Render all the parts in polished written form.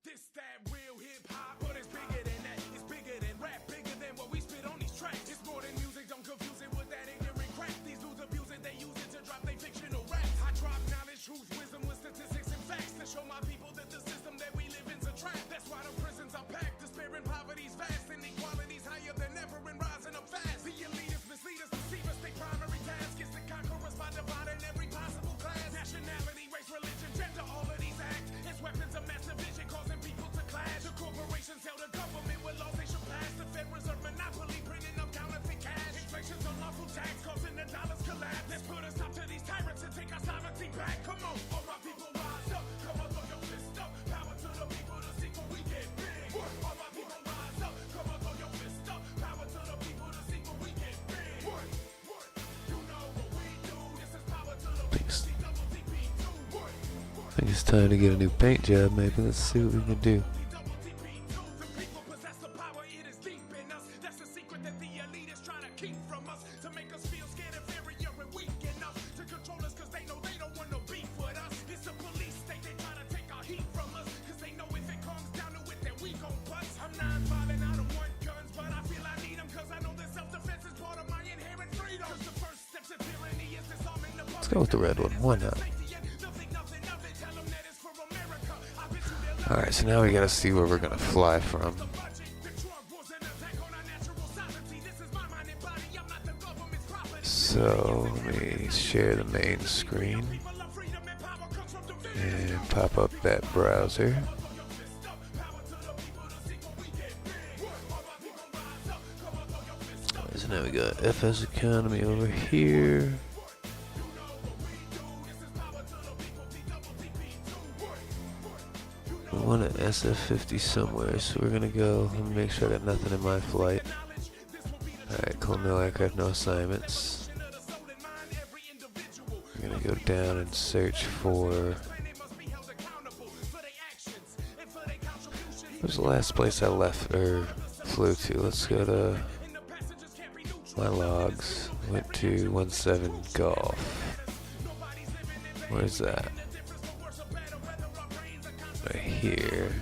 This that real hip hop, but it's bigger than that. It's bigger than rap, bigger than what we spit on these tracks. It's more than music, don't confuse it with that ignorant crap. These dudes abuse it, they use it to drop their fictional raps. I drop knowledge, truth, wisdom with statistics and facts to show my people that the system that we live in's a trap. That's why the prisons are packed. Despair and poverty's vast, inequality's higher than ever and rising up fast. The elitists mislead us, deceive us. Their primary task is to conquer us by dividing every possible class. Nationality, race, religion, gender, all of these acts. It's weapons of mass division, causing people to clash. The corporations tell the government what laws they should pass. The Fed Reserve monopoly, printing up counterfeit cash. Inflation's unlawful tax, causing the dollars collapse. Let's put a stop to these tyrants and take our sovereignty back. Come on, all my people rise up. Come on, throw your fist up. Power to the people to see what we get big. All my people rise up. Come on, throw your fist up. Power to the people to see what we get big. You know what we do. This is power to the people. See double TP2. I think it's time to get a new paint job, maybe. Let's see what we can do. The people possess the power, it is deep in us. That's the secret that the elite is trying to keep from us. To make us feel scared, inferior, and weak enough to control us, cause they know they don't want no beef with us. It's the police state, they try to take our heat from us, cause they know if it comes down to it, then we gon' bust. I'm non-violent, I don't want guns, but I feel I need them, cause I know that self-defense is part of my inherent freedom. Cause the first step to tyranny is disarming the public. Let's go with the red one. Why not? Alright, so now we gotta see where we're gonna fly from. So let me share the main screen and pop up that browser. So now we got FSEconomy over here. I want an SF50 somewhere, so we're gonna go and make sure I got nothing in my flight. Alright, Colonial Aircraft, no assignments. We're gonna go down and search for... Where's the last place I left, or flew to? Let's go to my logs. Went to 17 Golf. Where's that? Right here.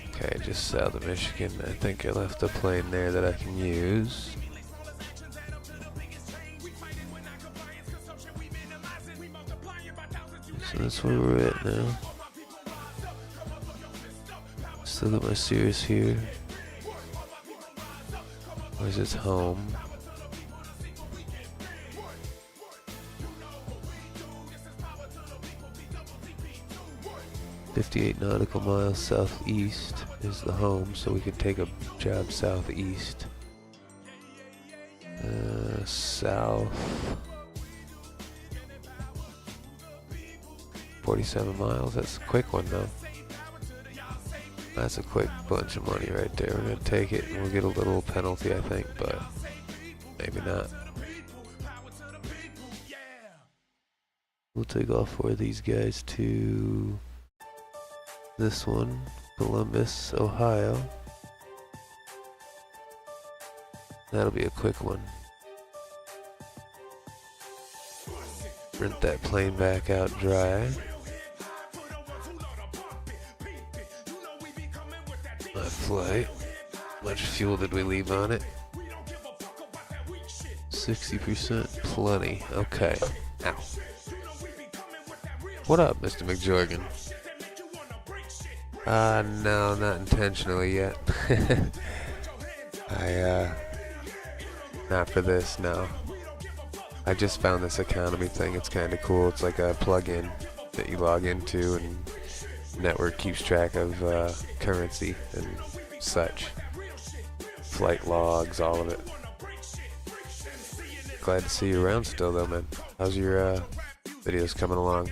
Okay, just south of Michigan. I think I left a plane there that I can use. So that's where we're at now. Still got my Cirrus here. Where's its home? .58 nautical miles southeast is the home, so we can take a job southeast. South 47 miles. That's a quick one though. That's a quick bunch of money right there. We're gonna take it and we'll get a little penalty, I think, but maybe not. We'll take all four of these guys to this one, Columbus, Ohio. That'll be a quick one. Rent that plane back out dry. My flight. How much fuel did we leave on it? 60%. Plenty. Okay. Ow. What up, Mr. McJorgan? No, not intentionally yet. Not for this, no. I just found this economy thing. It's kind of cool. It's like a plug-in that you log into, and network keeps track of currency and such. Flight logs, all of it. Glad to see you around still, though, man. How's your videos coming along?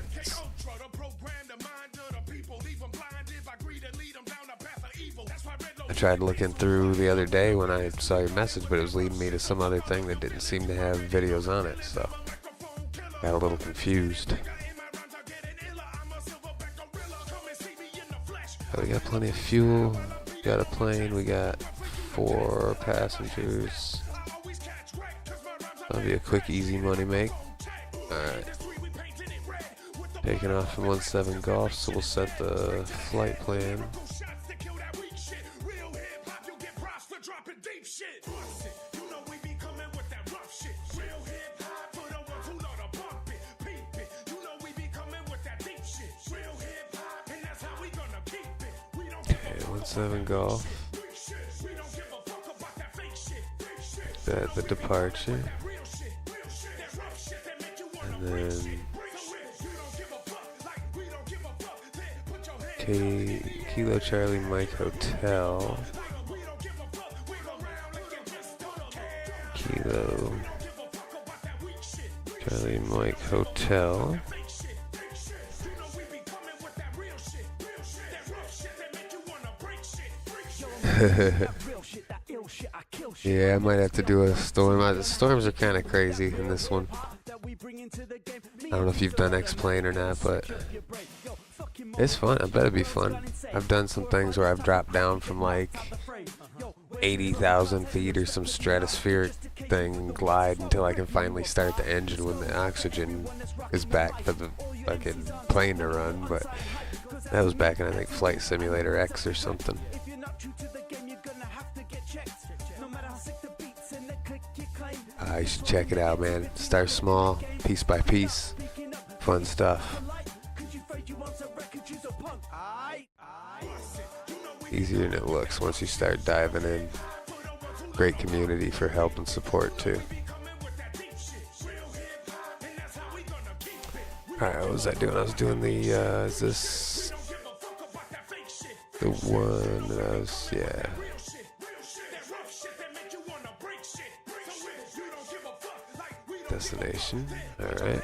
I tried looking through the other day when I saw your message, but it was leading me to some other thing that didn't seem to have videos on it, so got a little confused. But we got plenty of fuel, got a plane, we got 4 passengers. That'll be a quick, easy money make. Alright. Taking off from 17 Golf, so we'll set the flight plan. Okay, 17 Golf. That the departure. And then Kilo Charlie Mike Hotel. Kilo Charlie Mike Hotel. Yeah, I might have to do a storm. The storms are kind of crazy in this one. I don't know if you've done X-Plane or not, but it's fun. I bet it'd be fun. I've done some things where I've dropped down from like 80,000 feet or some stratospheric thing and glide until I can finally start the engine when the oxygen is back for the fucking plane to run. But that was back in, I think, Flight Simulator X or something. You should check it out, man. Start small, piece by piece. Fun stuff. Easier than it looks once you start diving in. Great community for help and support too. Alright, what was I doing? I was doing the, is this the one that I was, yeah. Destination, alright.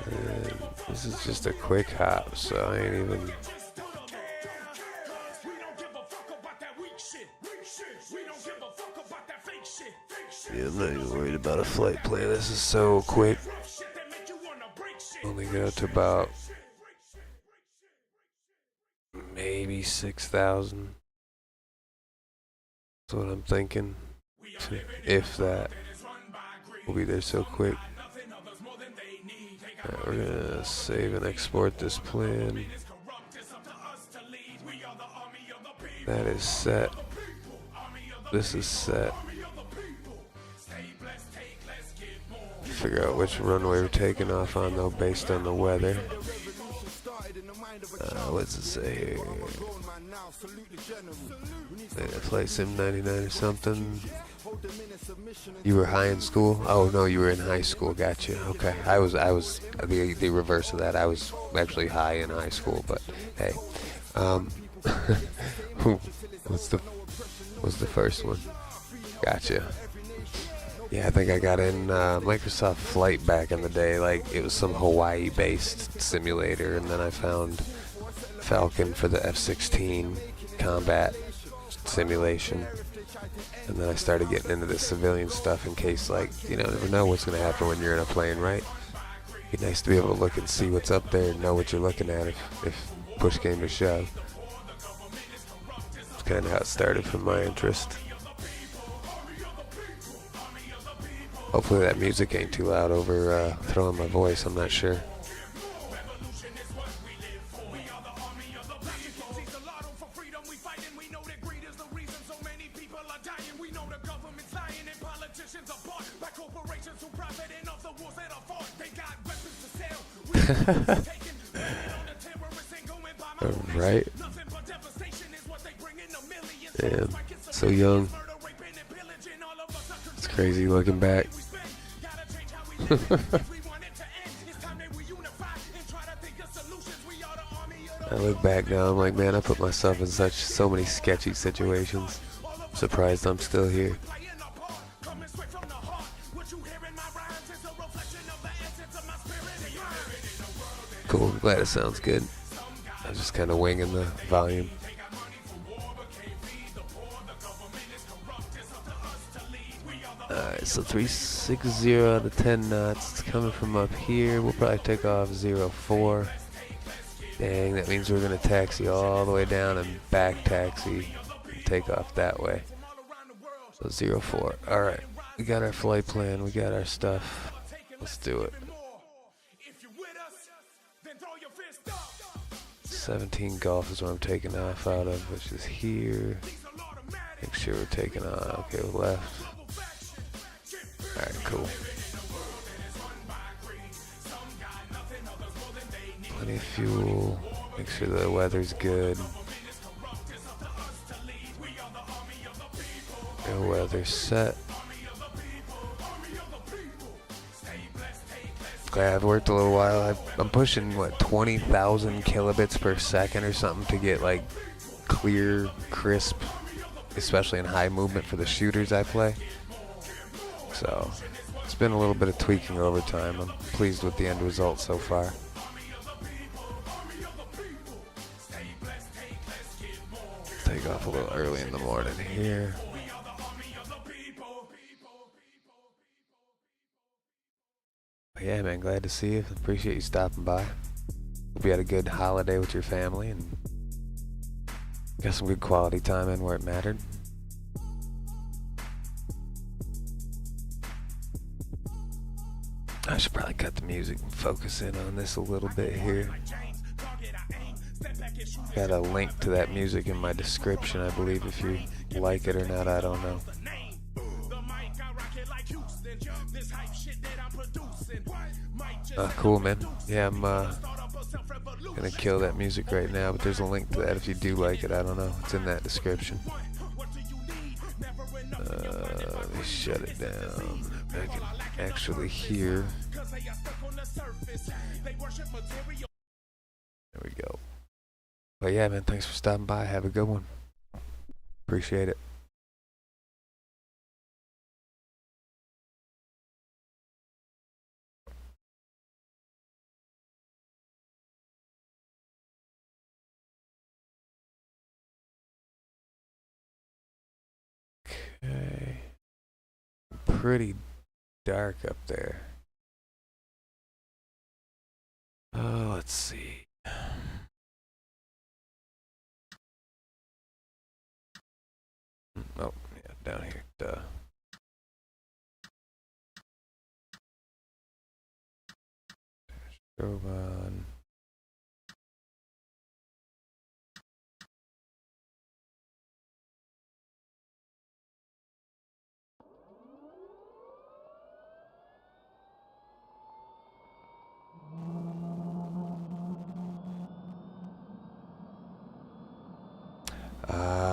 And this is just a quick hop, so I ain't even. Yeah, I'm not even worried about a flight plan. This is so quick. Only go to about maybe 6,000. That's what I'm thinking. If that. We'll be there so quick. Alright, we're gonna save and export this plan. That is set. This is set. Figure out which runway we're taking off on though based on the weather. What's it say here? Flight Sim 99 or something. You were high in school? Oh no, you were in high school. Gotcha. Okay, I was the reverse of that. I was actually high in high school, but hey, what's the first one? Gotcha. Yeah, I think I got in Microsoft Flight back in the day. Like it was some Hawaii-based simulator, and then I found Falcon for the F-16 combat simulation. And then I started getting into the civilian stuff in case, like, you know, never know what's going to happen when you're in a plane, right? It'd be nice to be able to look and see what's up there and know what you're looking at if push came to shove. It's kind of how it started from my interest. Hopefully that music ain't too loud over throwing my voice, I'm not sure. Right? Damn, so young. It's crazy looking back. I look back now, I'm like, man, I put myself in so many sketchy situations. I'm surprised I'm still here. Cool, I'm glad it sounds good. I was just kind of winging the volume. Alright, so 360 out of 10 knots. It's coming from up here. We'll probably take off 04. Dang, that means we're going to taxi all the way down and back taxi and take off that way. So 04. Alright, we got our flight plan. We got our stuff. Let's do it. 17 Golf is what I'm taking off out of, which is here. Make sure we're taking off. Okay, left. Alright, cool. Plenty of fuel. Make sure the weather's good. No weather set. Okay, I've worked a little while. I'm pushing, what, 20,000 kilobits per second or something to get, like, clear, crisp, especially in high movement for the shooters I play. So, it's been a little bit of tweaking over time. I'm pleased with the end result so far. Take off a little early in the morning here. Yeah, man, glad to see you. Appreciate you stopping by. Hope you had a good holiday with your family and got some good quality time in where it mattered. I should probably cut the music and focus in on this a little bit here. Got a link to that music in my description, I believe, if you like it or not, I don't know. Cool, man. Yeah, I'm gonna kill that music right now, but there's a link to that if you do like it. I don't know. It's in that description. Let me shut it down. I can actually hear. There we go. But yeah, man, thanks for stopping by. Have a good one. Appreciate it. Okay. Pretty dark up there. Oh, let's see. Oh, yeah, down here. Duh. Go on.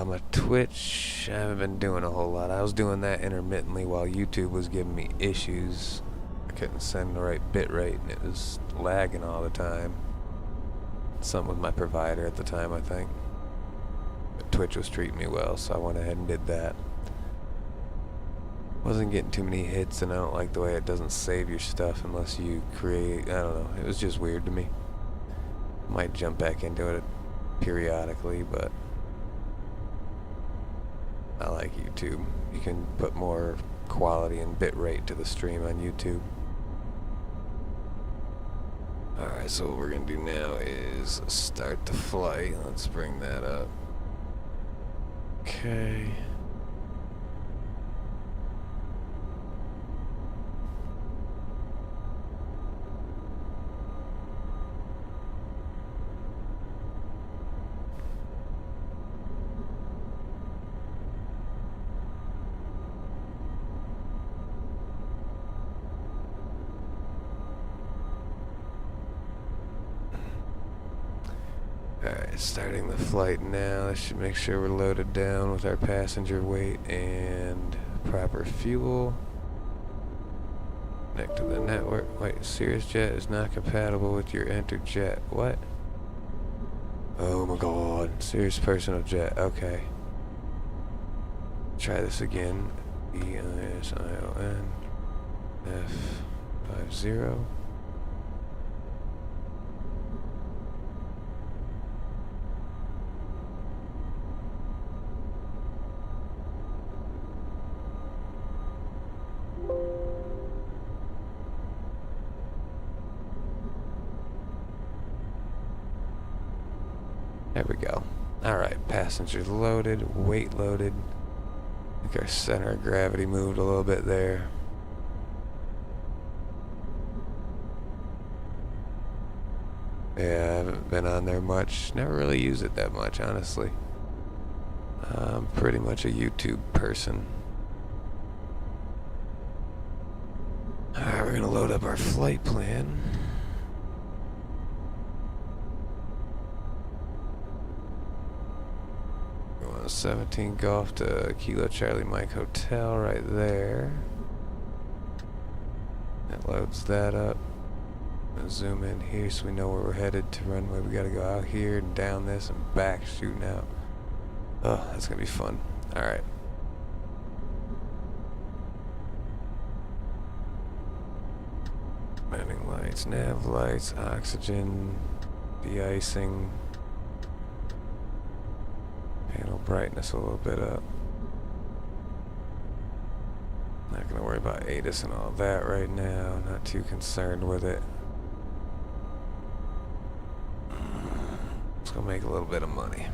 My Twitch, I haven't been doing a whole lot. I was doing that intermittently while YouTube was giving me issues. I couldn't send the right bitrate and it was lagging all the time. Something with my provider at the time, I think. But Twitch was treating me well, so I went ahead and did that. Wasn't getting too many hits, and I don't like the way it doesn't save your stuff unless you create, I don't know, it was just weird to me. Might jump back into it periodically, but I like YouTube. You can put more quality and bitrate to the stream on YouTube. Alright, so what we're gonna do now is start the flight. Let's bring that up. Okay. Alright, starting the flight now. Let's should make sure we're loaded down with our passenger weight and proper fuel. Connect to the network. Wait, Cirrus jet is not compatible with your entered jet. What? Oh my god. Cirrus personal jet. Okay. Try this again. EISION F50. There we go. Alright, passengers loaded, weight loaded. I think our center of gravity moved a little bit there. Yeah, I haven't been on there much. Never really use it that much, honestly. I'm pretty much a YouTube person. Alright, we're gonna load up our flight plan. We're going 17 Golf to Kilo Charlie Mike Hotel right there. That loads that up. Gonna zoom in here so we know where we're headed to runway. We gotta go out here and down this and back shooting out. Oh, that's gonna be fun. Alright. Landing lights, nav lights, oxygen, de-icing. Panel brightness a little bit up. Not gonna worry about ATIS and all that right now. Not too concerned with it. Just gonna make a little bit of money.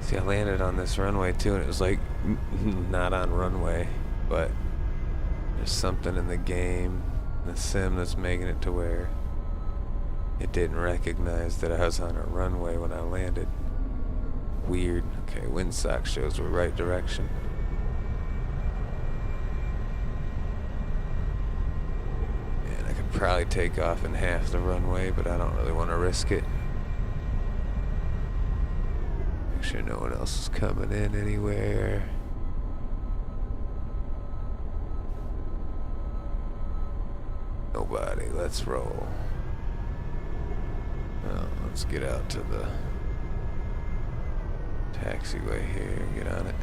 See, I landed on this runway too, and it was like not on runway, but there's something in the game, the sim, that's making it to where it didn't recognize that I was on a runway when I landed. Weird. Okay, windsock shows we're right direction. And I could probably take off in half the runway, but I don't really want to risk it. Make sure no one else is coming in anywhere. Nobody. Let's roll. Well, let's get out to the taxiway here and get on it.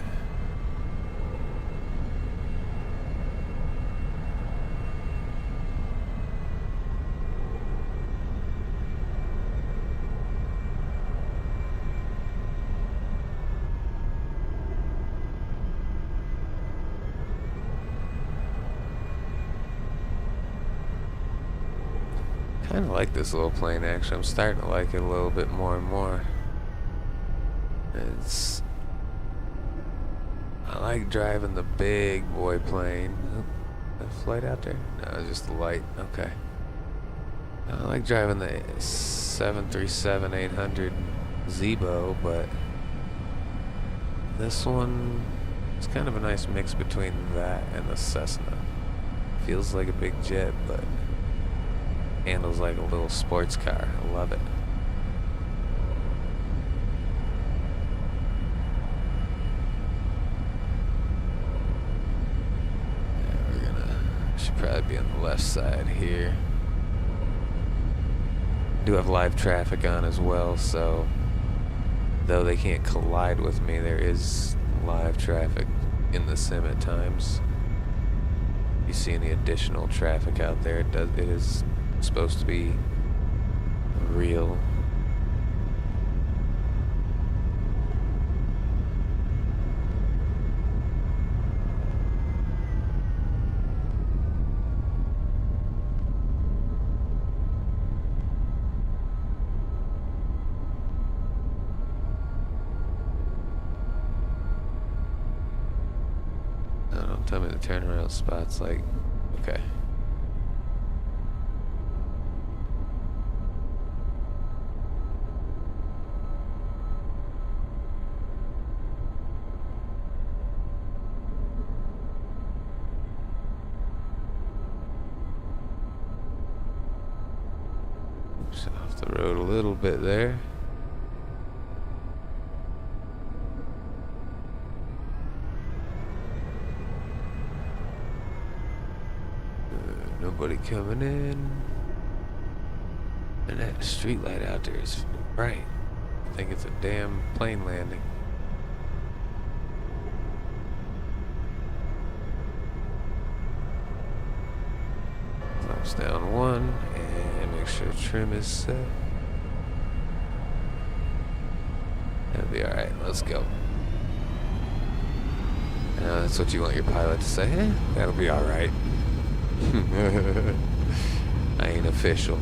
I kind of like this little plane, actually. I'm starting to like it a little bit more and more. I like driving the big boy plane. Oh, that flight out there? No, it's just the light. Okay. I like driving the 737-800 Zebo, but this one is kind of a nice mix between that and the Cessna. Feels like a big jet, but handles like a little sports car. I love it. Yeah, should probably be on the left side here. Do have live traffic on as well, so though they can't collide with me, there is live traffic in the sim at times. You see any additional traffic out there, it is supposed to be real. No, don't tell me the turnaround spot's like, okay. Off the road a little bit there. Nobody coming in. And that street light out there is bright. I think it's a damn plane landing. Thumbs down one, and make sure trim is set. That'll be alright, let's go. That's what you want your pilot to say. That'll be alright. I ain't official.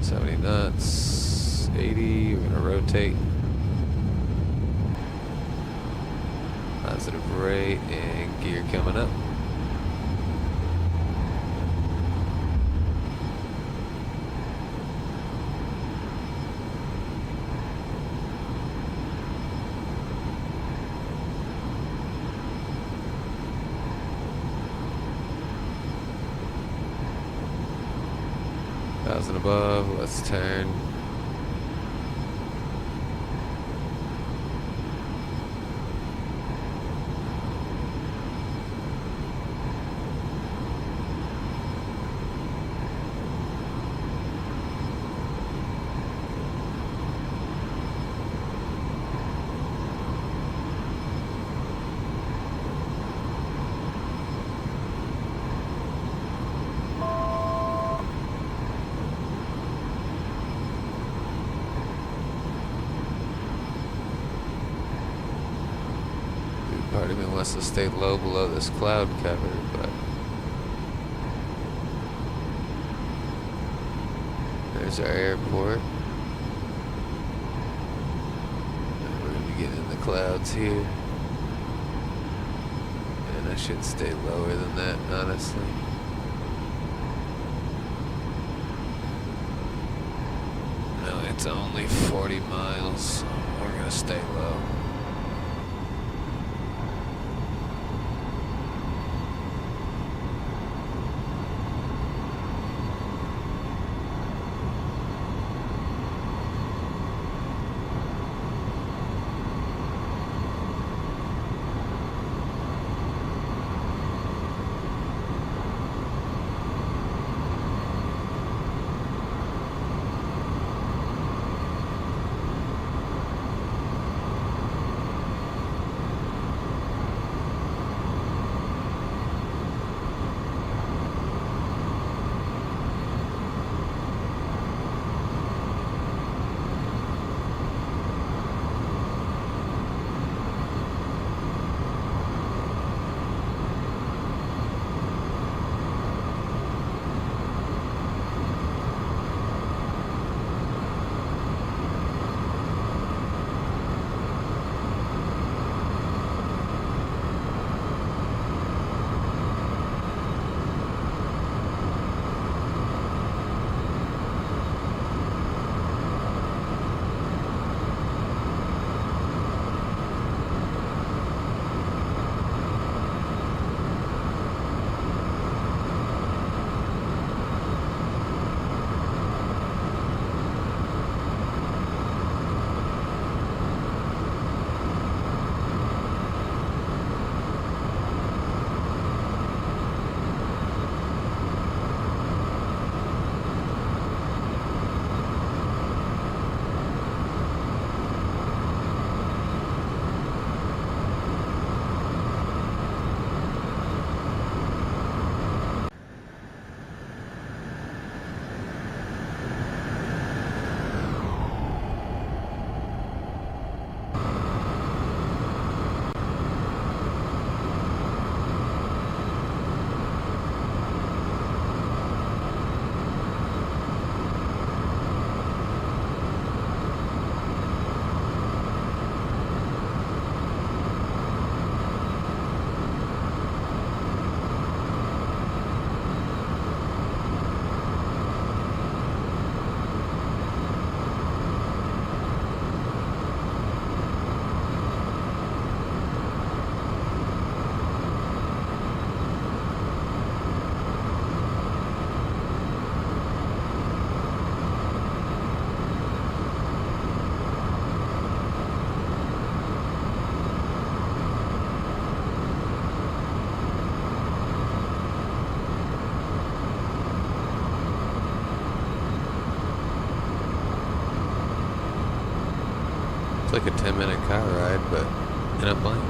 $70 knots, 80, we're gonna rotate. Positive rate and gear coming up. Thousand above, let's turn. Part of me wants to stay low below this cloud cover, but there's our airport. And we're gonna be getting in the clouds here, and I should stay lower than that, honestly. No, it's only 40 miles. So we're gonna stay low. It's like a 10-minute car ride, but in a plane.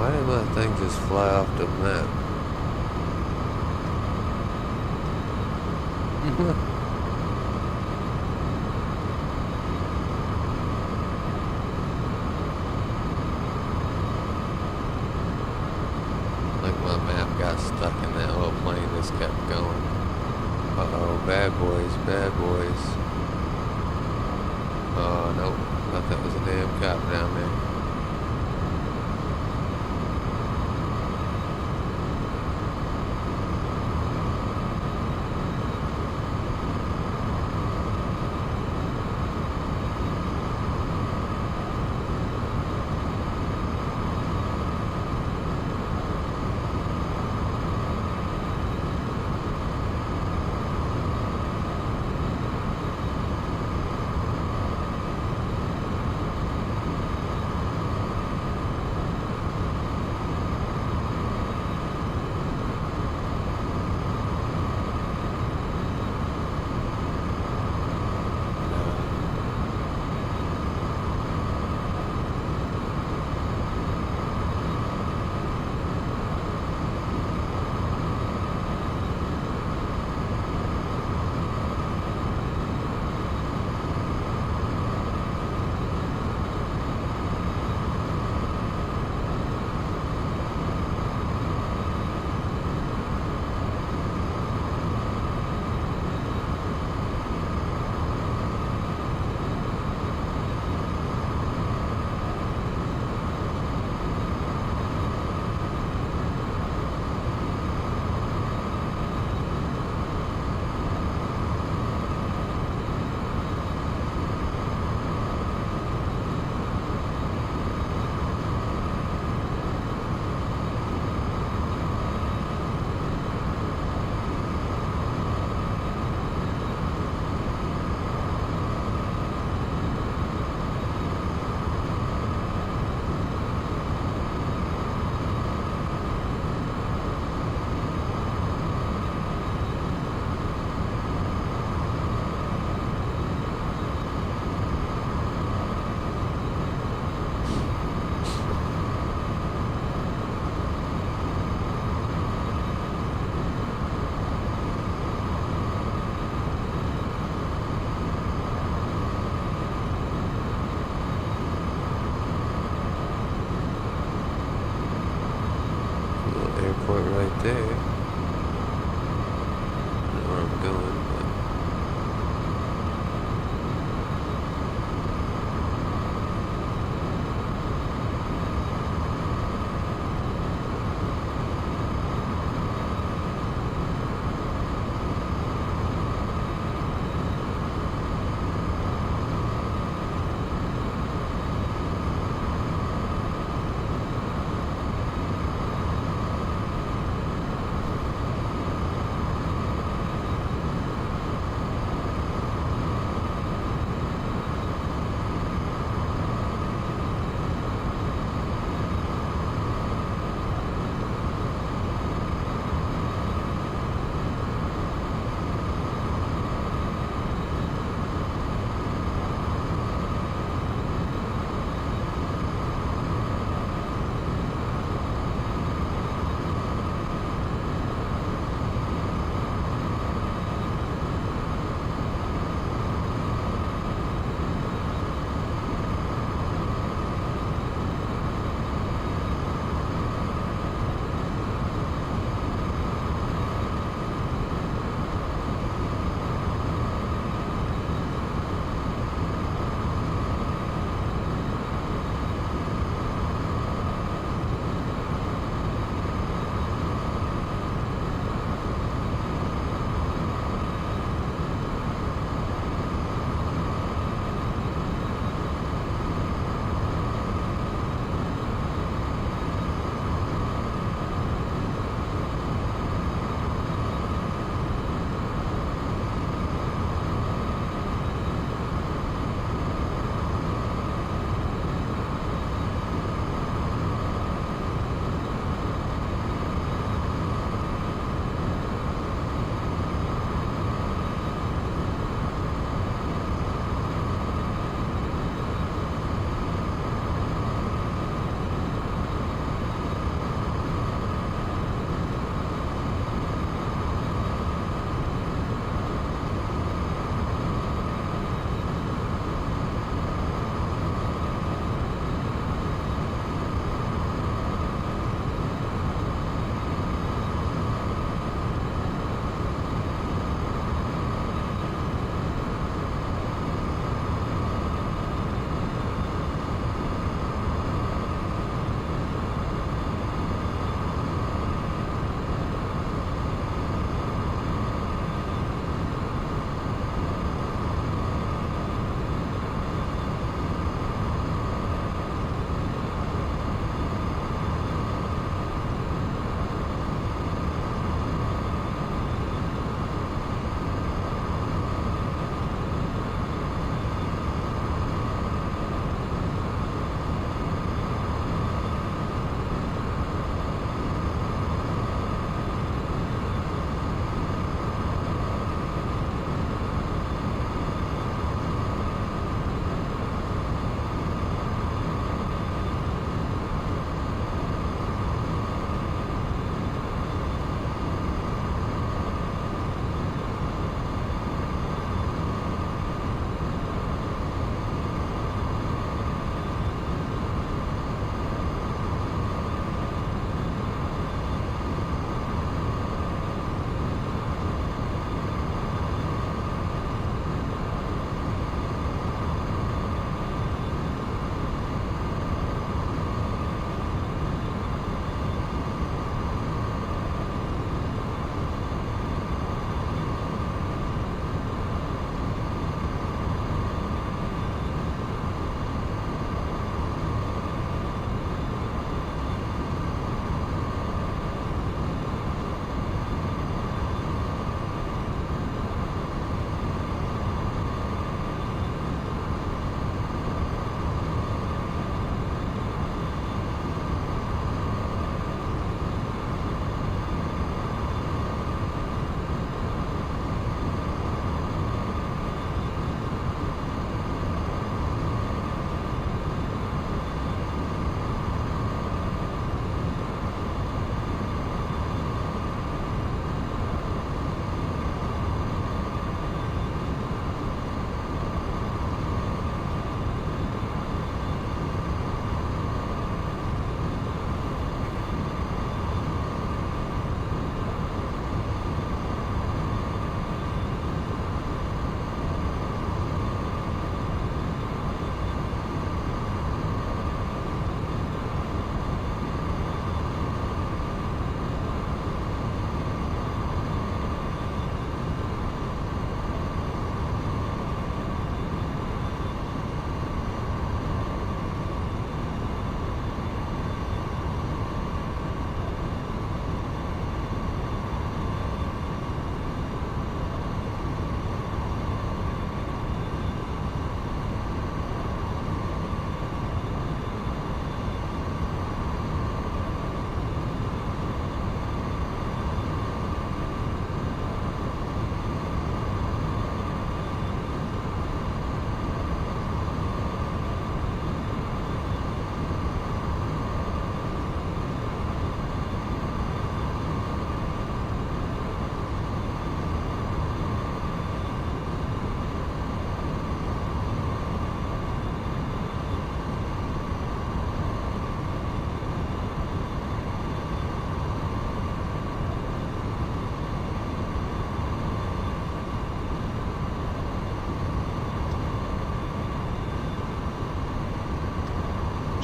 Why did my thing just fly off the map? Like my map got stuck in that little plane, just kept going. Uh-oh, bad boys, bad boys. Oh, nope, thought that was a damn cop down there. Right there. Know where I'm going,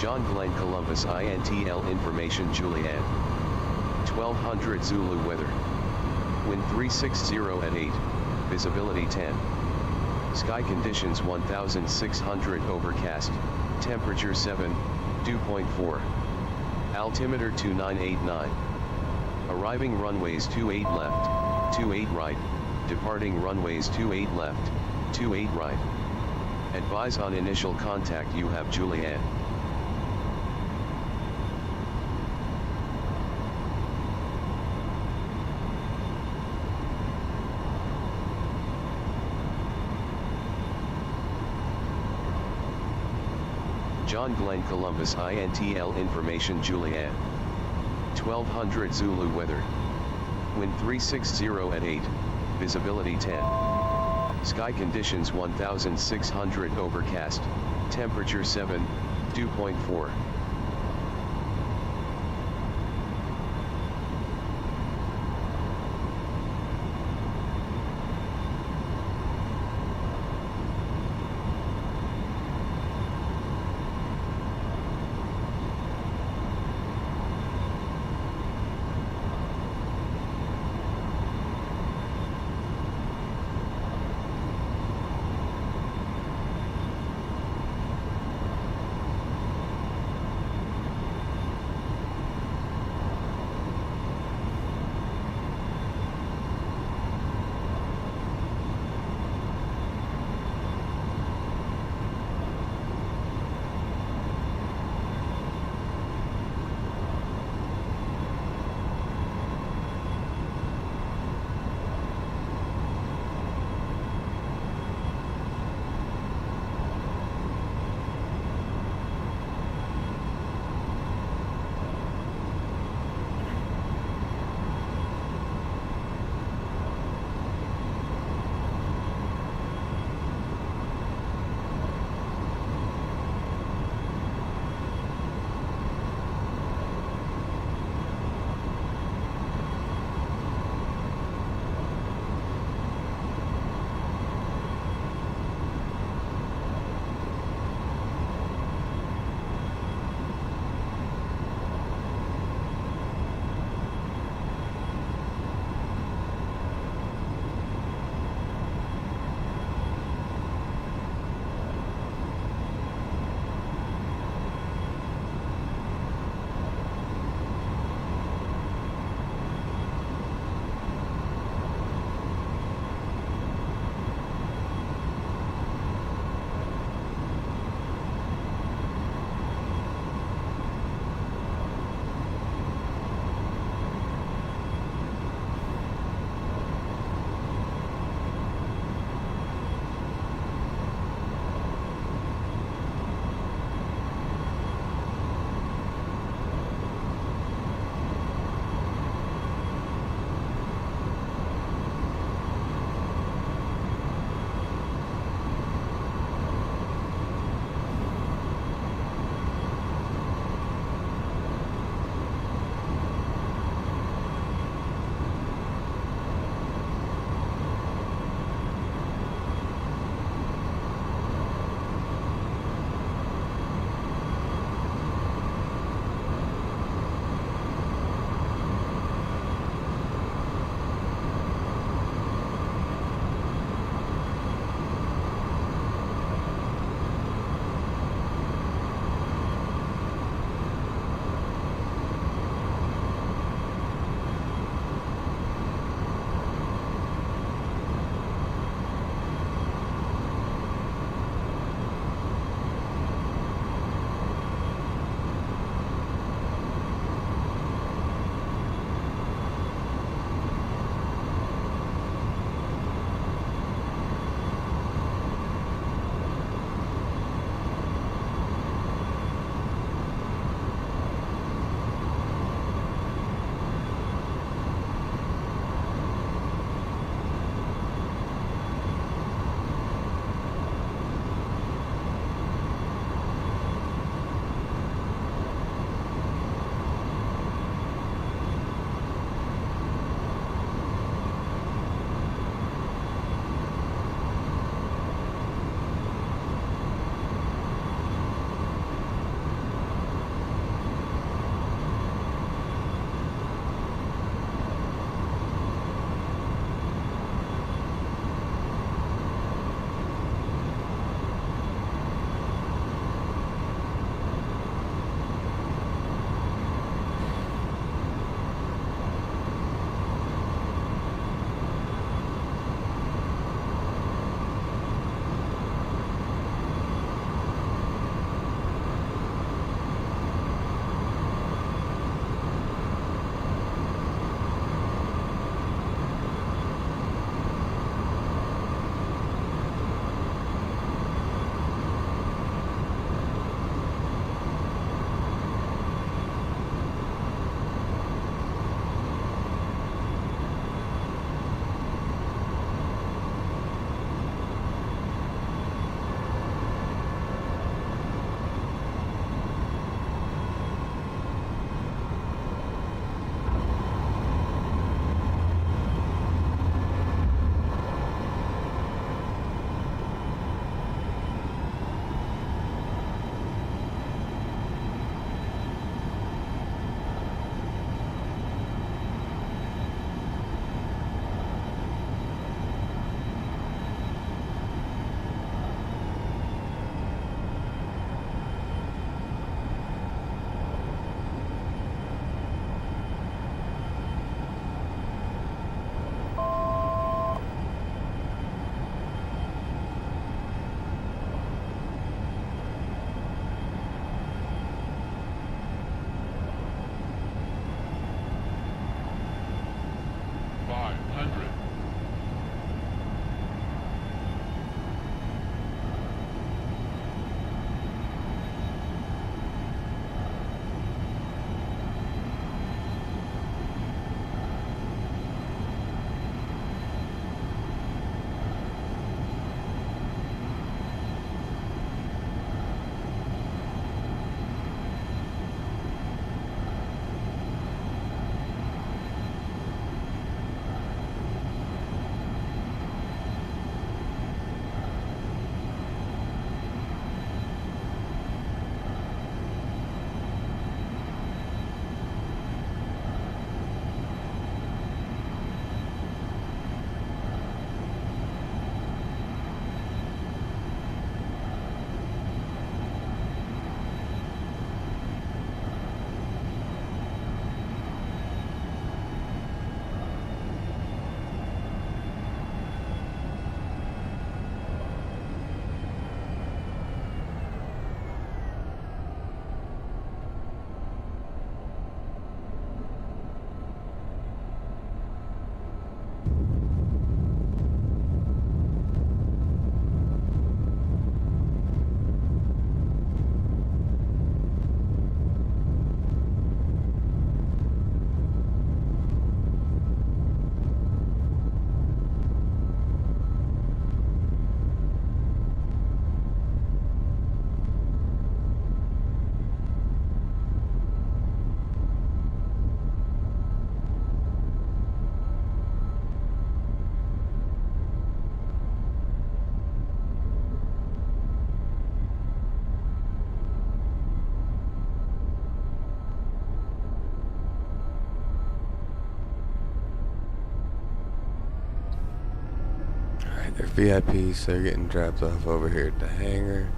John Glenn Columbus INTL Information Julianne. 1200 Zulu weather. Wind 360 at 8, visibility 10. Sky conditions 1600 overcast, temperature 7, dew point 4. Altimeter 2989. Arriving runways 28 left, 28 right, departing runways 28 left, 28 right. Advise on initial contact you have Julianne. John Glenn Columbus INTL Information Julianne. 1200 Zulu weather. Wind 360 at 8, visibility 10. Sky conditions 1600 overcast, temperature 7, dew point 4. They're VIPs, so they're getting dropped off over here at the hangar.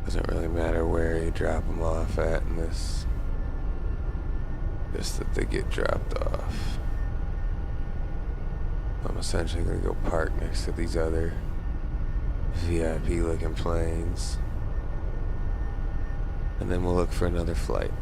Doesn't really matter where you drop them off at in this. Just that they get dropped off. I'm essentially gonna go park next to these other VIP looking planes. And then we'll look for another flight.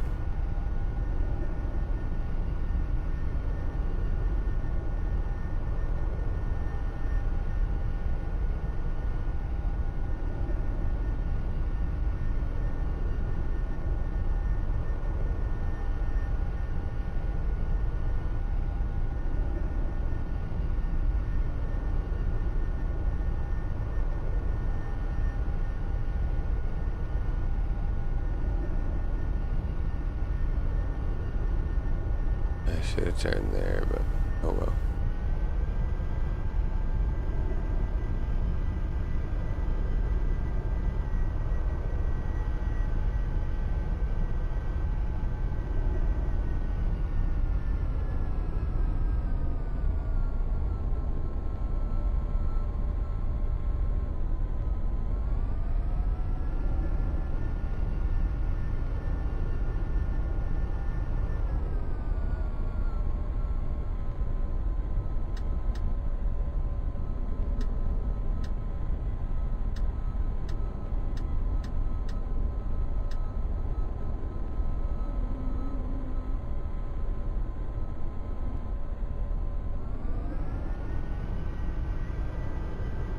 I should have turned there, but oh well.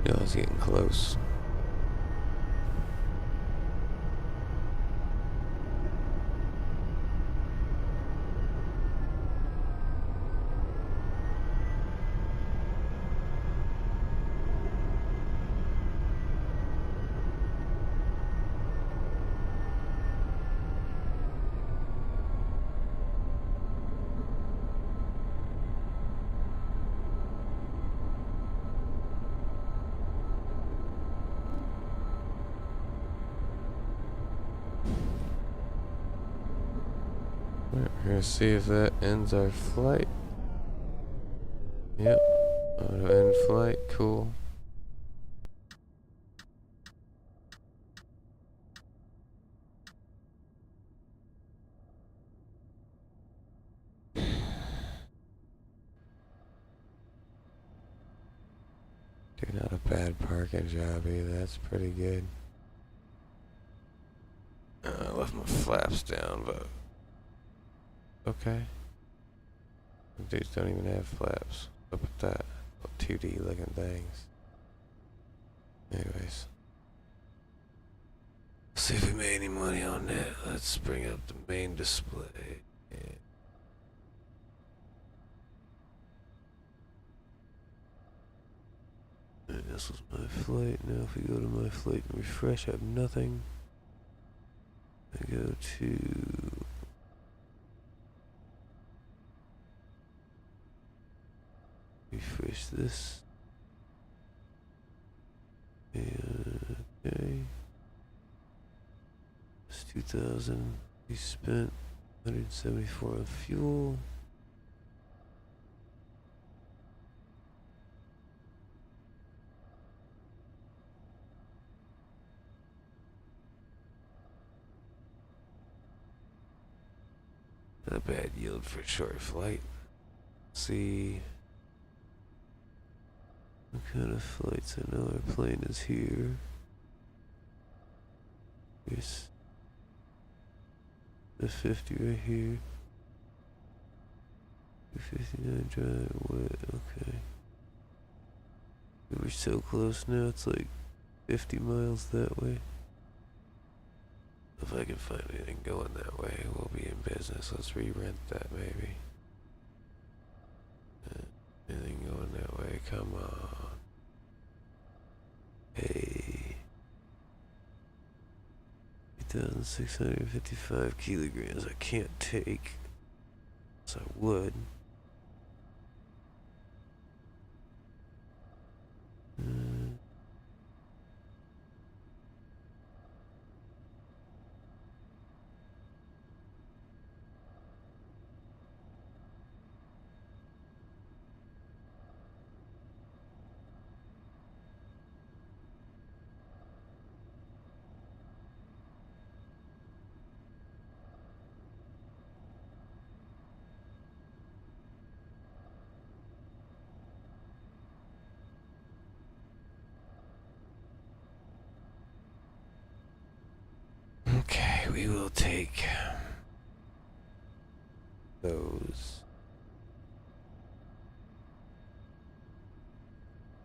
You know, I was getting close. We're gonna see if that ends our flight. Yep. Auto end flight, cool. Dude, not a bad parking job either, that's pretty good. I left my flaps down, but okay. These don't even have flaps. Look at that. 2D looking things. Anyways. See if we made any money on that. Let's bring up the main display. Yeah. And this was my flight. Now if we go to my flight and refresh, I have nothing. I go to refresh this. And okay. It's 2,000. We spent 174 on fuel. Not a bad yield for a short flight. Let's see what kind of flights. I know our plane is here. Here's the 50 right here. 259 drive, what? Okay. We're so close now, it's like 50 miles that way. If I can find anything going that way, we'll be in business. Let's re-rent that maybe. Anything going that way? Come on. Hey. 8,655 kilograms I can't take. So I would. we will take those.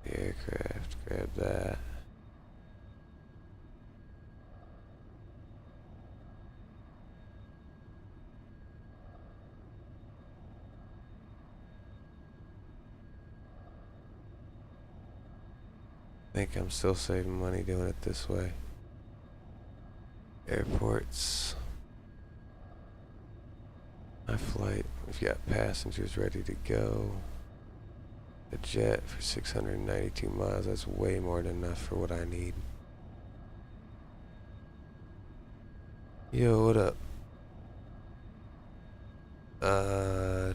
Aircraft, grab that. I think I'm still saving money doing it this way. Airports. My flight, we've got passengers ready to go. A jet for 692 miles, that's way more than enough for what I need. Yo, what up?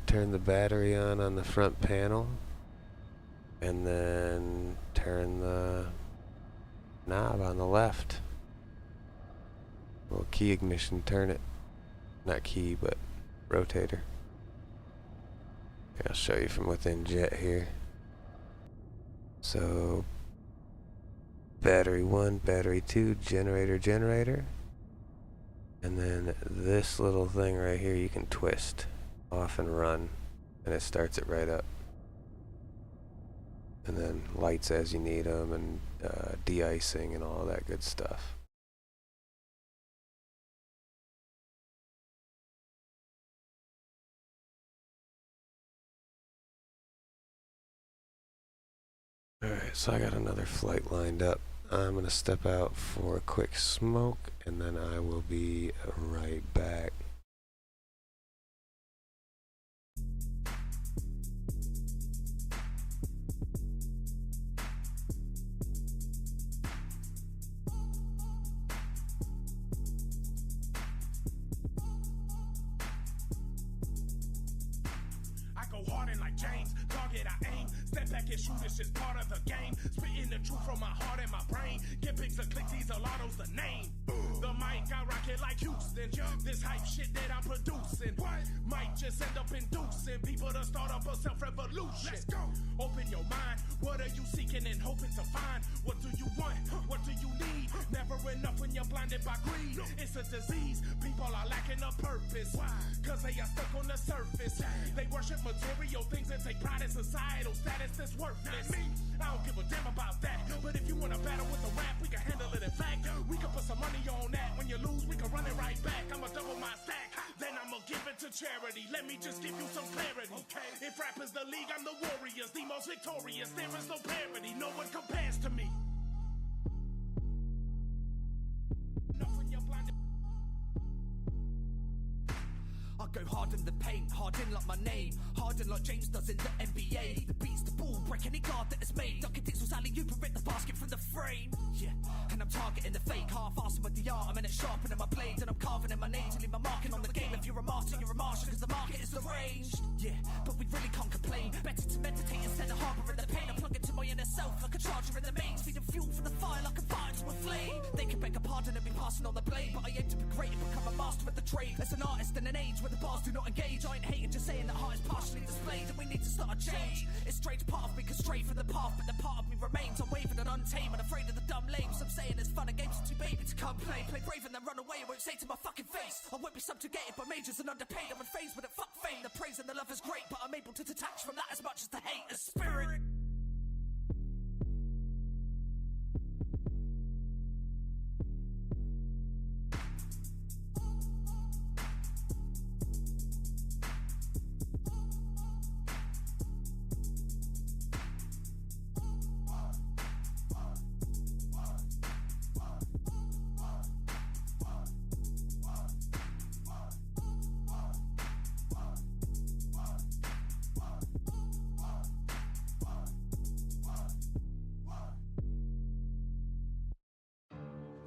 Turn the battery on the front panel. And then turn the knob on the left. Little key ignition, turn it. Not key, but rotator. I'll show you from within jet here. So, battery 1, battery 2, generator. And then this little thing right here you can twist off and run. And it starts it right up. And then lights as you need them, and de-icing and all that good stuff. Alright, so I got another flight lined up. I'm going to step out for a quick smoke, and then I will be right back. Step back and shoot, this is part of the game. Spitting the truth from my heart and my brain. Get pigs, the clicks, these are lottos, the name. The mic, I rock it like Houston. This hype shit that I'm producing might just end up inducing people to start up a self-revolution. Let's go. Open your mind. What are you seeking and hoping to find? What do you want? What do you need? Never enough when you're blinded by greed. It's a disease. People are lacking a purpose. Why? Cause they are stuck on the surface. They worship material things and take pride in societal status that's worthless. I don't give a damn about that. But if you want to battle with the rap, we can handle it. In fact, we can put some money on that. When you lose, we can run it right back. I'ma double my stack, then I'ma give it to charity. Let me just give you some clarity. Okay. If rap is the league, I'm the warriors, the most victorious. There is no parity, no one compares to me. I go hard in the paint, hard in like my name, hard in like James does in the NBA. The beat's the ball, break any guard that is made. Dunkin' Dixels alley, you prevent the basket from the frame. Yeah, and I'm targeting the fake, half-assing with the art. I'm in it sharpening my blade, and I'm carving in my name to leave my marking on the game. If you're a master, you're a marshal, cause the market is arranged. Yeah, but we really can't complain. Better to meditate instead of harboring the pain. I plug into my inner self like a charger in the mains, feeding fuel for the fire like a fire to a flame. They can beg a pardon and be passing on the blame, but I aim to be great and become a master of the trade. As an artist in an age where the bars do not engage, I ain't hating, just saying that heart is partially displayed, and we need to start a change. It's strange, part of me can stray from the path, but the part of me remains unwavering and untamed, and afraid of the dumb lames. I'm saying it's fun and games are too baby to come play brave and then run away. I won't say to my fucking face, I won't be subjugated by majors and underpaid. I'm unfazed with it, fuck fame. The praise and the love is great, but I'm able to detach from that as much as the hate. A spirit.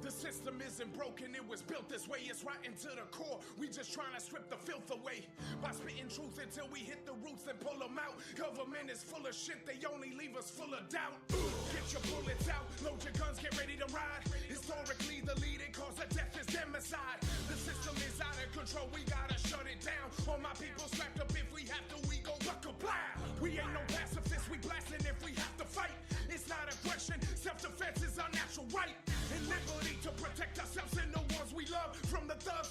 The system isn't broken, it was built this way, it's rotten to the core. We just trying to strip the filth away by spitting truth until we hit the roots and pull them out. Government is full of shit, they only leave us full of doubt. Get your bullets out, load your guns, get ready to ride. Historically, the leading cause of death is democide. The system is out of control, we gotta shut it down. All my people strapped up, if we have to, we go look a blind. We ain't no pacifists, we blasting if we have to fight. It's not aggression, self-defense is our natural right. And liberty to protect ourselves and the ones we love from the thugs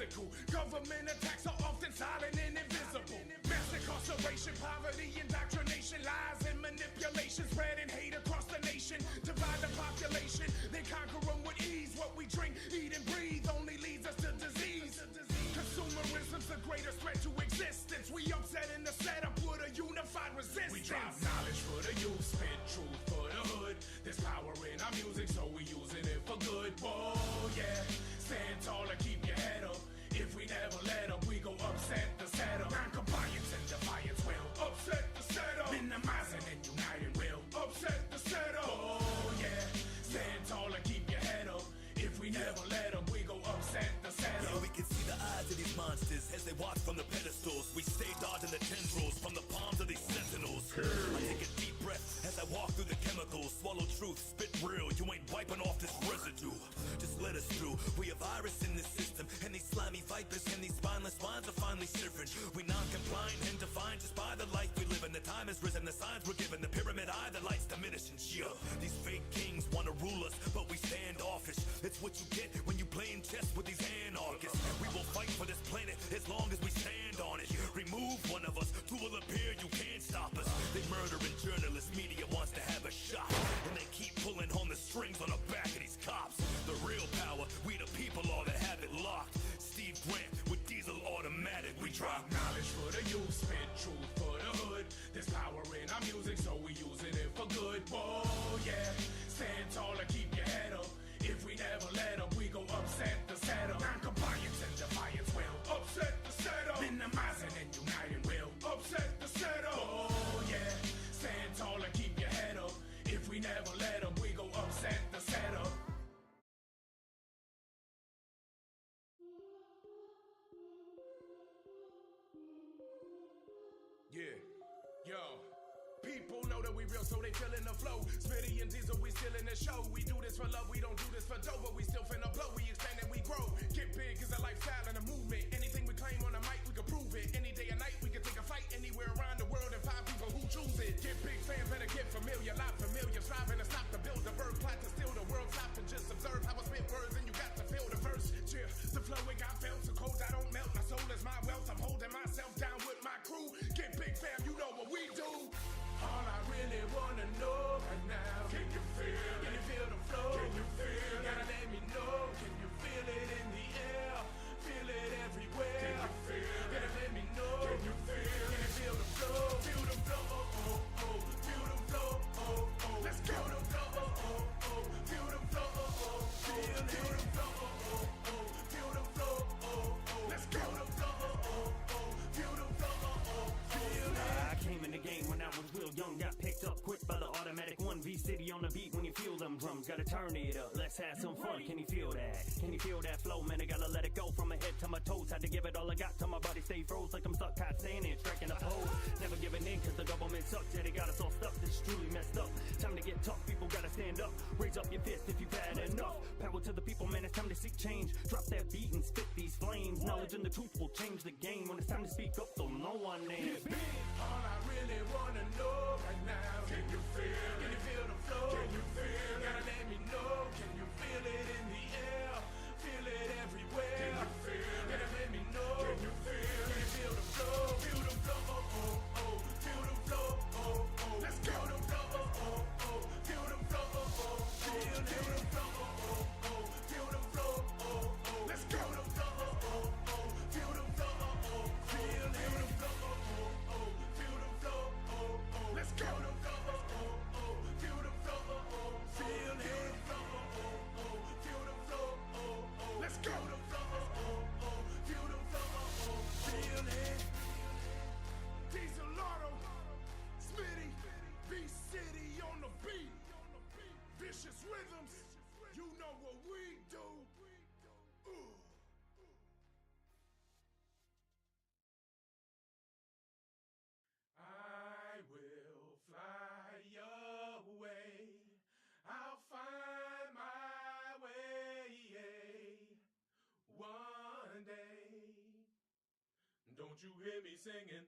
physical. Government attacks are often silent and invisible. Mass incarceration, poverty, indoctrination, lies and manipulation, spreading hate across the nation. Divide the population, then conquer them with ease. What we drink, eat, and breathe only leads us to disease. Consumerism's the greatest threat to existence. We upset in the setup with a unified resistance. We drop knowledge for the youth, spit truth for the hood. There's power in our music, so we using it for good. Oh yeah, stand tall and keep your head up. If we never let up, we go upset the setup. Non-compliance and defiance will upset the setup. Minimizing and uniting will upset the setup. Oh yeah, stand tall and keep your head up. If we never let up, we go upset the setup. Yeah, we can see the eyes of these monsters as they watch from the pedestals. We stay dodging the tendrils from the palms of these sentinels. I take a deep breath as I walk through the chemicals. Swallow truth, spit real, you ain't wiping off this residue. Just let us through, we a virus in this system. And these slimy vipers and these spineless swines are finally surfing. We non-compliant and defined just by the life we live in. The time has risen, the signs we're given. The pyramid eye, the light's diminishing. Yeah, these fake kings wanna rule us, but we stand offish. It's what you get when you playing chess with these anarchists. We will fight for this planet as long as we stand on it. Remove one of us, two will appear, you can't stop us. They murdering journalists, media wants to have a shot. And they keep pulling on the strings on the back of these cops. The real power, we the people are that have it locked. Steve Grant with diesel automatic, we drop knowledge for the youth, spit truth for the hood. There's power in our music, so we using it for good. Oh yeah, stand tall and keep your head up. If we never let up, we go upset the setup. Non-compliance and defiance will upset the setup. Minimizing and uniting will upset the setup. Oh yeah, stand tall and keep your head up. If we never let up, we go upset the setup. Yeah, yo. People know that we real, so they feelin' the flow. Smitty and Diesel, we still in the show. We do this for love, we don't do this for dough, but we still finna blow. We expand and we grow. Get big is a lifestyle and a movement. Anything we claim on the mic, we can prove it. Any day or night, we can take a flight anywhere around the world and find people who choose it. Get big fans, better get familiar, lot familiar. Striving to stop the build, the bird plot to steal the world. Stop and just observe how I spit words, and you got to feel the verse. Cheer, the flow it got felt so cold I don't melt. My soul is my wealth. I'm holding myself down with my crew. Get big fam, you know what we do. All I really wanna know right now, can you feel it? Can you feel the flow? Can you feel it? Gotta let me know. Can you feel it in the air? Feel it everywhere. Can you feel it? Gotta let me know. Can you feel it? Can you feel the flow? Feel the flow, oh, oh, oh. Feel the flow, oh, oh. Let's go. Feel the flow, oh, oh, oh. Feel the flow, oh, oh. Feel the flow, oh, oh, oh. Feel the flow, oh, oh. Let's go. Feel the flow, oh, oh, oh. Feel the flow, oh, oh. Feel it. I came in the game when I was real young, got picked up quick by the automatic 1V City on the beat. When you feel them drums, gotta turn it up, let's have some fun. Can you feel that? Can you feel that flow? Man, I gotta let it go from my head to my toes. Had to give it all I got till my body stay froze like I'm stuck caught standing, striking a pose. Never giving in cause the government sucks, yeah they got us all stuck, this is truly messed up. Time to get tough, people gotta stand up. Raise up your fist if you've had enough. Power to the people, man, it's time to seek change. Drop that beat and spit these flames. Knowledge and the truth will change the game. When it's time to speak up, though no one names. All I really wanna know right now, can you feel it? Can you feel the flow? Can you feel it? Gotta let me know. Can you feel it in the air? Feel it everywhere. Can you feel it? Gotta let me know. Can you feel it? Can you feel the flow? Feel the flow, oh, oh, oh. Feel the flow, oh, oh. Let's go. Feel the flow, oh, oh, oh. Feel the flow, oh, oh. Feel the flow, oh, oh, oh. Feel the flow, oh, oh. Let's go. Feel the flow, oh, oh, oh. Feel the flow, oh, oh. Feel the flow, oh, oh. Feel the flow, oh, oh. Let's go. Feel the flow, oh, oh. Feel the flow, oh, oh. Feel the flow, oh, oh. Feel the flow, oh, oh. Let's go. Feel the flow, oh, oh. Feel the flow, oh, oh. Feel it. Diesel Auto, Smitty, B-City on the beat. Vicious rhythms, you know what we do. Ooh. I will fly away. I'll find my way one day. Don't you hear me singing?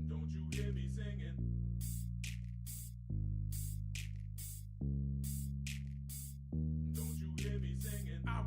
Don't you hear me singing?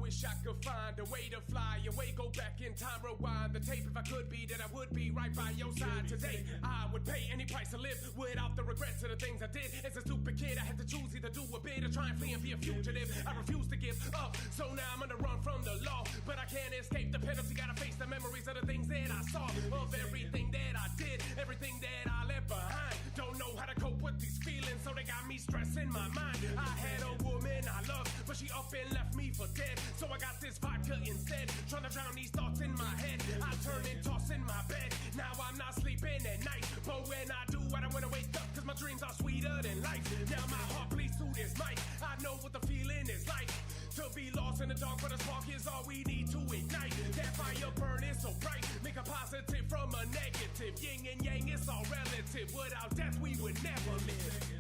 wish I could find a way to fly away, go back in time, rewind the tape. If I could be, then I would be right by your side today. I would pay any price to live without the regrets of the things I did. As a stupid kid, I had to choose either do a bit or try and flee and be a fugitive. I refuse to give up, so now I'm on the run from the law. But I can't escape the penalty, gotta face the memories of the things that I saw. Of everything that I did, everything that I left behind. Don't know how to cope with these feelings, so they got me stressing my mind. I had a woman I loved, but she up and left me for dead. So I got this vodka instead, trying to drown these thoughts in my head. I turn and toss in my bed, now I'm not sleeping at night. But when I do, I don't wanna wake up, cause my dreams are sweeter than life. Now my heart bleeds through this mic, I know what the feeling is like. To be lost in the dark, but a spark is all we need to ignite. That fire burning so bright, make a positive from a negative. Yin and yang, it's all relative. Without death, we would never live.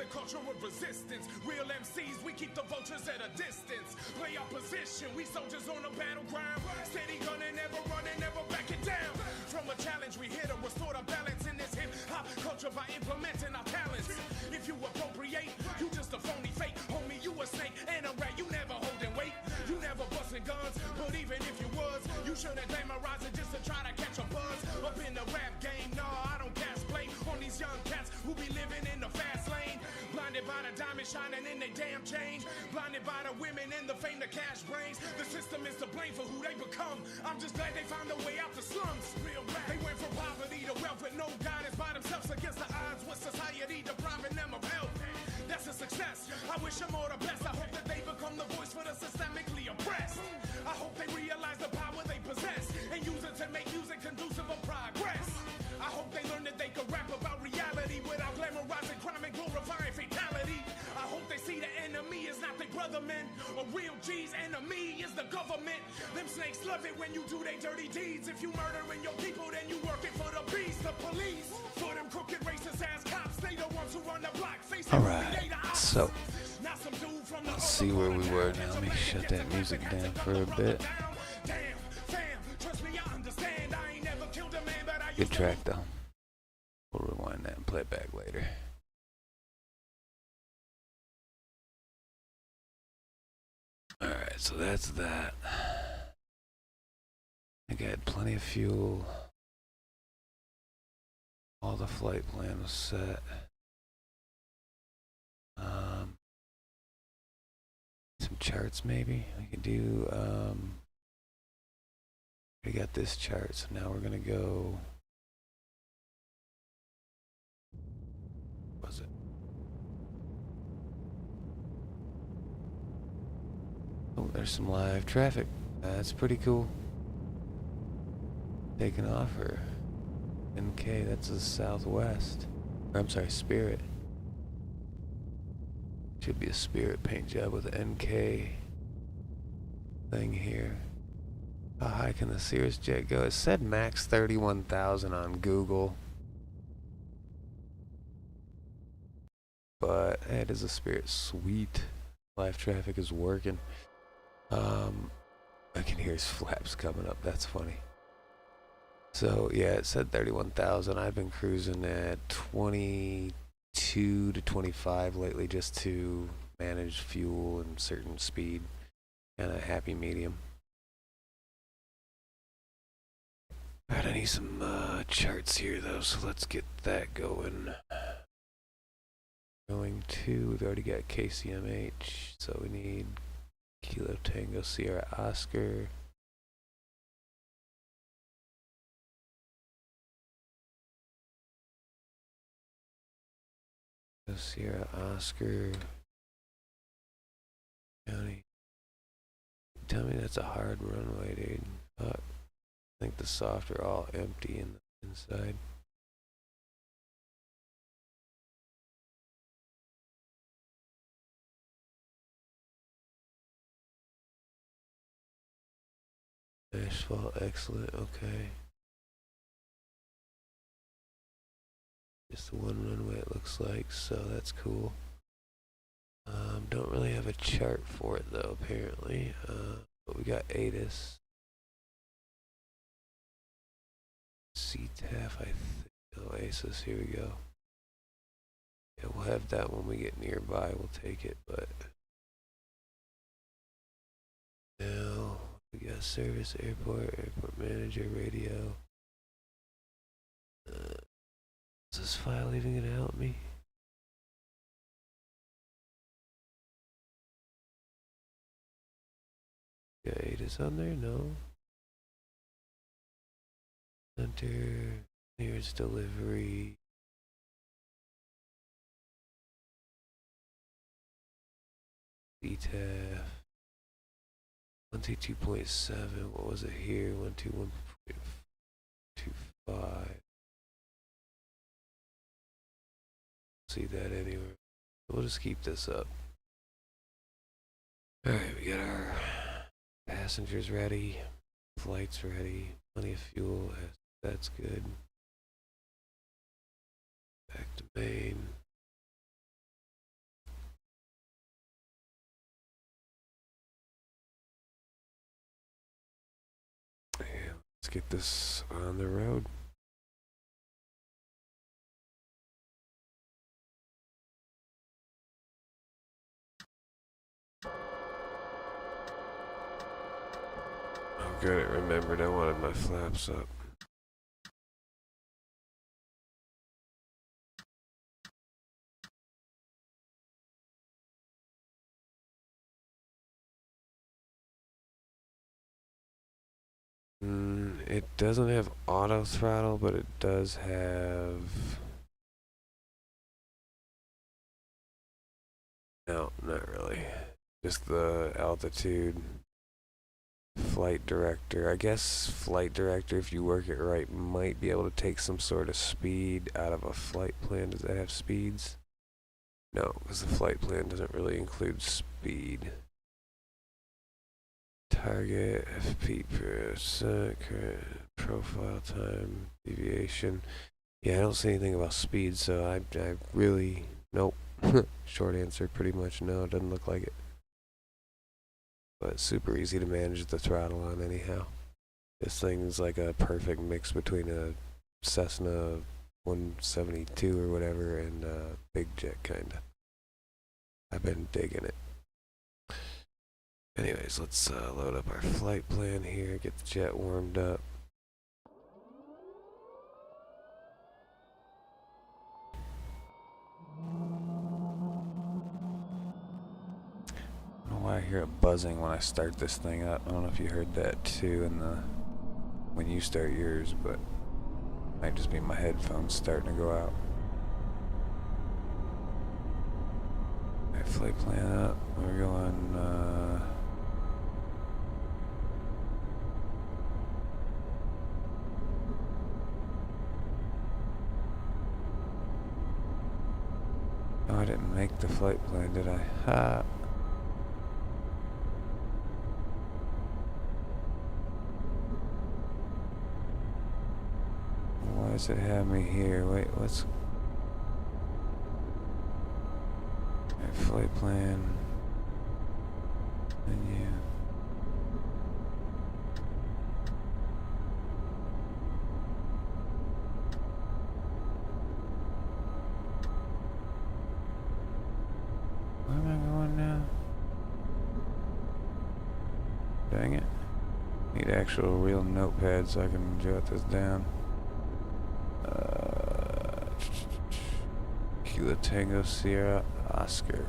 Culture of resistance, real MCs, we keep the vultures at a distance. Play our position, we soldiers on the battleground. Steady gunning, never running, never backing down. From a challenge, we hit to restore the balance in this hip-hop culture by implementing our talents. If you appropriate, you just a phony fake. Homie, you a snake and a rat, you never holding weight. You never busting guns, but even if you was, you shouldn't glamorize it just to try to catch a buzz. Up in the rap game, nah, I don't cast blame on these young cats who be living in the fast lane. Blinded by the diamond shining in their damn chains. Blinded by the women and the fame, the cash brains. The system is to blame for who they become. I'm just glad they found a way out the slums. Real rap. They went from poverty to wealth with no guidance by themselves against the odds with society depriving them of help. That's a success. I wish them all the best. I hope that they become the voice for the systemically oppressed. I hope they realize the power they possess and use it to make music conducive of progress. I hope they learn that they can rap about reality without glamorizing crime and glorifying fatality. I hope they see the enemy is not their brother, man. A real G's enemy is the government. Them snakes love it when you do their dirty deeds. If you murdering your people, then you working for the beast, the police. For them crooked racist ass cops, they the ones who run the block. All right, so let's see where we were now. Let me shut that music down for a bit. Good track though. We'll rewind that and play it back later. Alright, so that's that. I think I had plenty of fuel. All the flight plan was set. Some charts maybe. We could do we got this chart, so now we're gonna go. Was it? Oh, there's some live traffic. That's pretty cool. Taking off, or NK, that's the Southwest. Or, I'm sorry, Spirit. Should be a Spirit paint job with an NK thing here. How high can the Cirrus jet go? It said max 31,000 on Google. But it is a Spirit. Sweet. Live traffic is working. I can hear his flaps coming up. That's funny. So yeah, it said 31,000. I've been cruising at 22 to 25 lately just to manage fuel and certain speed. Kind of happy medium. Alright, I need some charts here though, so let's get that going. Going to, we've already got KCMH, so we need Kilo Tango Sierra Oscar. Sierra Oscar. County. Tell me that's a hard runway, dude. I think the soft are all empty in the inside. Asphalt, excellent, okay. Just the one runway it looks like, so that's cool. Don't really have a chart for it though, apparently. But we got ATIS. CTAF, I think. Oh, ASUS, here we go. Yeah, we'll have that when we get nearby, we'll take it, but... Now, we got service, airport manager, radio. Is this file even gonna help me? Yeah, ATIS on there? No. Center, nearest delivery. CTAF. 1T2.7, what was it here? 121.25. See that anywhere. We'll just keep this up. Alright, we got our passengers ready, flights ready, plenty of fuel, that's good. Back to main. Yeah, let's get this on the road. Oh good, I remembered I wanted my flaps up. It doesn't have auto throttle, but it does have... No, not really. Just the altitude. Flight director. I guess flight director, if you work it right, might be able to take some sort of speed out of a flight plan. Does that have speeds? No, because the flight plan doesn't really include speed. Target, FP%, current profile time, deviation. Yeah, I don't see anything about speed, so I really, nope. Short answer, pretty much no, it doesn't look like it. But super easy to manage the throttle on anyhow. This thing's like a perfect mix between a Cessna 172 or whatever and a big jet kinda. I've been digging it. Anyways, let's load up our flight plan here, get the jet warmed up. I don't know why I hear it buzzing when I start this thing up. I don't know if you heard that too in the when you start yours, but it might just be my headphones starting to go out. Alright, flight plan up. We're going oh, I didn't make the flight plan, did I? Ha! Why does it have me here? Wait, what's... Right, flight plan. Menu. Where am I going now? Dang it. Need actual real notepad so I can jot this down. Kilo Tango Sierra Oscar.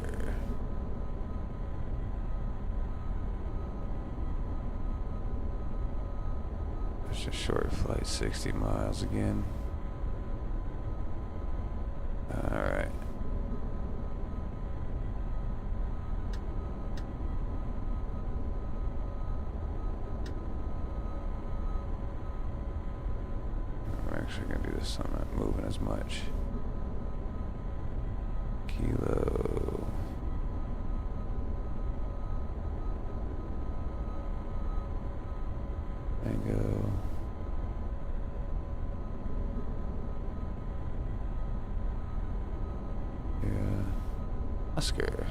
It's a short flight, 60 miles again. Alright. I'm actually gonna do this so I'm not moving as much. Kilo. Tango. Yeah. Oscar.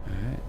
Alright.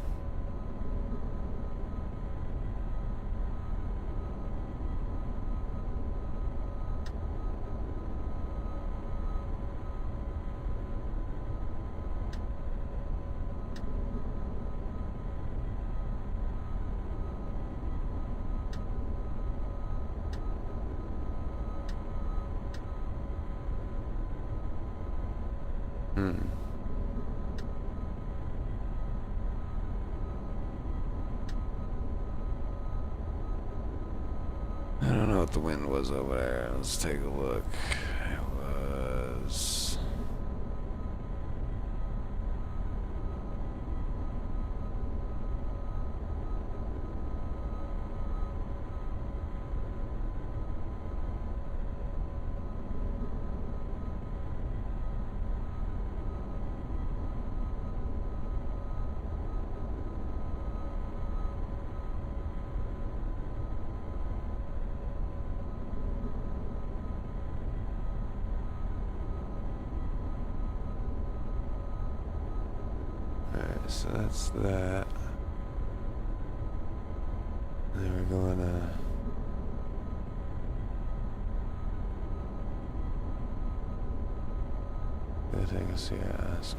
I don't know what the wind was over there. Let's take a look. It was... Alright, so that's that. And then we're going to... Gonna take us here, Oscar.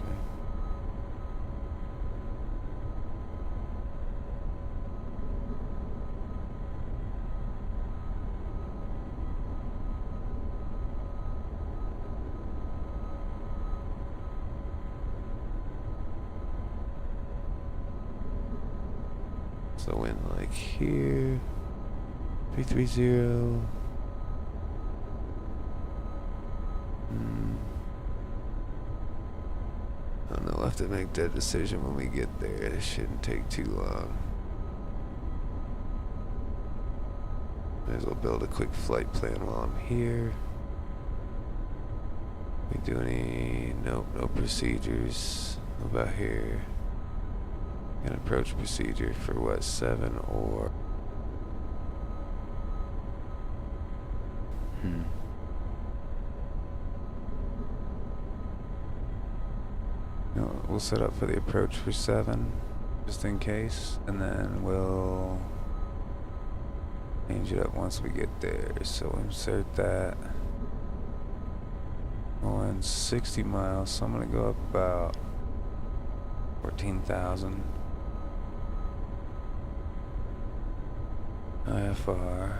So wind like here, 330. I don't know, we'll have to make that decision when we get there. It shouldn't take too long. Might as well build a quick flight plan while I'm here. We do any, nope, no procedures. What about here? An approach procedure for what, 7 or... No, we'll set up for the approach for 7, just in case, and then we'll change it up once we get there. So insert that. Going 60 miles, so I'm gonna go up about 14,000. IFR.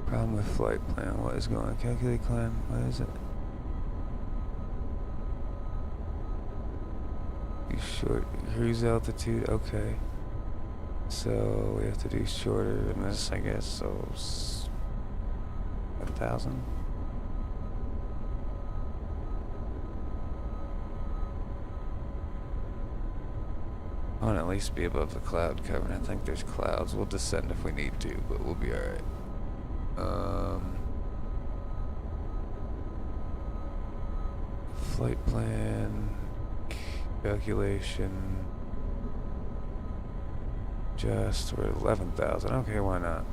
Problem with flight plan. What is going on? Calculate climb. What is it? You short cruise altitude. Okay. So we have to do shorter than this, I guess. So 1,000. I want to at least be above the cloud cover. I think there's clouds. We'll descend if we need to, but we'll be alright. Flight plan, calculation, just, we're at 11,000. Okay, why not?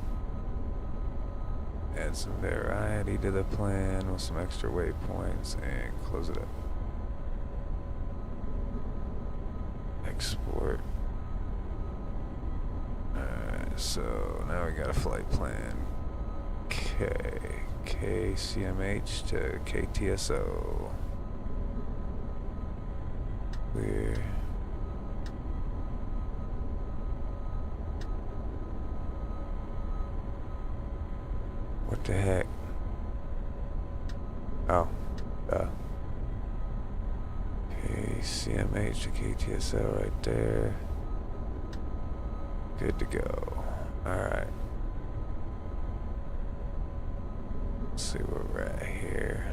Add some variety to the plan with some extra waypoints and close it up. Export. Alright, so now we got a flight plan. KCMH to KTSO. Clear. What the heck? Oh, KCMH to KTSO right there. Good to go. Alright. Let's see where we're at here.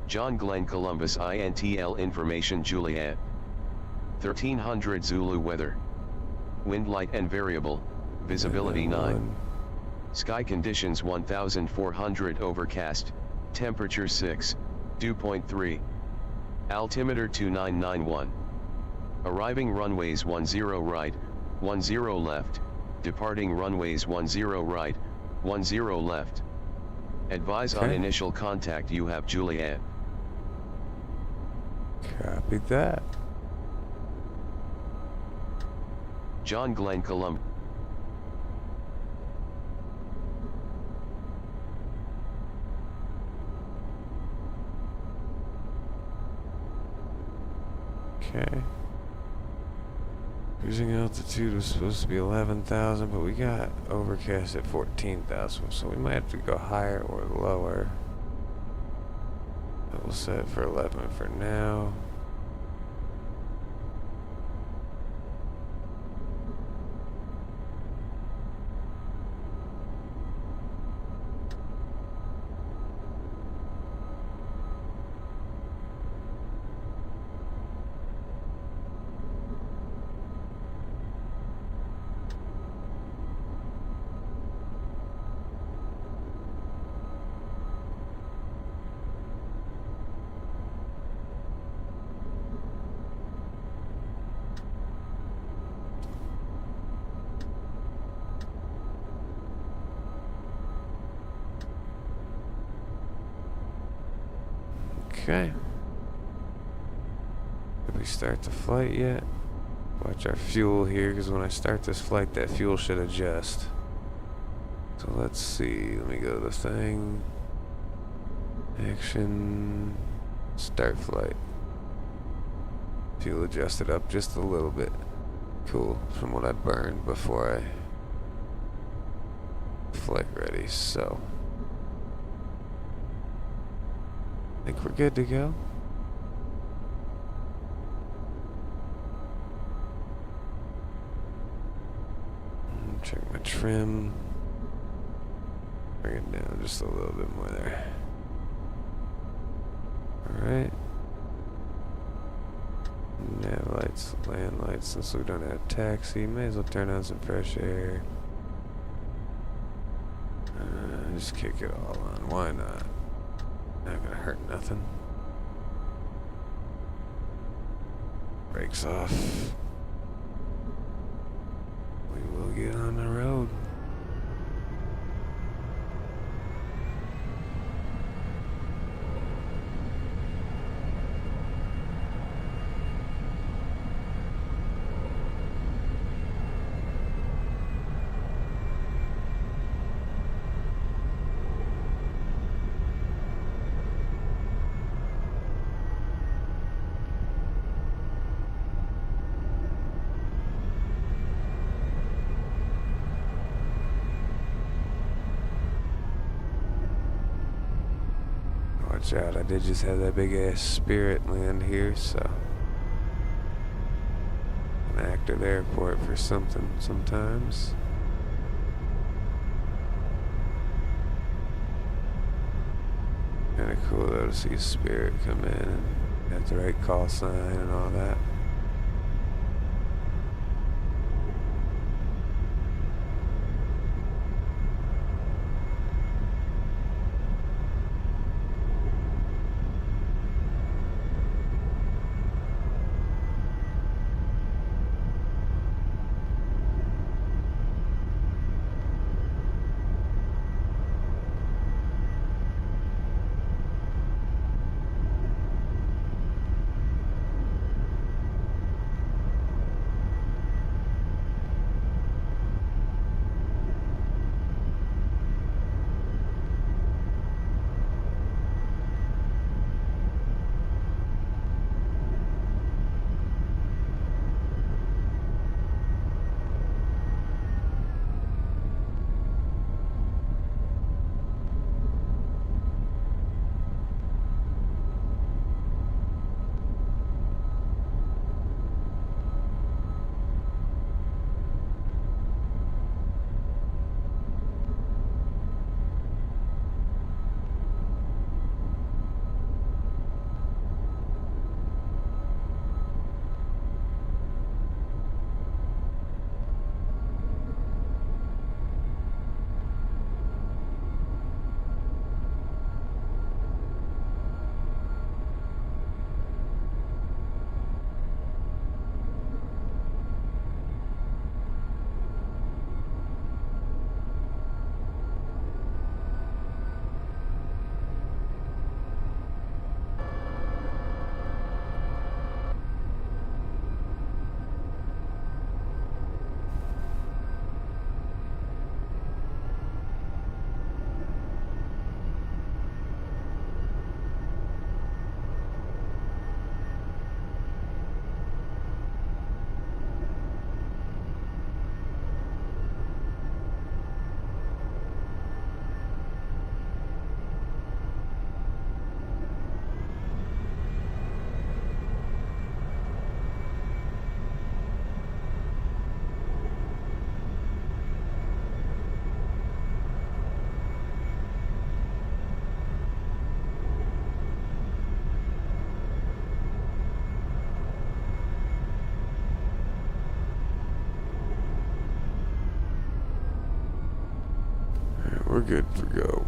John Glenn Columbus INTL Information Juliet. 1300 Zulu weather. Wind light and variable, visibility 9. Sky conditions 1400 overcast, temperature 6, dew point 3. Altimeter 2991. Arriving runways 10 right, 10 left, departing runways 10 right, 10 left. Advise on initial contact you have Juliet. Copy that. John Glenn Colum. Okay. Cruising altitude was supposed to be 11,000, but we got overcast at 14,000, so we might have to go higher or lower. But we'll set it for 11 for now. Okay. Did we start the flight yet? Watch our fuel here, because when I start this flight, that fuel should adjust. So let's see. Let me go to the thing. Action. Start flight. Fuel adjusted up just a little bit. Cool. From what I burned before I flight ready. So I think we're good to go. Check my trim. Bring it down just a little bit more there. Alright. Nav lights, land lights, since we don't have taxi, may as well turn on some fresh air. Just kick it all on, why not? Not gonna hurt nothing. Brakes off. We will get on the road. Watch out, I did just have that big ass Spirit land here, so an active airport for something sometimes. Kinda cool though to see a Spirit come in and have the right call sign and all that. We're good for go.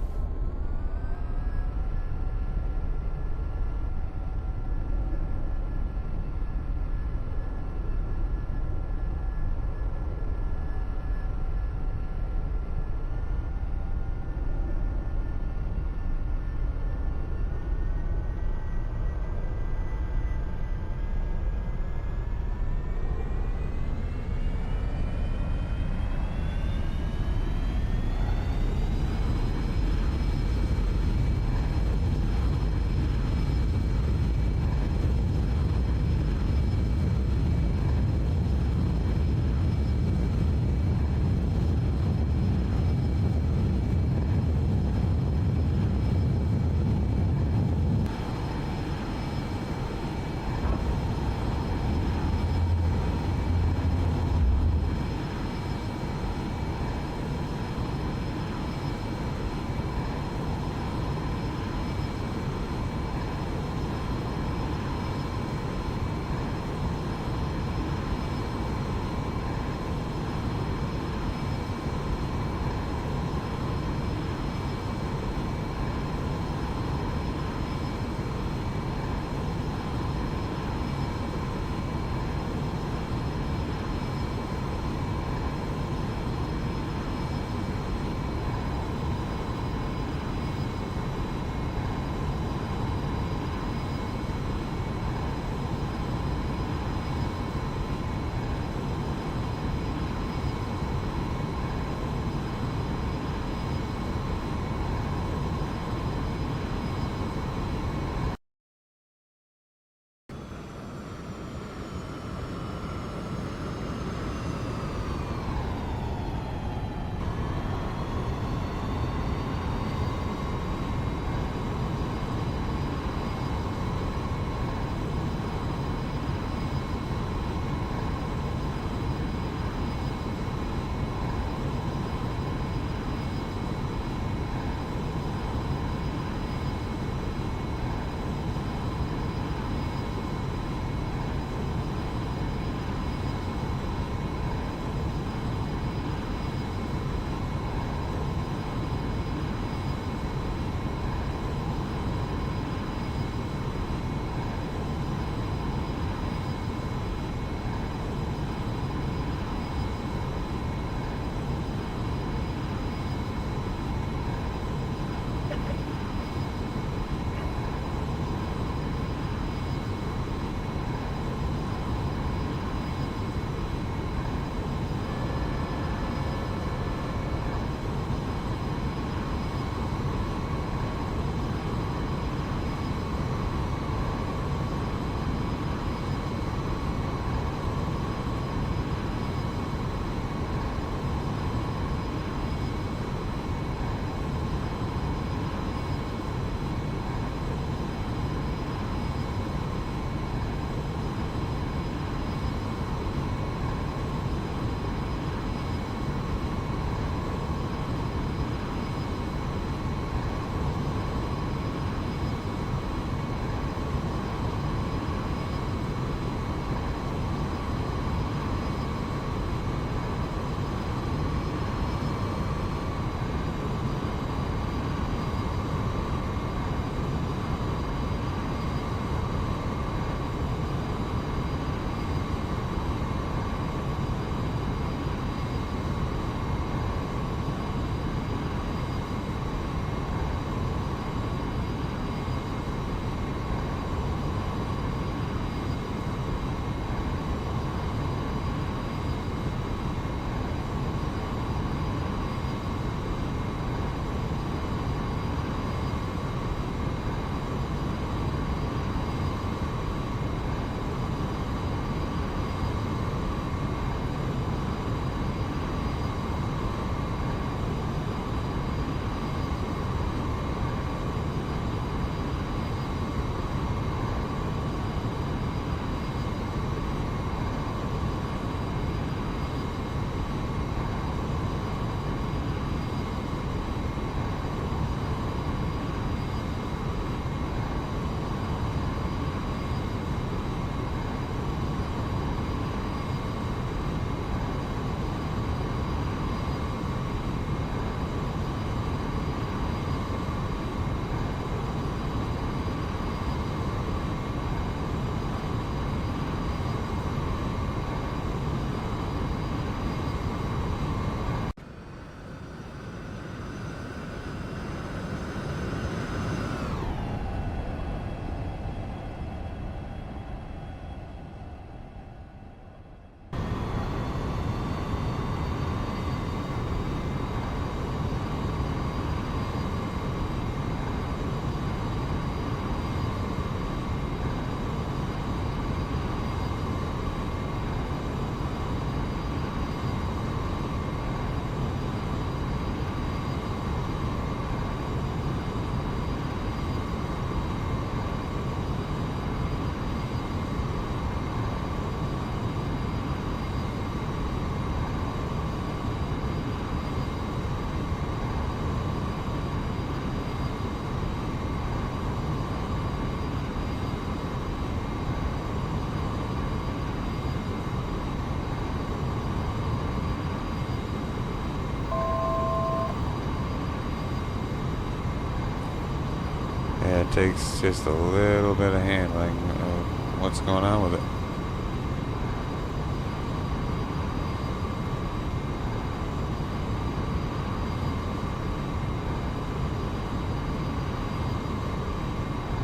Yeah, it takes just a little bit of handling of what's going on with it.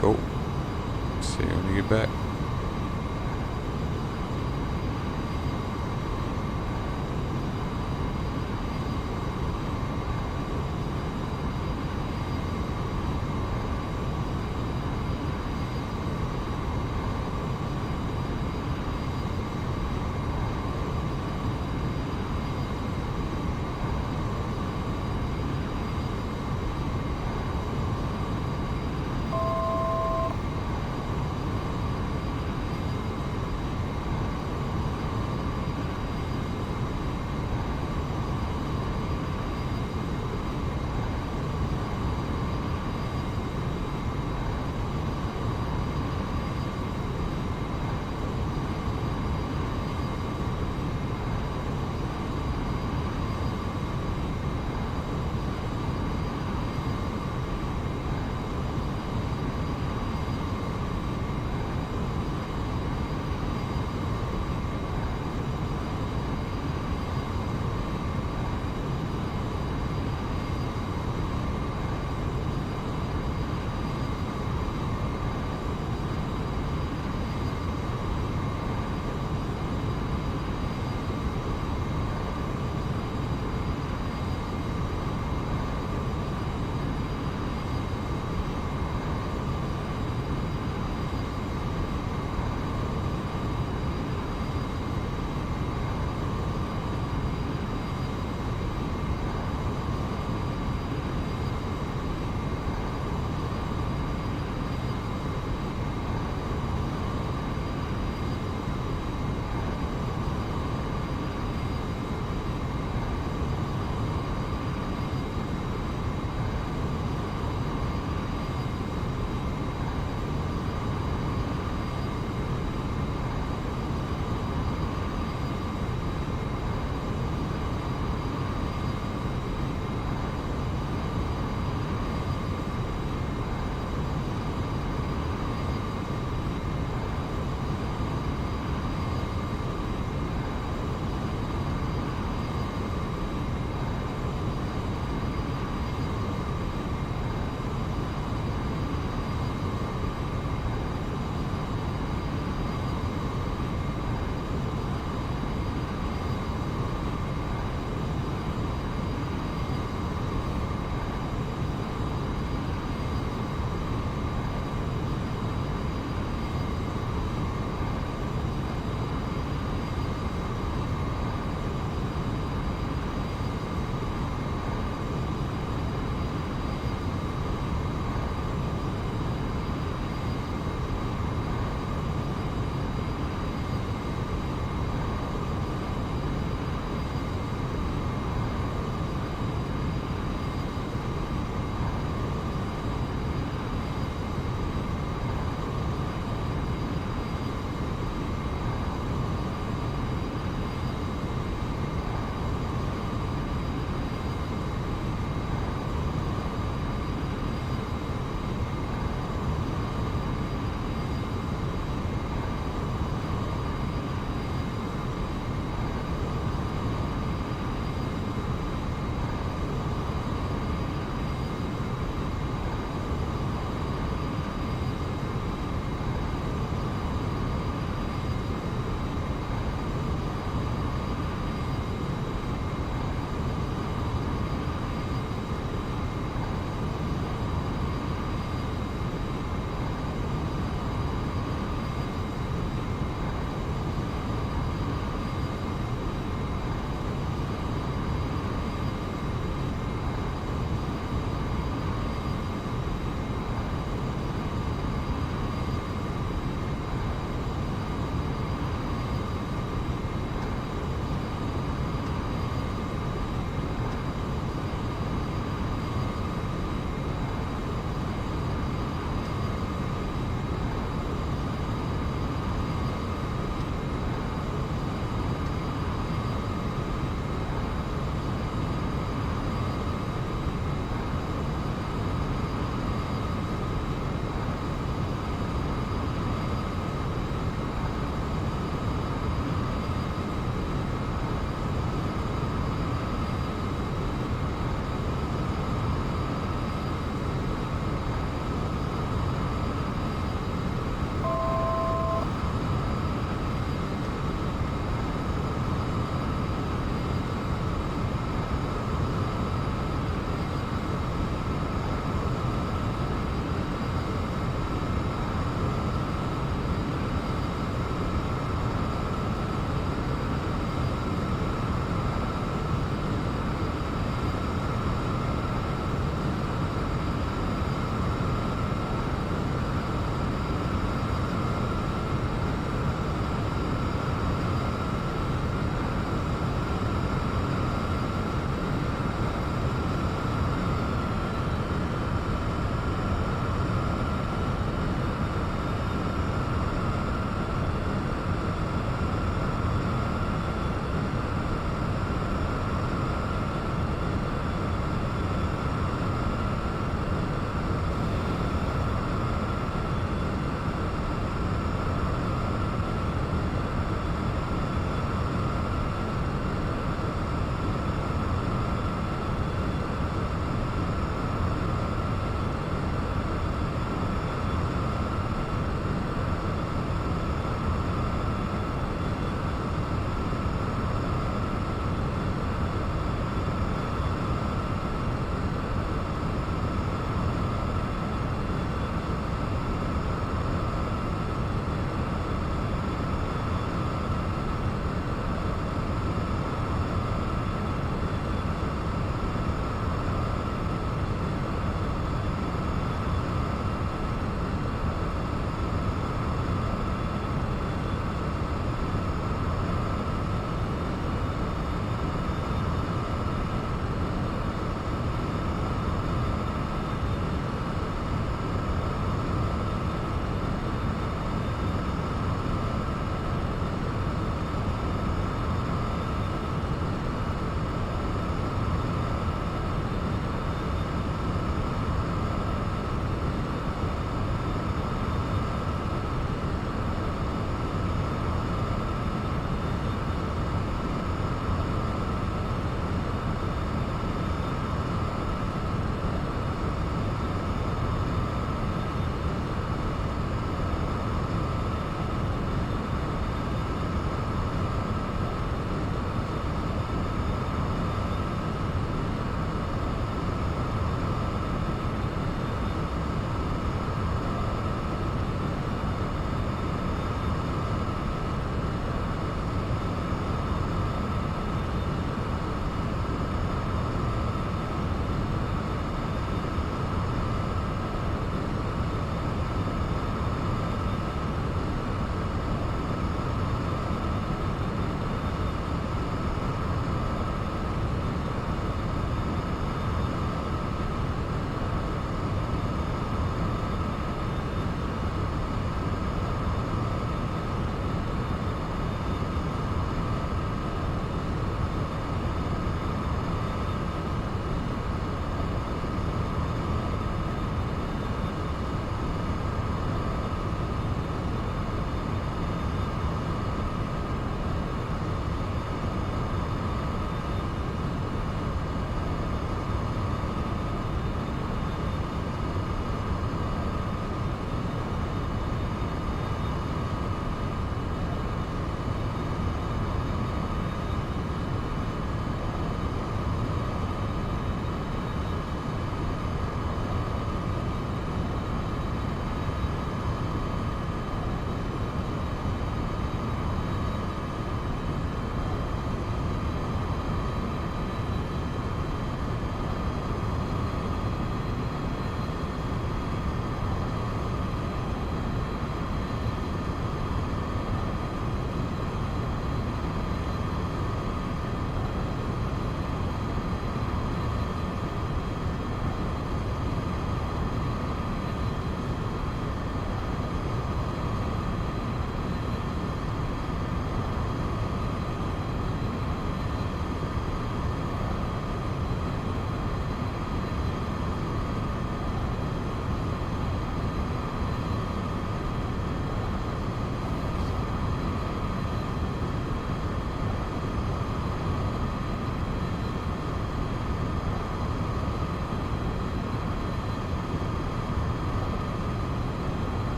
Cool. See you when you get back.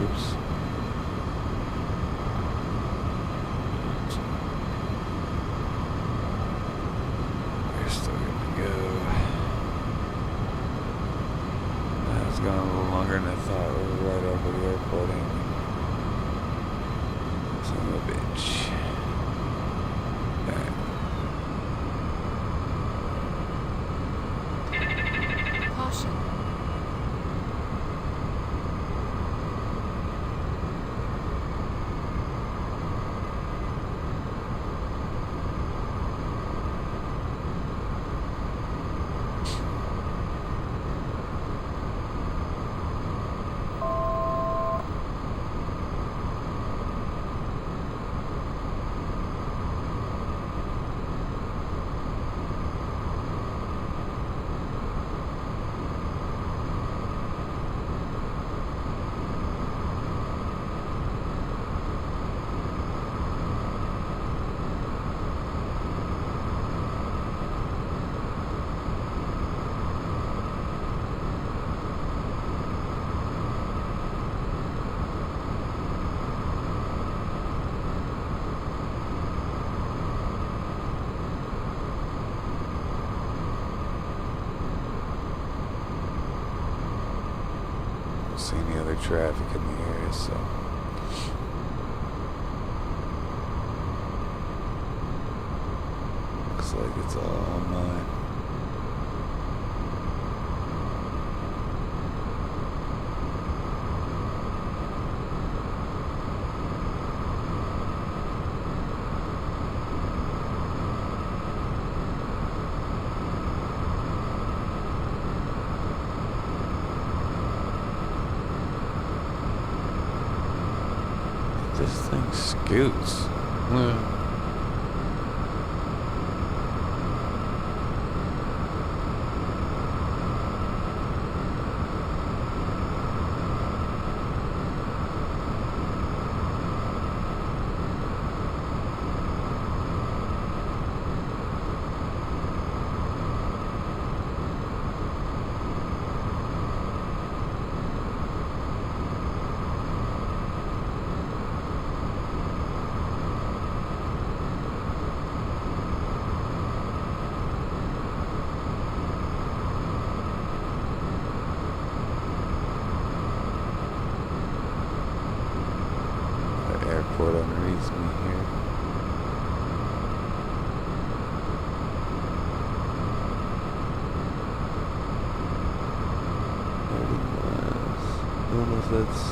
Oops. We're still good to go. That's gone a little longer than I thought. We were right over the airport, ain't we? Son of a bitch. Alright. Caution. See any other traffic in the area, so looks like it's all mine. This thing scoots. Airport underneath me here. $30 miles. I don't know if that's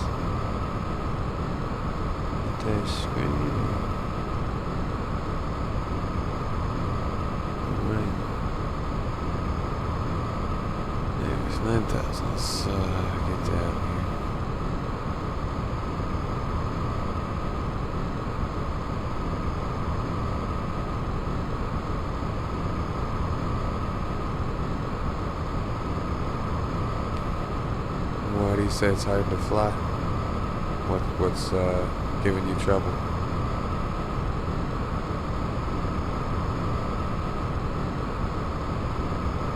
entire screen. Right. There's 9,000. Let's get down here. Why do you say it's hard to fly? What's giving you trouble?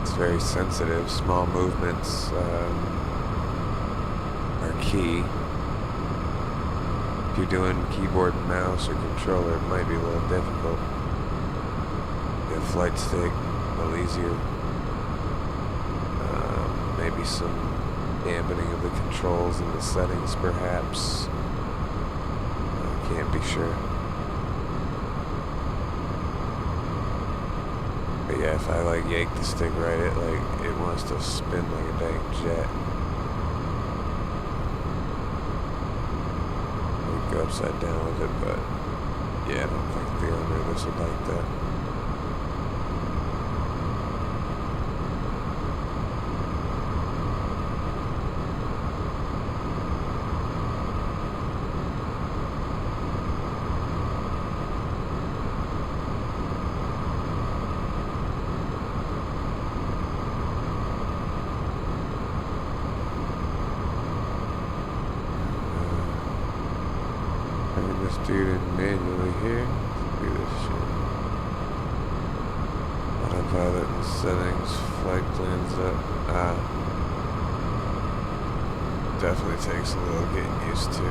It's very sensitive. Small movements are key. If you're doing keyboard and mouse or controller, it might be a little difficult. The flight stick, a little easier. Maybe some dampening of the controls and the settings, perhaps. I can't be sure. But yeah, if I like yank the stick right, it wants to spin like a dang jet. We'd go upside down with it, but yeah, I don't think the owner of this would like that. This dude in manually here. Let's do this shit. Autopilot and settings, flight plans up. definitely takes a little getting used to. Alright,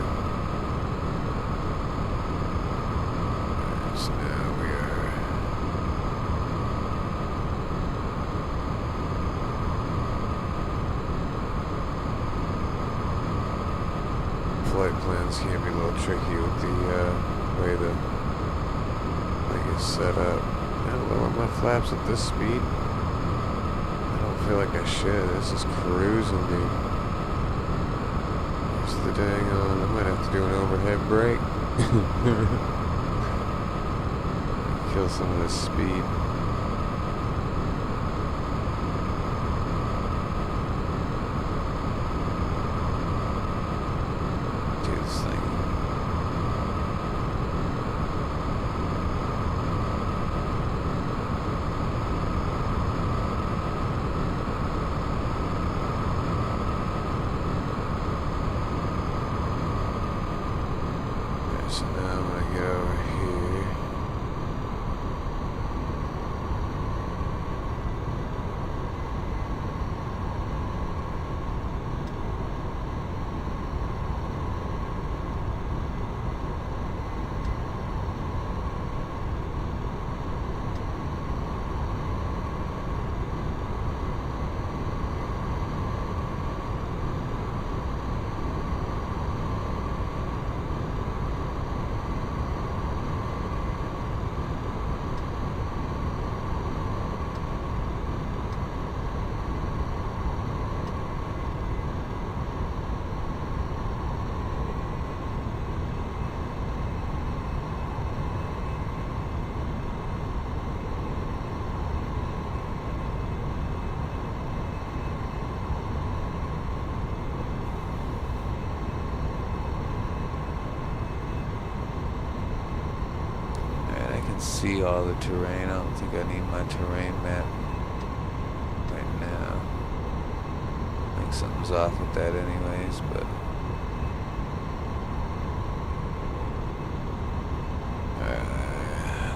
so now we are flight plans can be a little tricky with the way the thing is set up. I lower my flaps at this speed. I don't feel like I should. This is cruising, dude. Where's the dang on? I might have to do an overhead brake. Kill some of this speed. Do this thing. So now I'm gonna get over here. See all the terrain. I don't think I need my terrain map right now. I think something's off with that anyways, but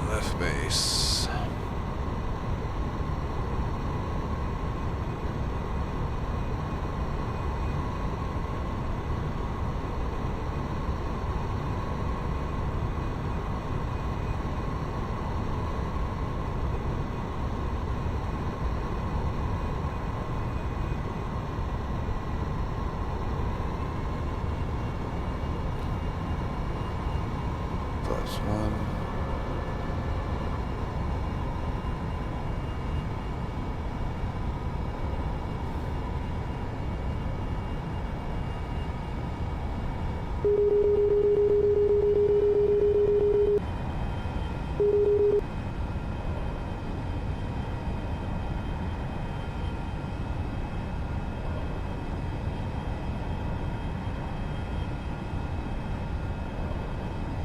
left base. One.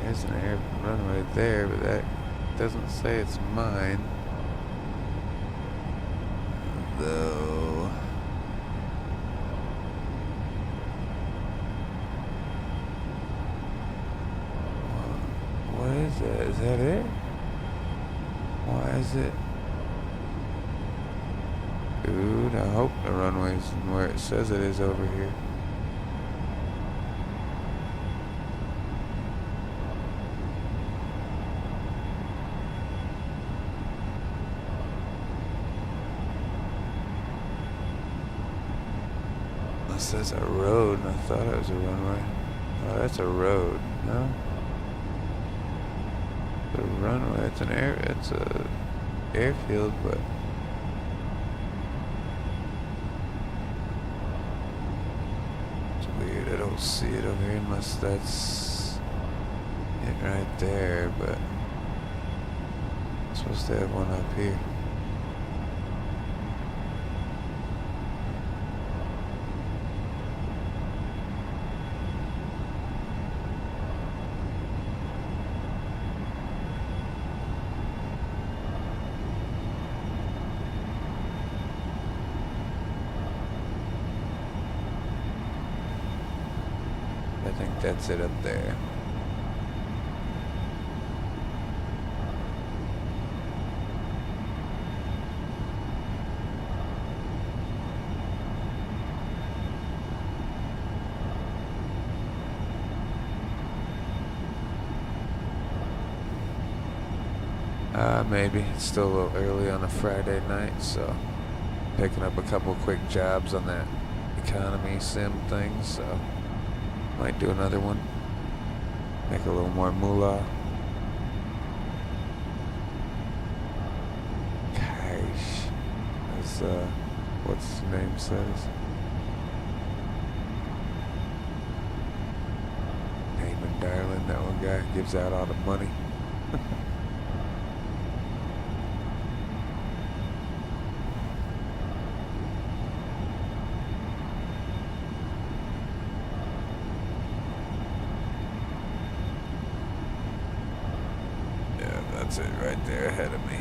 There's an air runway there, but that doesn't say it's mine. Though. What is that? Is that it? Why is it? Dude, I hope the runway's where it says it is over here. It says a road, and I thought it was a runway. Oh, that's a road, no? The runway, it's a airfield, but it's weird, I don't see it over here unless that's it right there, but I'm supposed to have one up here. I think that's it up there. Maybe. It's still a little early on a Friday night, so picking up a couple quick jobs on that economy sim thing, so might do another one. Make a little more moolah. Gosh. As what's his name says. Damon Darlin, that one guy gives out all the money. That's it right there ahead of me.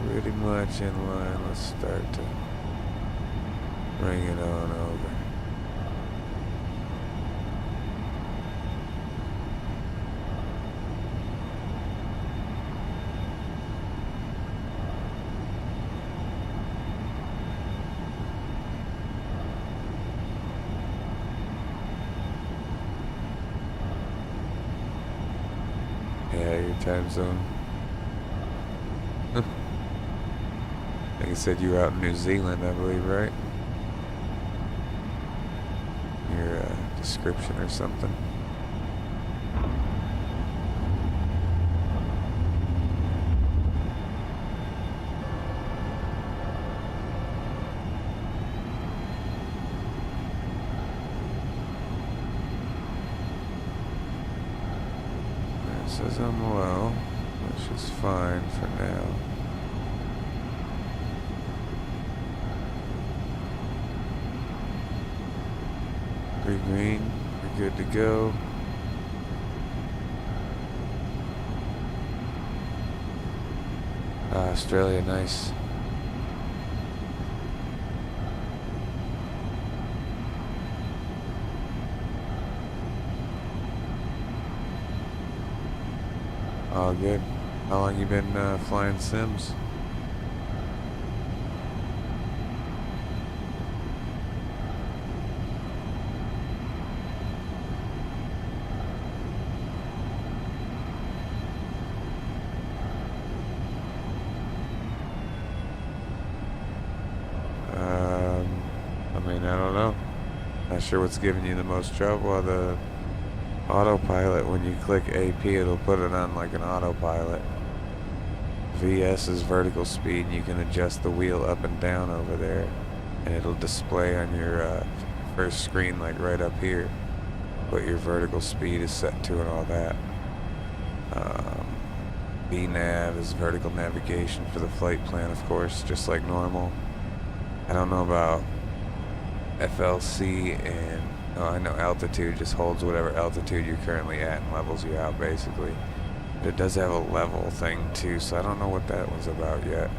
We're pretty much in line. Let's start to bring it on over. Yeah, your time zone. Like you said, you were out in New Zealand, I believe, right? Your description or something. Says I'm low, which is fine for now. Green, we're good to go. Australia, nice. All good. How long you been flying sims? I mean, I don't know. Not sure what's giving you the most trouble. The autopilot, when you click AP, it'll put it on like an autopilot. VS is vertical speed, and you can adjust the wheel up and down over there, and it'll display on your first screen, like right up here, what your vertical speed is set to and all that. VNav is vertical navigation for the flight plan, of course, just like normal. I don't know about FLC and I know altitude just holds whatever altitude you're currently at and levels you out, basically. But it does have a level thing too, so I don't know what that was about yet.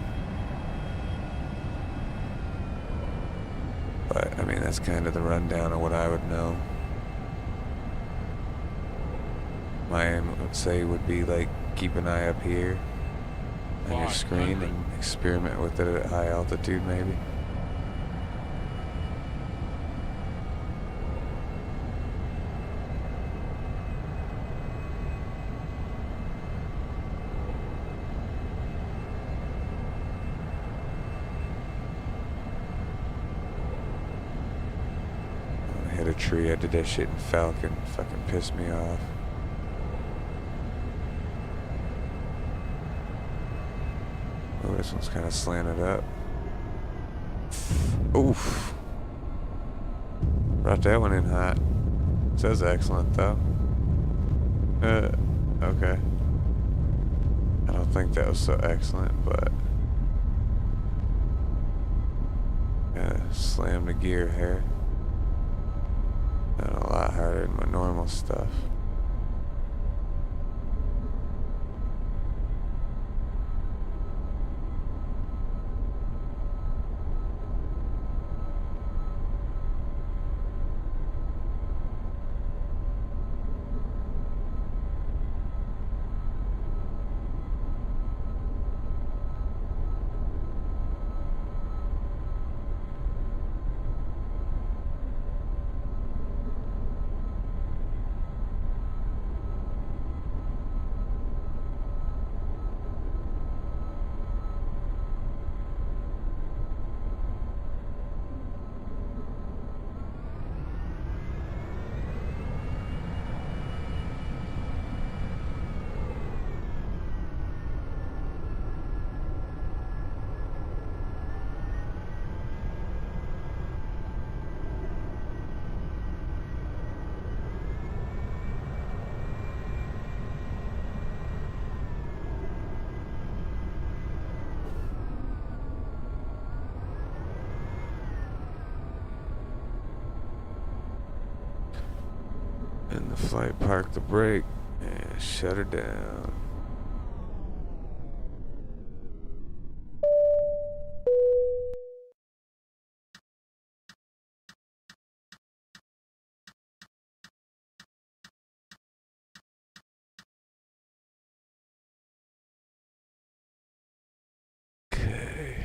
But, I mean, that's kind of the rundown of what I would know. My aim, would say, would be like, keep an eye up here on your screen and experiment with it at high altitude, maybe. Hit a tree. I did that shit in Falcon. Fucking pissed me off. Oh, this one's kind of slanted up. Oof. Brought that one in hot. Says excellent though. Okay. I don't think that was so excellent, but slammed the gear here. And a lot harder than my normal stuff. The flight parked the brake and shut her down. Okay.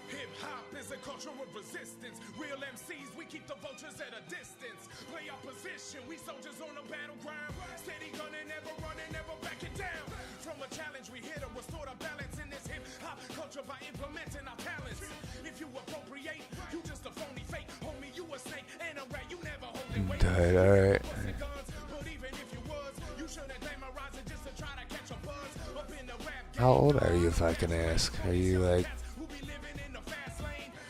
Hip-hop is a culture of resistance. Real MCs, we keep the vultures at a distance. Play our position, we soldiers on the battleground. Steady gunning, never running, never backing down. From a challenge, we here to restore the balance in this hip-hop culture by implementing our talents. If you appropriate, you just a phony fake. Homie, you a snake and a rat, you never holding weight. Died, alright. But even if you was, you shouldn't glamorize it just to try to catch a buzz. Up in the rap game. How old are you, if I can ask? Are you like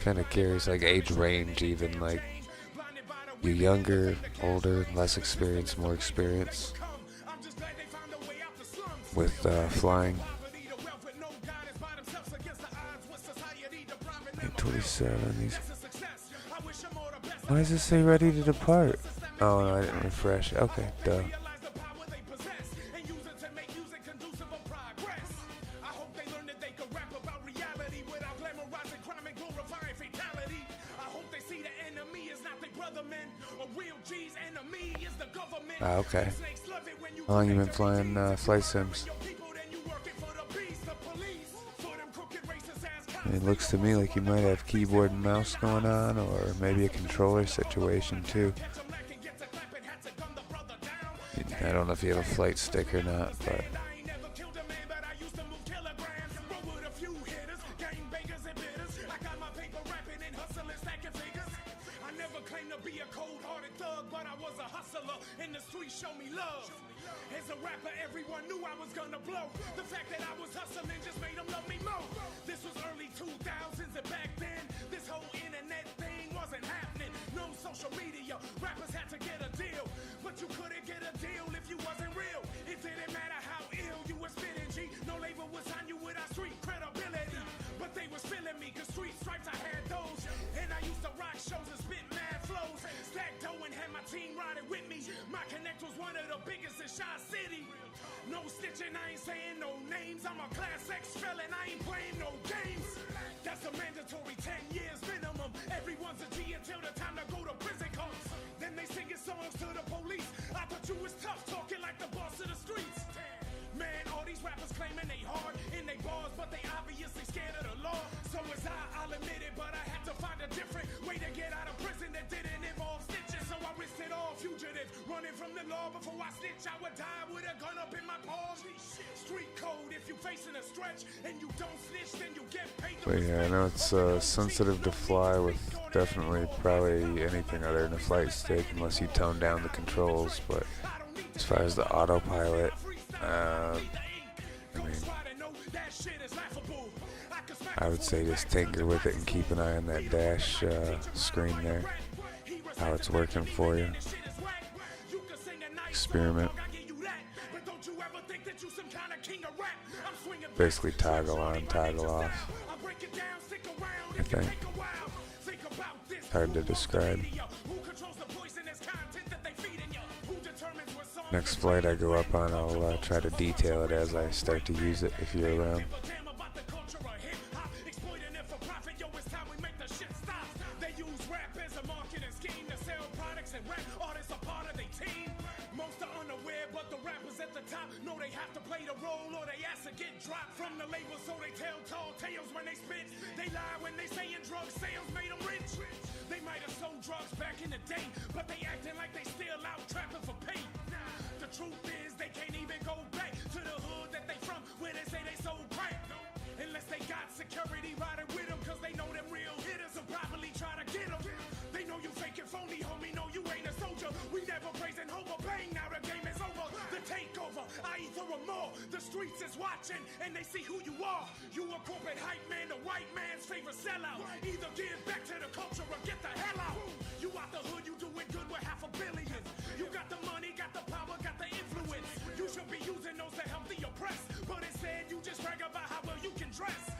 kind of curious, like age range, even like you younger, older, less experienced, more experienced with flying? 827. These. Why does it say ready to depart? Oh no, I didn't refresh. Okay, duh. Ah, okay. How long you been flying flight sims? It looks to me like you might have keyboard and mouse going on, or maybe a controller situation too. I don't know if you have a flight stick or not, but show me love. As a rapper, everyone knew I was gonna blow. The fact that I was hustling just made them love me more. This was early 2000s, and back then, this whole internet thing wasn't happening. No social media, rappers had to get a deal. But you couldn't get a deal if you wasn't real. It didn't matter how ill you was spitting, G. No label was on you with our street credibility. But they was feeling me, cause street stripes, I had those. And I used to rock shows and spit mad flows. Stack dough and had my team riding with me. My connect was one of the biggest in Shaw City. No snitching, I ain't saying no names. I'm a class X felon, I ain't playing no games. That's a mandatory 10 years minimum. Everyone's a G until the time to go to prison comes. Then they singing songs to the police. I thought you was tough, talking like the boss of the streets. Man, all these rappers claiming they hard in they bars, but they obviously scared of the law. So was I'll admit it, but I had to find a different way to get out of prison that didn't involve snitches. So I risked it all, fugitive, running from the law. Before I snitch, I would die with a gun up in my palm. Street code, if you facing a stretch and you don't snitch, then you get paid. But yeah, I know it's sensitive to fly with definitely probably anything other than a flight stick, unless you tone down the controls. But as far as the autopilot, I mean, I would say just tinker with it and keep an eye on that dash screen there, how it's working for you. Experiment. Basically toggle on, toggle off, I think. Hard to describe. Next flight I go up on, I'll try to detail it as I start to use it if you're around. Drugs back in the day, but they acting like they still out trapping for pay. The truth is they can't even go back to the hood that they where they say they so crack. Unless they got security riding with them, cause they know them real hitters will probably try to get them. They know you fake and phony, homie, no you ain't a soldier. We never praise and hope, bang, now the game is over. The takeover, I either or more. The streets is watching and they see who you are. You a corporate hype man, the white man's favorite sellout. Either give back to the culture or get the hell out. You out the hood, you doing good with $500 million. You got the money, got the power, got the influence. You should be using those to help the oppressed, but instead you just brag about how well you can dress.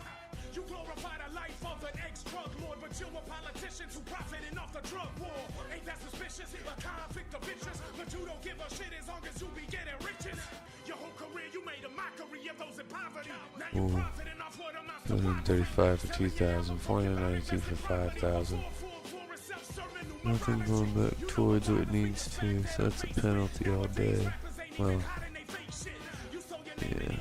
You glorify the life of an ex-drug lord, but you're a politician who profiting off the drug war. Ain't that suspicious? A conflict of interest, but you don't give a shit as long as you be getting riches. Your whole career you made a mockery of those in poverty. Now you profiting off what amounts to 235 for 2,000, 492 for 5,000. Nothing going back towards what it needs to, so that's a penalty all day. Well, yeah.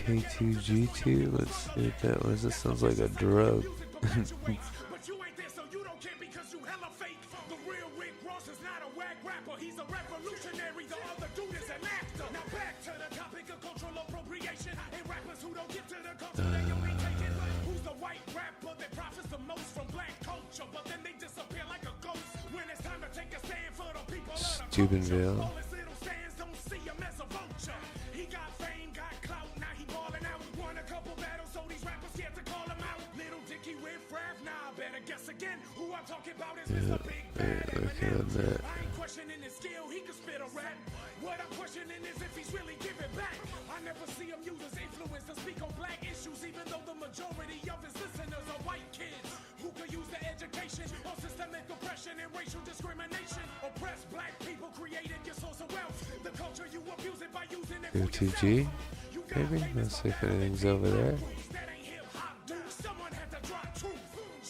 K2G2, let's see what that was. This sounds like a drug. But you ain't there, so you don't care because you hella fake. The real Rick Ross is not a whack rapper, he's a revolutionary. The other dude is an actor. Now back to the topic of cultural appropriation and rappers who don't get to the culture they don't be taking. Who's the white rapper that profits the most from black culture, but then they disappear like a ghost when it's time to take a stand for the people of the culture. Steubenville. All his little stands don't see him as a vulture. He got fame, got clout, now he ballin' out. Won a couple battles, so these rappers scared to call him out. Little Dicky with Frav, nah, better guess again. Who I'm talking about is Mr. Big Bad Eminem. I ain't questioning his skill, he can spit a rap. What I'm questioning is if he's really giving back. I never see him use his influence to speak on black issues, even though the majority of his listeners are white kids who could use the education on systemic oppression and racial discrimination. Oppressed black people created your source of wealth. The culture you abuse it by using it for yourself. 2G, maybe? Let's see if anything's over there. That ain't hip hop, dude. Someone had to drop truth.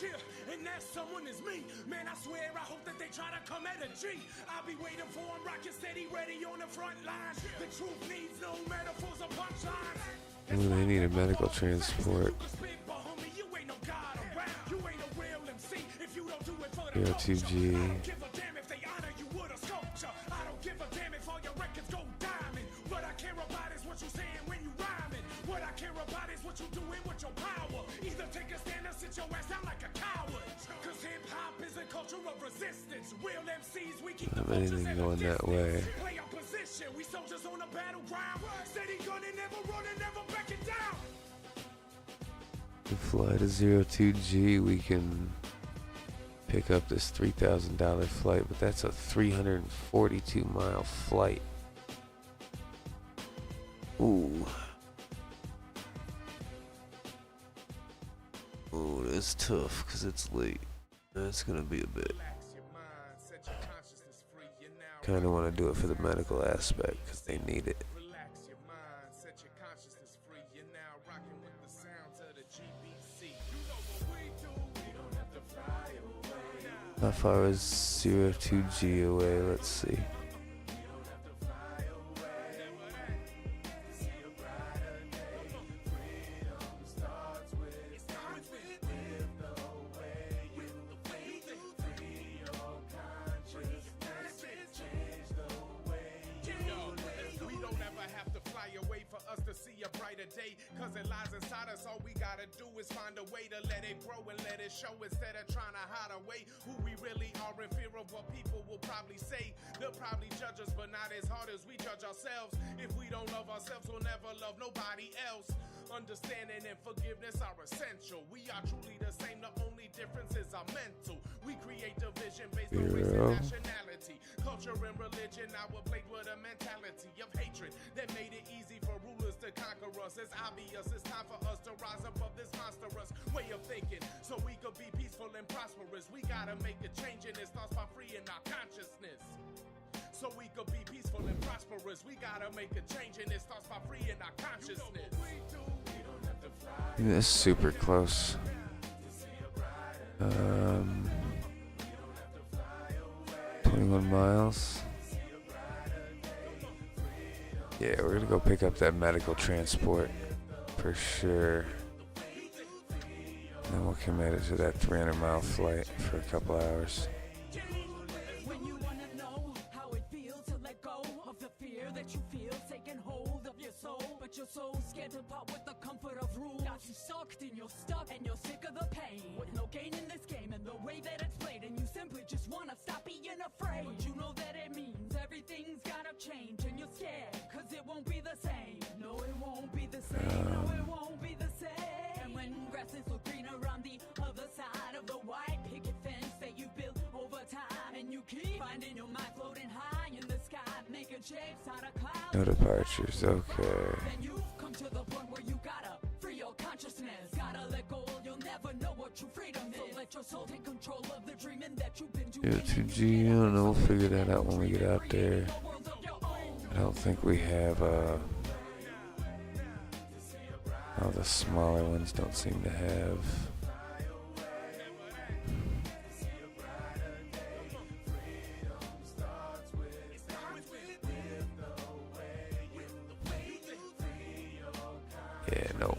Yeah, and that someone is me. Man, I swear I hope that they try to come at a G. I'll be waiting for him, rockin' steady, ready on the front line. The truth needs no metaphors or punchlines. Ooh, they need a medical transport. Yo, 2G. Not anything going that way. We soldiers on the battleground. Steady gunning, never running, never backing down. To fly to 02G, we can pick up this $3,000 flight, but that's a 342-mile flight. Ooh. Ooh, that's tough because it's late. That's gonna be a bit. Kind of want to do it for the medical aspect because they need it. Relax your mind, set your consciousness free. You're now rocking with the sounds of the GBC. You know what we do, we don't have to fly away. How far is 02G away? Let's see. Cause it lies inside us, all we gotta do is find a way to let it grow and let it show instead of trying to hide away who we really are in fear of what people will probably say. They'll probably judge us, but not as hard as we judge ourselves. If we don't love ourselves, we'll never love nobody else. Understanding and forgiveness are essential. We are truly the same, the only difference is our mental. We create division based on race and nationality, culture and religion. Now we're plagued with a mentality of hatred that made it easy for rulers to conquer us. It's obvious it's time for us to rise above this monstrous way of thinking, so we could be peaceful and prosperous. We gotta make a change, and it starts by freeing our consciousness. So we could be peaceful and prosperous. We gotta make a change, and it starts by freeing our consciousness. That's super close. 21 miles. Yeah, we're gonna go pick up that medical transport for sure. then we'll commit it to that 300-mile flight for a couple hours. When you wanna know how it feels to let go of the fear that you feel taking hold of your soul, but you're so scared to part with the comfort of rules. Got you sucked in your stuck and you're sick of the pain. With no gain in this game and the way that it's played, and you simply just wanna stop being afraid. But you know that it means everything's gotta change, and you're scared cause it won't be the same. No, it won't be the same. No, it won't be the same. And when grass is so greener on the other side of the white picket fence that you built over time, and you keep finding your mind floating high in the sky, making shapes out of clouds. No departures, okay. Then you've come to the point where you gotta free your consciousness. Gotta let go, you'll never know what true freedom is. So let your soul take control of the dreaming that you've been doing. 2G, I don't know, we'll figure that out when we get out there. I don't think we have, oh, the smaller ones don't seem to have. Yeah, no.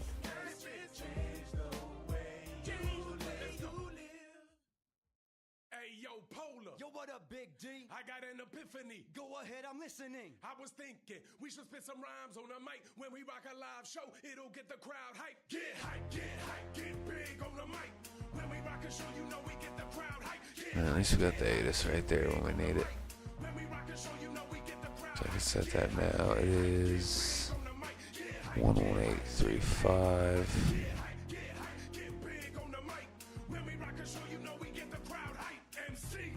Hey, yo, Polar. Yo, what up, Big D? I got an epiphany. Go ahead, I'm listening. I was thinking we should spit some rhymes on the mic when we rock a live show. It'll get the crowd hype. Get hype, get hype, get big on the mic. When we rock a show, you know we get the crowd hype. At least we got the ATIS right there when we need it. When we rock a show, you know we get the crowd So I can set that now. It is 11835. Get big on the mic. When we rock a show, you know we get the crowd hype. MC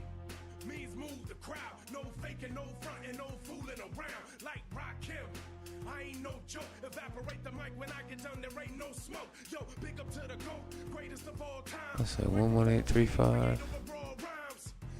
means move the crowd. No faking, no fronting, no fooling around. Like Rakim, I ain't no joke. Evaporate the mic when I get done, there ain't no smoke. Yo, big up to the GOAT, greatest of all time. Let's say 11835.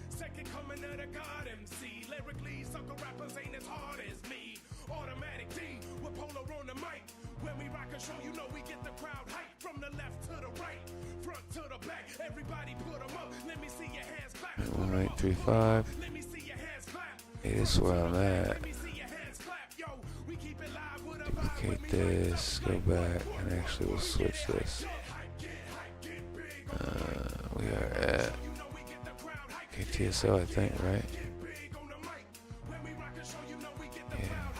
Second coming of the God MC. Lyrically, sucker rappers ain't as hard as me. Automatic D with Polar on the mic. When we rock a show, you know we get the crowd hype. From the left to the right, front to the back. Everybody put them up. Let me see your hands clap. 11835. Let me see your hands clap. Hey, this is where I'm at. Let me see your hands clap. Yo, we keep it live with a vibe. Duplicate this, go back, and actually we'll switch this. We are at KTSO, I think, right? Yeah.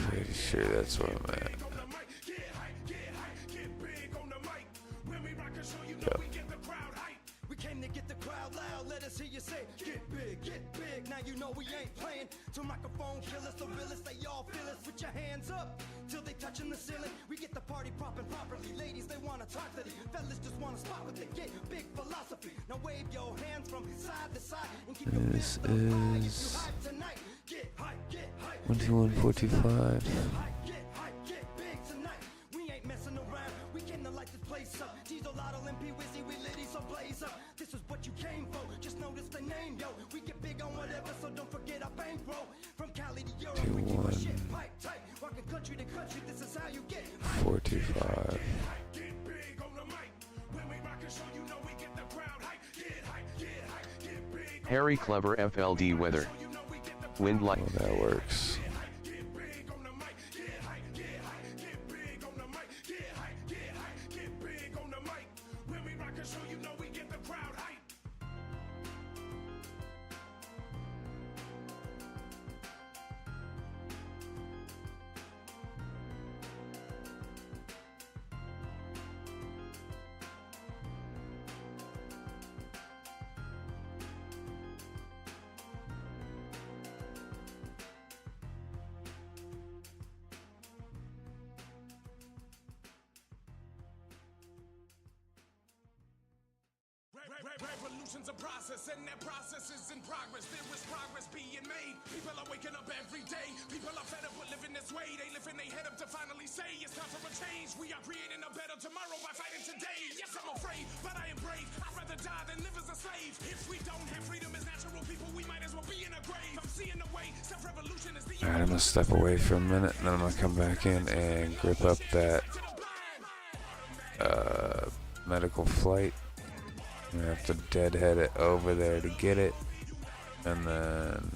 Pretty sure that's where I'm at. Yep. We came to get the crowd loud, let us hear you say, get big, now you know we ain't playing. To microphone killers, the realest, they all feel us. Put your hands up, till they touching the ceiling. We get the party popping properly. Ladies, they wanna talk to these fellas, just wanna spot with the get big philosophy. Now wave your hands from side to side and keep your This fist up high. If you is hype tonight, get hype, get hype. 12145. Get big tonight. We ain't messing around. We came to light this place up. Diesel, Lotto, MP, Wizzy, we litty, so blaze up. This is what you came for. Just notice the name, yo. We get big on whatever, so don't forget our bankroll. From Cali to Europe, we keep our shit pipe tight. Walking country to country, this is how you get hype. 425. Get big on the mic. When we rock a show, you know we get the crowd hype. Get hype, get hype, get big. Harry Clever FLD weather. Wind light. Well, that works. Get big on the mic. Get hype, get hype, get big on the mic. Get hype, get hype, get big on the mic. When we rock a show, you know we get the crowd hype. Revolution's a process, and that process is in progress. There is progress being made. People are waking up every day. People are fed up with living this way. They lifting their head up to finally say it's time for a change. We are creating a better tomorrow by fighting today. Yes, I'm afraid, but I am brave. I'd rather die than live as a slave. If we don't have freedom as natural people, we might as well be in a grave. I'm seeing the way. Self-revolution is the Alright, I'm gonna step away for a minute, and then I'm gonna come back in and grip up that medical flight. I'm gonna have to deadhead it over there to get it, and then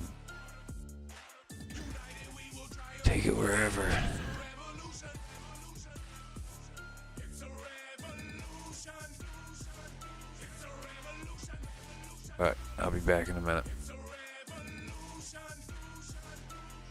take it wherever. I'll be back in a minute. It's a revolution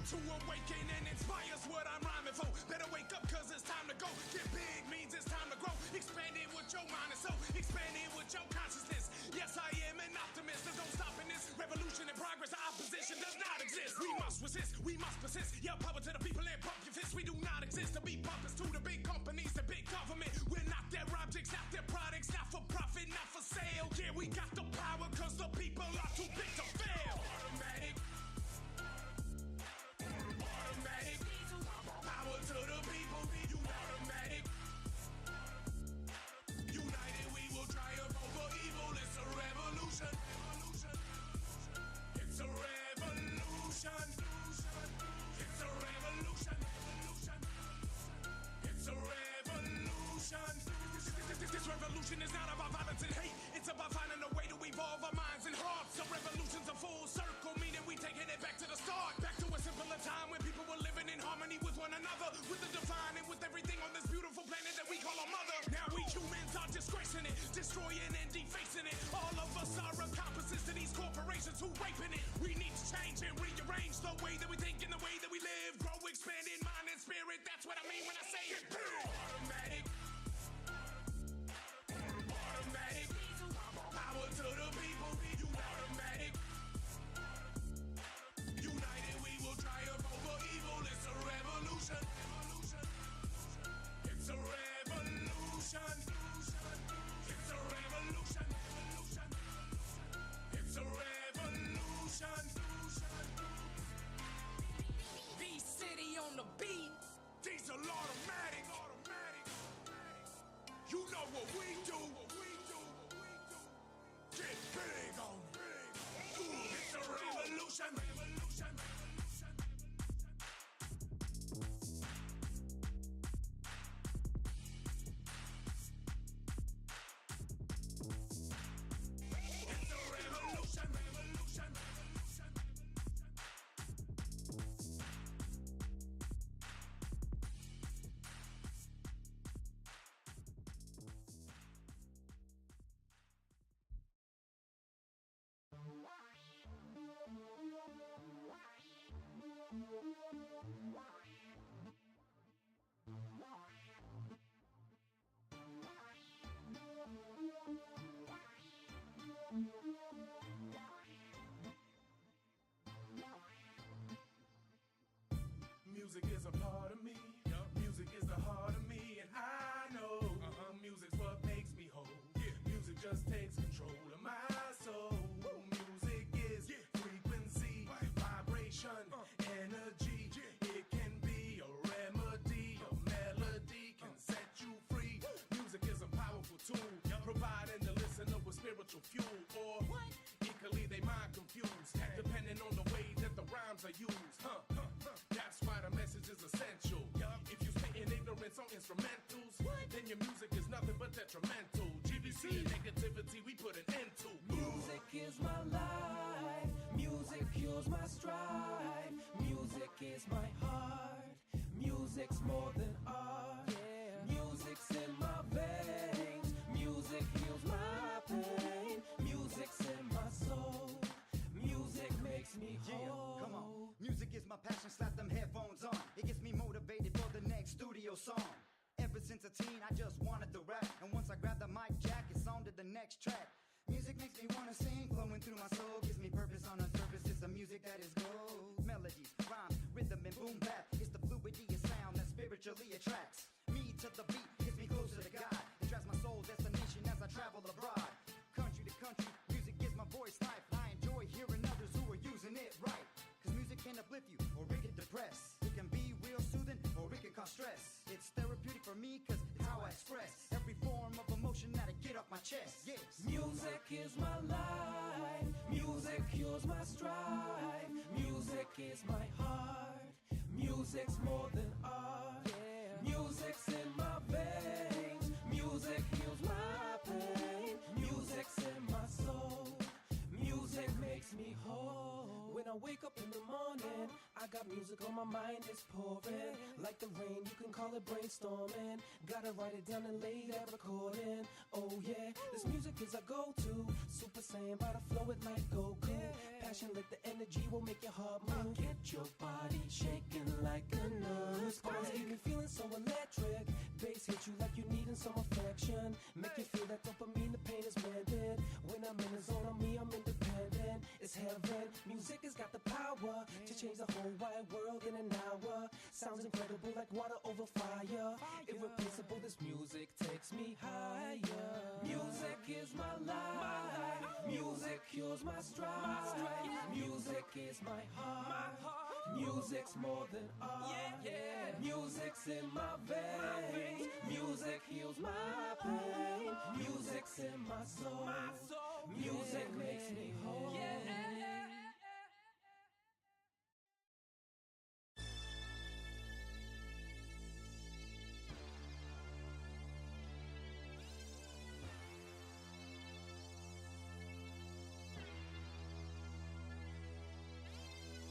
to awaken and inspires what I'm rhyming for. Better wake up cause it's time to go. Get big means it's time to grow. Expand it with your mind and soul. Expand it with your consciousness. Yes, I am an optimist. There's no stopping this revolution and progress. The opposition does not exist. We must resist. We must persist. Yell power to the people and pump your fists. We do not exist to be puppets to the big companies, the big government. We're not their objects, not their products, not for profit, not for sale. Yeah, we got the power cause the people are too big to fail. Automatic. Automatic. Power to the people. You automatic. United we will triumph over evil. It's a revolution. It's a revolution. It's a revolution. It's a revolution. This revolution is not about violence and hate. It's about finding a way to evolve our minds and hearts. The revolution's a full circle, meaning we taking it back to the start. Back to a simpler time when people were living in harmony with one another, with the divine and with everything on this beautiful planet that we call our mother. Now we humans are disgracing it, destroying and defacing it. All of us are accomplices to these corporations who raping it. We need to change and rearrange the way that we think and the way that we live. Grow, expand in mind and spirit. That's what I mean when I say it. Automatic. Automatic. Power to the people. You automatic. United we will triumph over evil. It's a revolution. It's a revolution. It's a revolution. It's a revolution. V-City on the beat. These are automatic. You know what we do. Get big on it. It's a revolution. It's a revolution. Music is a part of me. Music is the heart of me, and I know music's what makes me whole. Music just takes control of my soul. Music is frequency, vibration, energy. It can be a remedy, a melody can set you free. Music is a powerful tool, providing the listener with spiritual fuel. Or equally they mind confused, depending on the way that the rhymes are used. That's why the message is essential. If you spit in ignorance on instrumentals, then your music is nothing but detrimental. GBC negativity we put an end to. Music is my life. Music cures my strife. Music is my heart. Music's more than art. Music's in my veins. Music heals my pain. Music's in my soul. Music makes me whole. Come on. Music is my passion, slap them headphones on. It gets me motivated for the next studio song. Ever since a teen, I just wanted to rap. And once I grabbed the mic jack, it's on to the next track. Music makes me wanna sing, flowing through my soul. Gives me purpose on the surface, it's the music that is gold. Melodies, rhymes, rhythm, and boom bap. It's the fluidity of sound that spiritually attracts me to the beat, gets me closer to God. It drives my soul destination as I travel abroad. Country to country, music gives my voice life. I enjoy hearing others who are using it right. Cause music can uplift you, or it can depress. It can be real soothing, or it can cause stress. It's therapeutic for me, cause it's how I express every form of emotion that I get off my chest. Yes. Music is my life. Music cures my strife. Music is my heart. Music's more than art. Music's in my veins. Music heals my pain. Music's in my soul. Music makes me whole. When I I wake up in the morning, I got music on my mind, it's pouring. Like the rain, you can call it brainstorming. Gotta write it down and lay that recording. Oh yeah, this music is a go-to. Super Saiyan, by the flow it like Goku. Passion like the energy will make your heart move. Get your body shaking like a nurse. Always leave me feeling so electric. Bass hit you like you needing some affection. Make you feel that dopamine, the pain is mended. When I'm in the zone on me, I'm independent. It's heaven. Music has got the power to change the whole wide world in an hour. Sounds incredible like water over fire. Irreplaceable, this music takes me higher. Music is my life. Music cures my strife. Music is my heart. Music's more than art. Music's in my veins. Music heals my pain. Music's in my soul. Music makes me whole.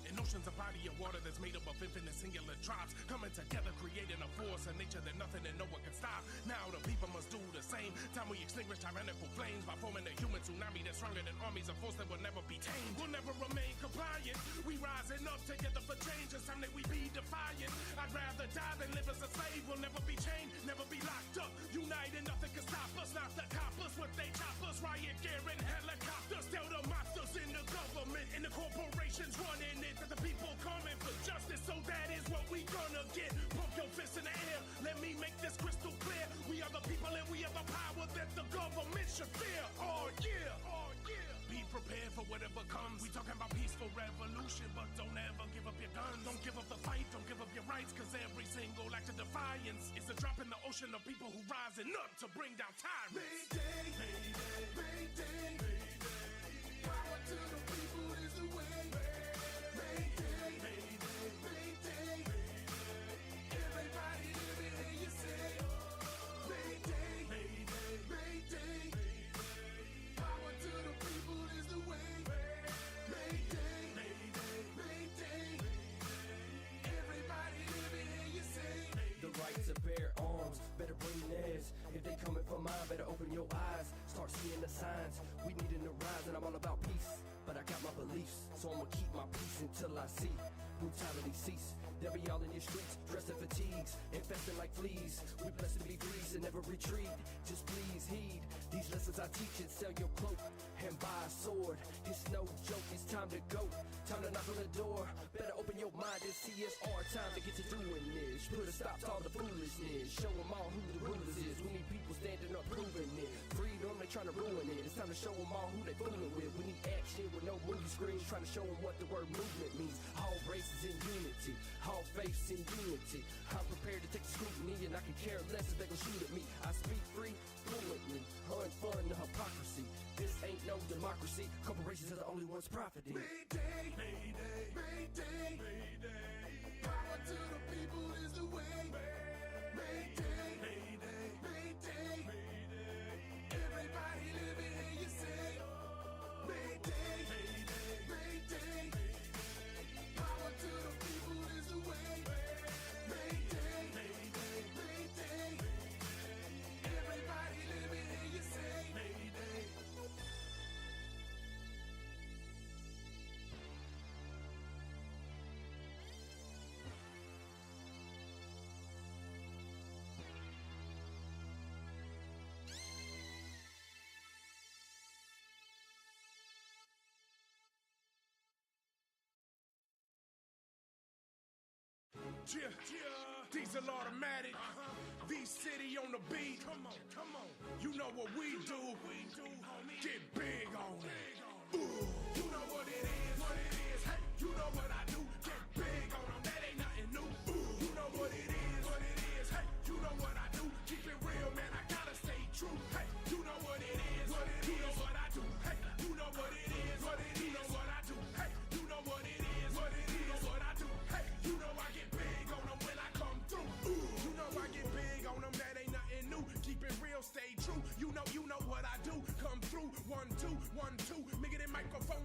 An ocean's a body of water that's made up of infinite singular drops, coming together, creating a force of nature that nothing and no one can stop. Now the people must do the same. Time we extinguish tyrannical flames by forming a human tsunami that's stronger than armies, a force that will never be tamed. We'll never remain compliant. We rising up together for change. It's time that we be defiant. I'd rather die than live as a slave. We'll never be chained, never be locked up. United, nothing can stop us. Not the coppers, what they chop us. Riot gear and helicopters. Tell the monsters in the government and the corporations running it. The people coming for justice, so that is what we gonna get. Pump your fist in the air, let me make this crystal clear. We are the people and we are the power that the government should fear. Oh yeah, oh yeah. Be prepared for whatever comes. We talking about peaceful revolution, but don't ever give up your guns. Don't give up the fight, don't give up your rights, cause every single act of defiance is a drop in the ocean of people who rising up to bring down tyrants. Mayday, mayday, mayday, mayday. Power to the people is the way. Bear arms, better bring theirs. If they coming for mine, better open your eyes. Start seeing the signs. We needing to rise, and I'm all about peace. But I got my beliefs, so I'ma keep my peace until I see brutality cease. They'll be all in your streets, dressed in fatigues, infested like fleas. We blessed to be free and never retreat. Just please heed these lessons I teach and sell your cloak and buy a sword. It's no joke, it's time to go. Time to knock on the door. Better open your mind and see it's our time to get to doing this. Put a stop to all the foolishness. Show them all who the rulers is. We need people standing up proving it. Freedom, they trying to ruin it. It's time to show them all who they fooling with. We need action with no movie screens. Trying to show them what the word movement means. All races in unity, all faiths in unity. I'm prepared to take the scrutiny, and I can care less if they gon' shoot at me. I speak free, fluently, unfund the hypocrisy. This ain't no democracy. Corporations are the only ones profiting. Mayday, mayday, mayday, mayday. Power to the people is the way. Mayday, mayday, mayday, mayday. Everybody living here, you say. Mayday, mayday, mayday. Power to the people is the way. Mayday, mayday, mayday. Everybody living here, you say. Mayday. Diesel automatic, V-City on the beat. Come on. You know what we do. Get big on it. Ooh. You know what it is. Hey, you know what I do. Get big on them. That ain't nothing new. Ooh. You know what it is. Hey, you know what I do. Keep it real, man. I gotta stay true. Hey, you know what it is. You know what I do. Hey, you know what it is. You know what I do. Hey, you know what it is. You know what I do. Hey, you know I get big on them when I come through. Ooh. You know I get big on them. That ain't nothing new. Keep it real, stay true. You know what I do. Come through. 1, 2, 1, 2. Nigga, that microphone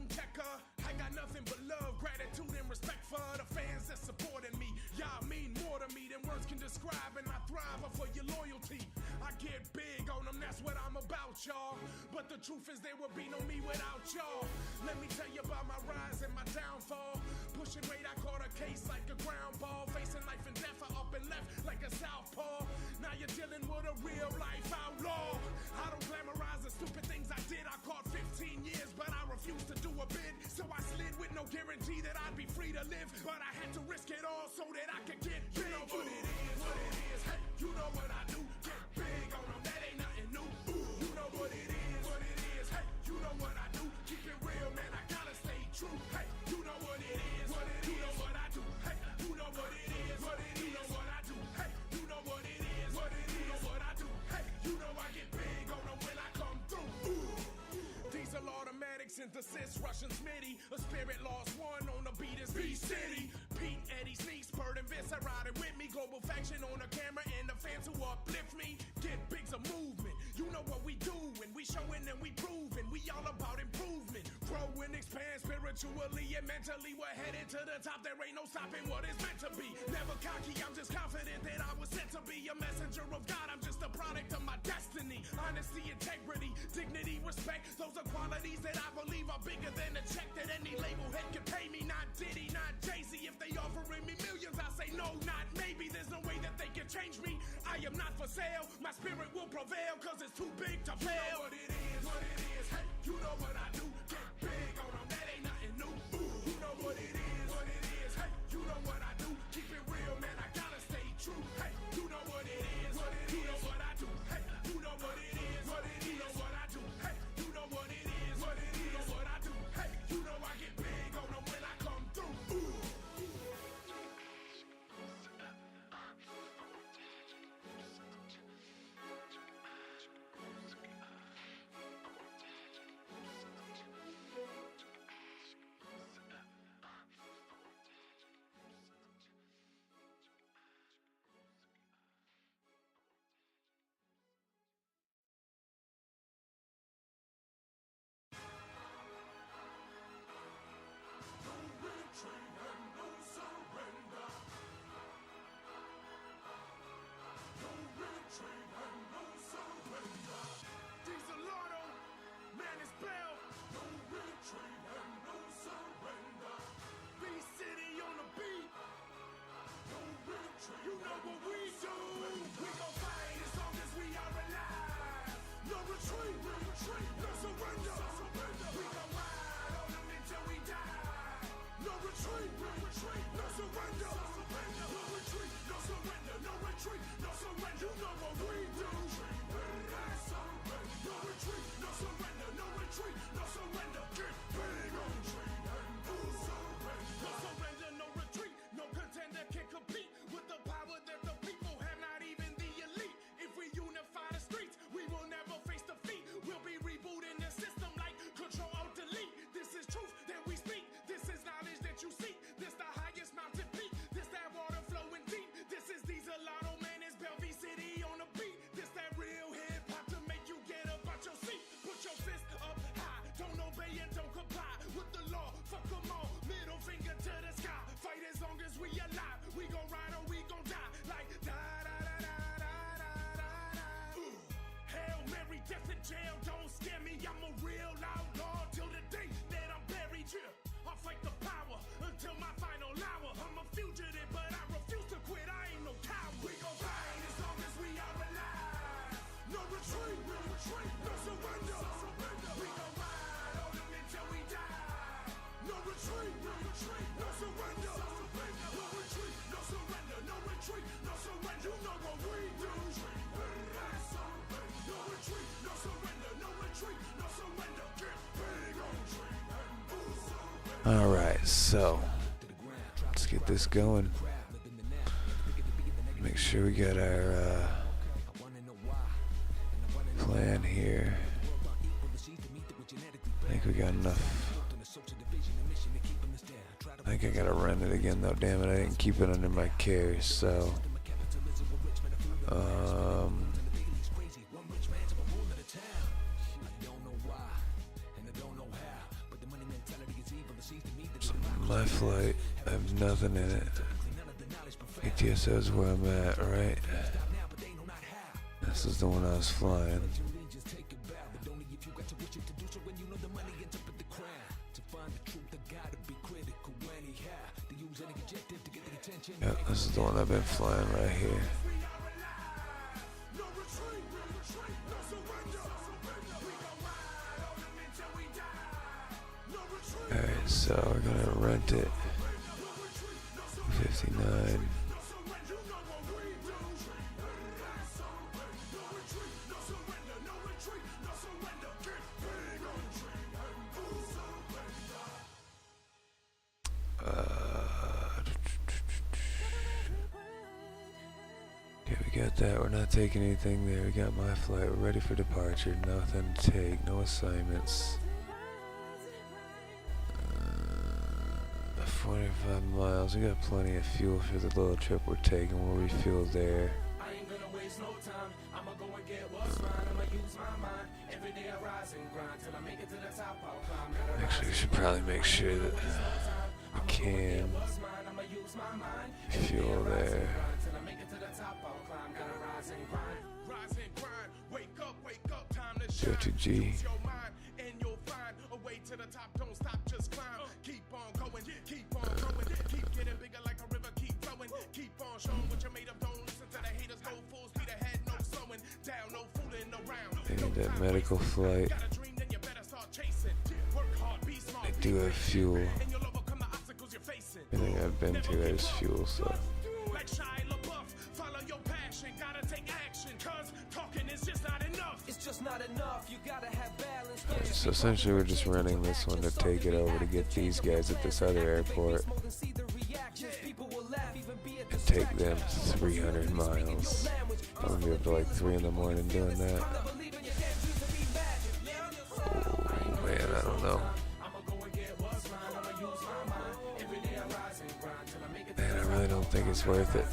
get big on them, that's what I'm about, y'all. But the truth is there would be no me without y'all. Let me tell you about my rise and my downfall. Pushing weight, I caught a case like a ground ball. Facing life and death, I up and left like a southpaw. Now you're dealing with a real life outlaw. I don't glamorize the stupid things I did. I caught 15 years, but I refused to do a bid. So I slid with no guarantee that I'd be free to live. But I had to risk it all so that I could get big. You know what it is, what it is. Hey, you know what I do. Get big on them, that ain't nothing new. You know what it is, what it is. Hey, you know what I do. Keep it real, man, I gotta stay true. Hey, you know what it is, what it is. You know what I do. Hey, you know what it is, what it is. You know what I do. Hey, you know what it is, what it is. You know what I do. Hey, you know I get big on them when I come through. Diesel automatic synthesis, Russian Smitty. A spirit lost one on the beat is B-City. Pete, Eddie, Sneak, Spurt, and Vince are riding with me. Global faction on the camera and the fans who uplift me. Get big's a movement. You know what we do when we showing and we proving. We all about improvement. Grow and expand spiritually and mentally. We're headed to the top. There ain't no stopping what it's meant to be. Never cocky, I'm just confident that I was sent to be a messenger of God. I'm just a product of my destiny. Honesty, integrity, dignity, respect. Those are qualities that I believe are bigger than a check that any label head can pay me. Not Diddy, not Jay-Z. If they offering me millions, I say no, not maybe. There's no way that they can change me. I am not for sale. My spirit will prevail, cause it's too big to fail. You know what it is, what it is. Hey, you know what I do. Get big on them, that ain't nothing new. You know what it is, what it is. Hey, you know what I do. Keep it real, man, I gotta stay true. Hey, you know what it is, what it is. You know what I do. Hey, you know what it is, what it is. You know what I do. Hey, you know what it is, what it is. You know what I do. Hey, you know I get big on them when I come through. Alright, so let's get this going. Make sure we got our plan here. I think we got enough. I think I gotta run it again though, damn it, I didn't keep it under my care, so my flight, I have nothing in it. ATSO is where I'm at, right? This is the one I was flying. Yep, this is the one I've been flying right here. Alright, so we're gonna rent it. 59. Okay, we got that. We're not taking anything there. We got my flight. We're ready for departure. Nothing to take. No assignments. 45 miles. We got plenty of fuel for the little trip we're taking. We'll refuel there. I ain't gonna waste no time. I'ma go and get what's mine. I'ma use my mind. Every day I rise and grind till I make it to the top. I'll climb. Actually, we should probably make sure that we can fuel there. Till I make it to the top. I'll climb. Gotta rise and grind. Rise and grind. Wake up, time to shine. Go to G. Use your mind and you'll find a way to the top. Don't stop, just climb. Keep on going, keep on growing. Keep getting bigger like a river, keep flowing. Keep on showing what you're made of. Don't listen to the haters. Go full speed ahead, no slowing down, no fooling around. They need that medical flight. Got a dream, then you better start chasing. Work hard, be smart. They do have fuel. And you'll overcome the obstacles you're facing. Everything I've been to has fuel, so. Like Shia LaBeouf, follow your passion. Gotta take action, cause talking is just not enough. It's just not enough. You gotta have balance. So essentially we're just running this one to take it over to get these guys at this other airport and take them 300 miles. I'm gonna be up to like 3 in the morning doing that. Oh man, I don't know. Man, I really don't think it's worth it.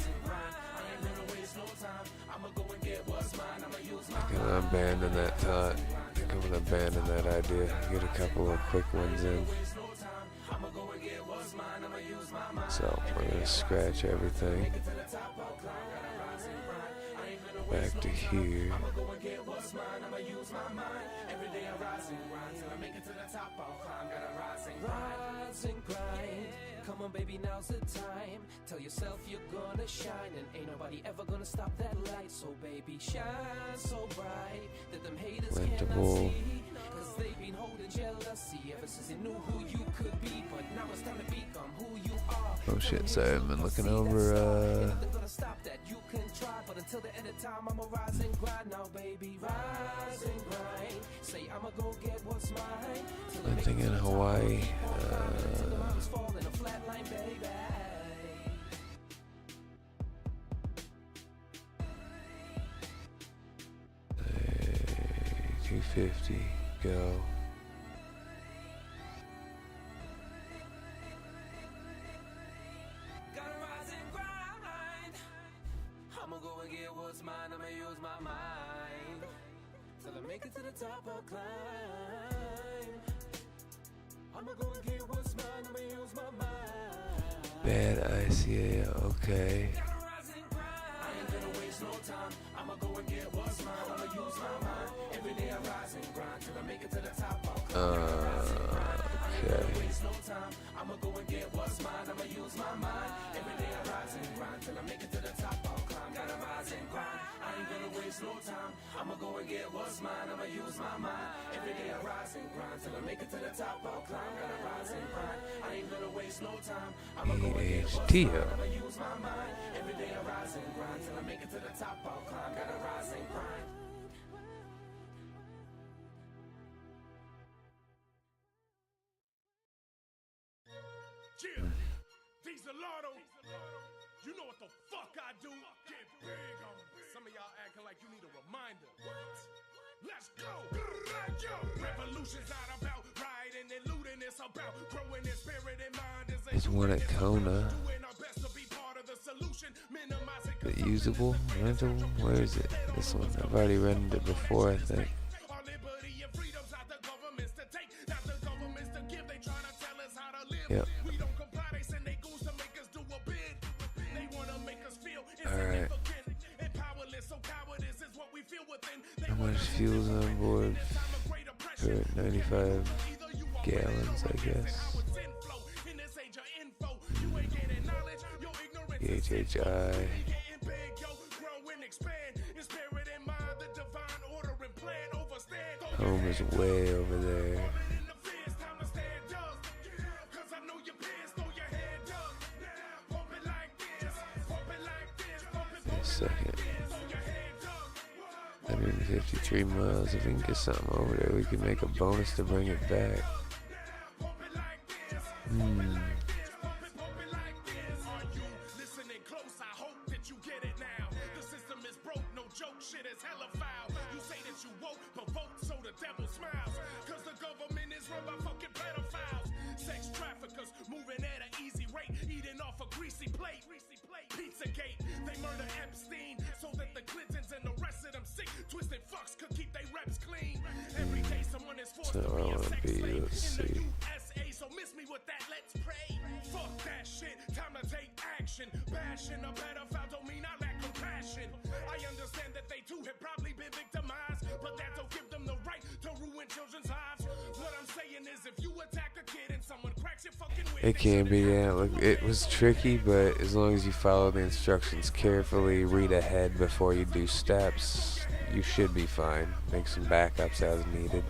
I'm gonna abandon that thought. I think I'm gonna abandon that idea. Get a couple of quick ones in. So we're gonna scratch everything. Back to here. Rise and grind. Come on, baby, now's the time. Tell yourself you're gonna shine, and ain't nobody ever gonna stop that light. So, baby, shine so bright that them haters cannot see. Cause they've been holding jealousy ever since they knew who you could be. But now it's time to become who you are. Oh shit, sorry, I've been looking over, Nothing gonna stop that, you can try. But until the end of time, I'ma rise and grind. Now, baby, rise and grind. Say, I'ma go get what's mine. landing in Hawaii. 250, go. Gotta rise and grind. I'ma go and get what's mine. I'ma use my mind till I make it to the top. I'll climb. I'ma go and get what's mine. I'ma use my mind. Bad ICA, okay. Gotta rise and grind. I ain't gonna waste no time. I'ma go and get what's mine. I'ma use my mind. Every day I rise and grind till I make it to the top. I'll climb. Okay. Waste no time. I'ma go and get what's mine. I'ma use my mind. Every day I rise and grind till I make it to the top. I'll climb. Gotta rise and grind. I ain't gonna waste no time. I'ma go and get what's mine. I'ma use my mind. Every day I rise and grind till I make it to the top. I'll climb. Gotta rise and grind. I ain't gonna waste no time. I'ma go and get what's mine. I'ma use my mind. Every day I rise and grind till I make it to the top. I'll climb. Gotta rise and grind. Yeah, Diesel Lotto. You know what the fuck I do? Get big on it. Some of y'all acting like you need a reminder. What? Let's go. Revolution's not about rioting and looting. It's about growing in spirit and mind. There's one at Kona. Doing our best to be part of the solution. Minimizing The usable, rental, where is it? This one, I've already rented it before, I think. our liberty and freedoms out the governments to take, not the governments to give. They try to tell us how to live. Yep. We don't comply. They send they goons to make us do a bid. They want to make us feel Alright. insignificant and powerless. So cowardice is what we feel How much fuel's on board? 95 gallons, I guess. HHI. Home is way over there. Wait a second. 153 miles. If we can get something over there, we can make a bonus to bring it back. That's not where I want to be. Let's see. So miss me with that, let's pray. Fuck that shit, time to take action. Bashing a pedophile don't mean I lack compassion. I understand that they too have probably been victimized, but that don't give them the right to ruin children's lives. What I'm saying is if you attack a kid and someone cracks your fucking whip, It can be, yeah. Look, it was tricky, but as long as you follow the instructions carefully, read ahead before you do steps, you should be fine. Make some backups as needed.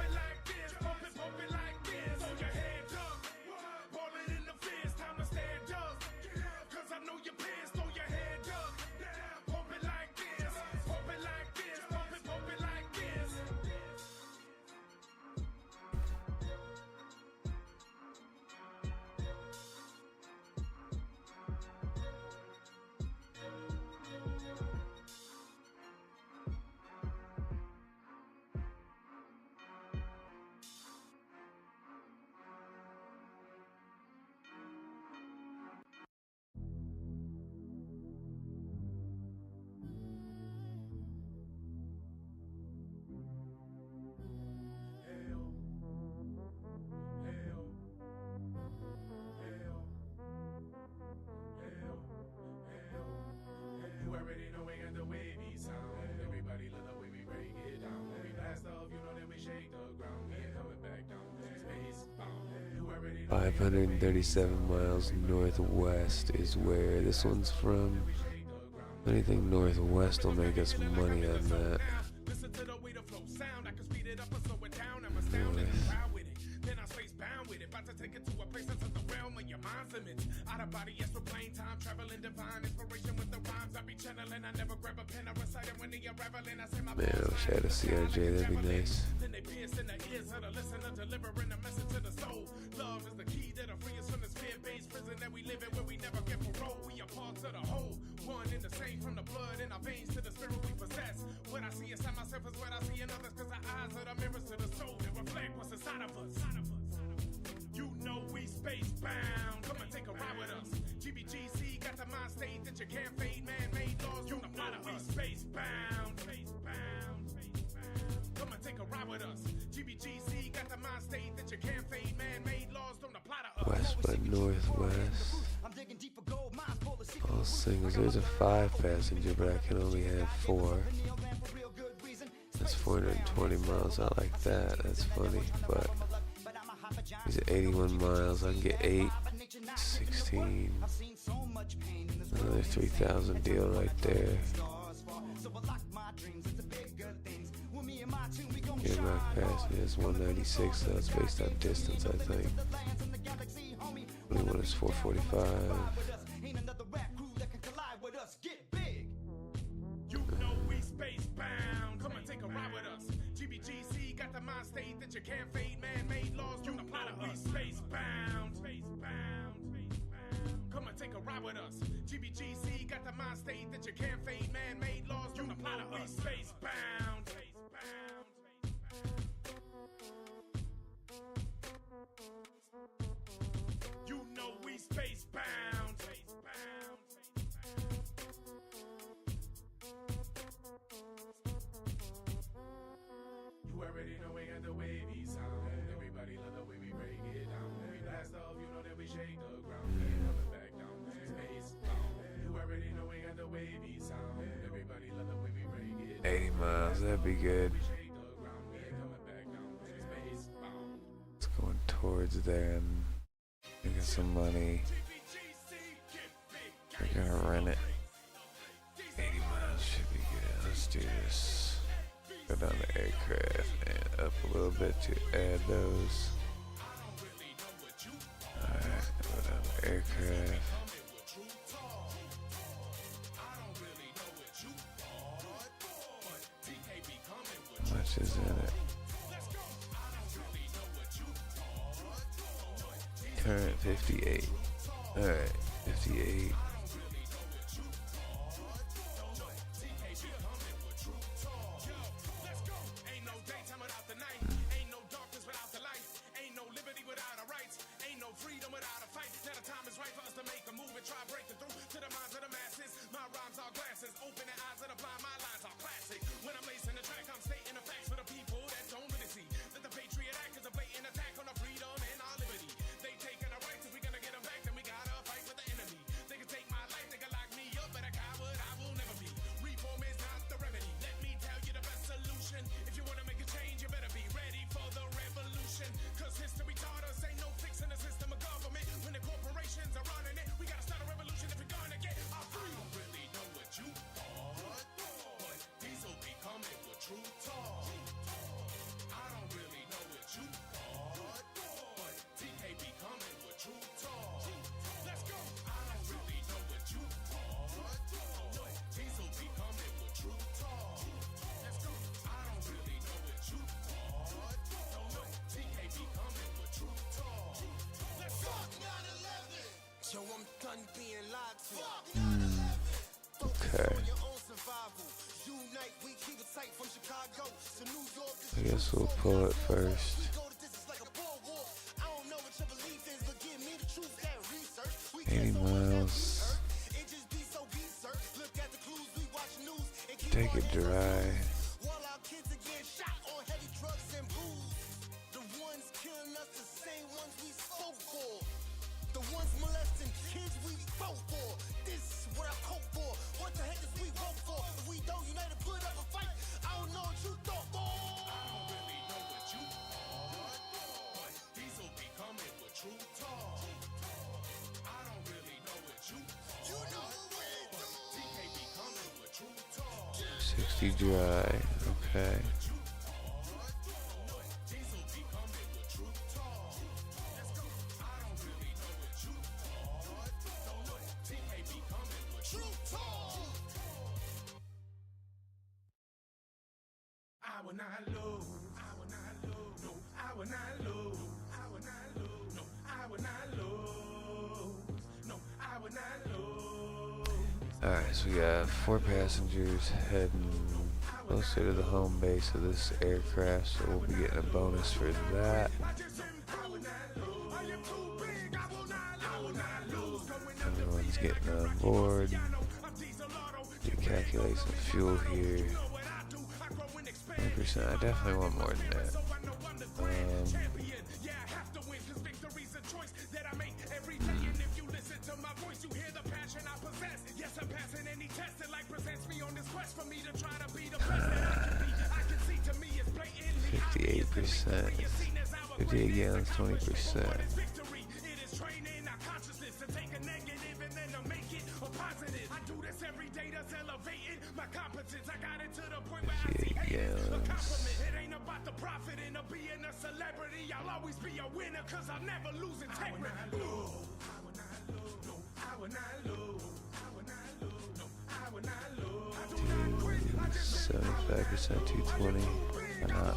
Everybody love the way we break it down. When we blast off, you know that we shake the ground. We ain't coming back down. Space bound. You already know. 537 miles northwest is where this one's from. Anything northwest will make us money on that. Listen to the way the flow sound. I can speed it up or slow it down. I'm astounded and proud with it. Then I space bound with it. About to take it to a place that's at the realm of your mind's limits. Out of body, yes, for plain time. Traveling divine inspiration with the rhymes. I be channeling. I never grab a pen. I recite it when they unraveling. I say my Man, I wish I had a CRJ, that'd be nice. Then they pierce in the ears of the listener, delivering a message to the soul. Love is the key that'll free us from this fear-based prison that we live in, where we never get parole. We are parts of the whole, one and the same, from the blood in our veins to the spirit we possess. What I see inside myself is what I see in others, cause our eyes are the mirrors to the soul that reflect what's inside of us. You know we space bound. Come and take a ride with us. GBGC got the mind state that you can't fade. Man-made laws, you know we space bound. Come and take a ride with us. GBGC got the mind state that you can't fade. Man-made laws don't apply to us. West by northwest. All singles. There's a 5-passenger, but I can only have 4. That's 420 miles. I like that. That's funny, but he's at 81 miles. I can get 8, 16. Another 3,000 deal right there. Earmark passenger is 196, so that's based on distance, I think. 21 is 445. You know we space bound. Come and take a ride with us. GBGC got the mind state that you can't fade. Man-made laws don't apply to us. Space bound. Come and take a ride with us. GBGC got the mind state that you can't fade. Man-made laws don't apply to us. Space bound. You know we space bound. You already know we got the wavy sound. Everybody love the way we break it down. When we blast off, you know that we shake the ground. We ain't coming back down. Space bound. You already know we got the wavy sound. Everybody love the way we break it down. 80 miles, that'd be good. towards there. I'm making some money. We're gonna rent it. 80 miles should be good. Let's do this. Go down to aircraft and up a little bit to add those. Alright, go down to aircraft. How much is in it? Current 58. Alright, 58. Okay. I guess we'll pull it first. 80 miles. Take it dry. Dry, okay. I will not lose. I will not lose. No, I will not lose. I will not lose. No, I will not lose. No, I will not lose. Alright, so we got 4 passengers heading closer to the home base of this aircraft, so we'll be getting a bonus for that. Everyone's getting on board. You calculate some fuel here. 100%. I definitely want more than that. %. 58 gallons, 20%. %, 220. Why not?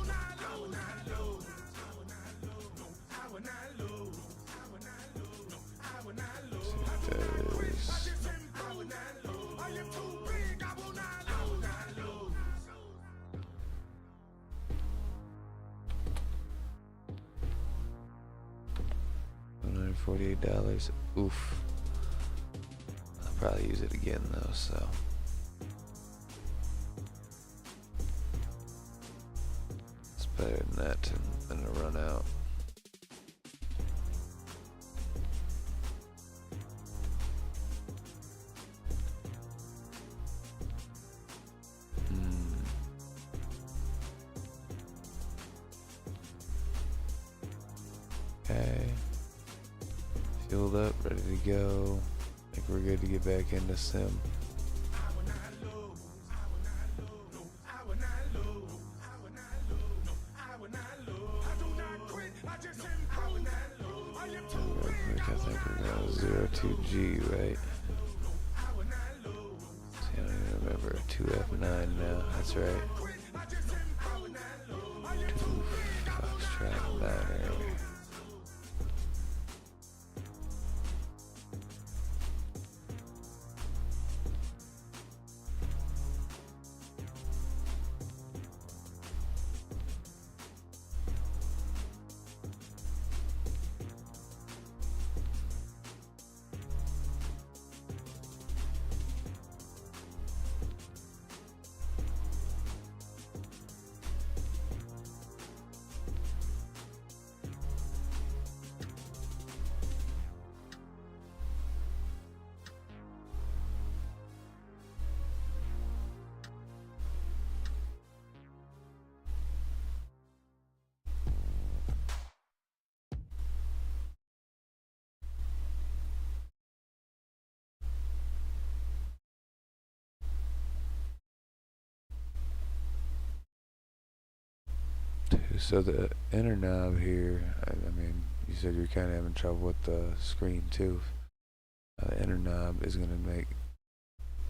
$148. Oof. I'll probably use it again though, so. It's better than that than to run out. Okay. Fueled up, ready to go. I think we're good to get back into sim. I think we're going 02G, right? See, I don't even remember. 2F9 now, that's right. 2 Foxtrot 9er. So the inner knob here, I mean, you said you're kind of having trouble with the screen too. The inner knob is going to make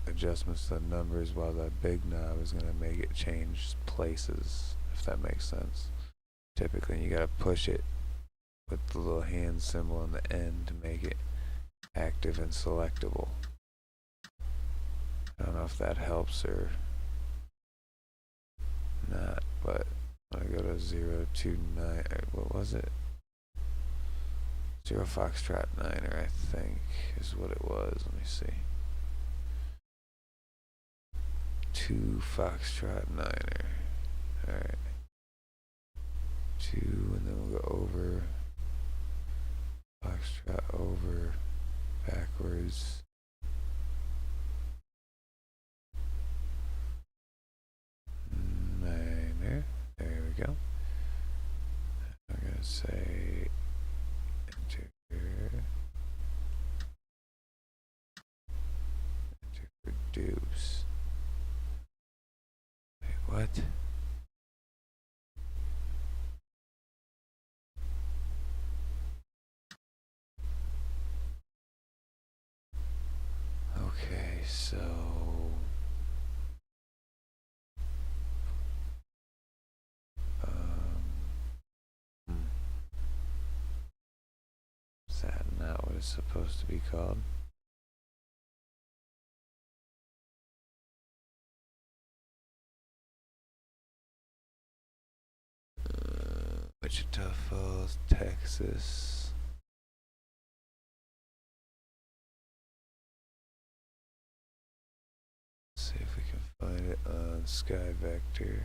adjustments to the numbers, while the big knob is going to make it change places, if that makes sense. Typically, you got to push it with the little hand symbol on the end to make it active and selectable. I don't know if that helps or not, but I go to 029, what was it? 0 Foxtrot 9er, I think, is what it was. Let me see. 2 Foxtrot 9er. Alright. 2, and then we'll go over. Foxtrot over. Backwards. Niner. There we go. I'm gonna say enter reduce. Wait, what? Okay, so is that not what it's supposed to be called? Wichita Falls, Texas. Let's see if we can find it on Sky Vector.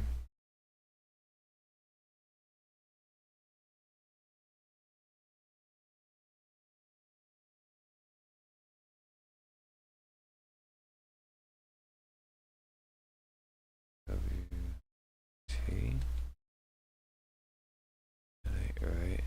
WT. That ain't right.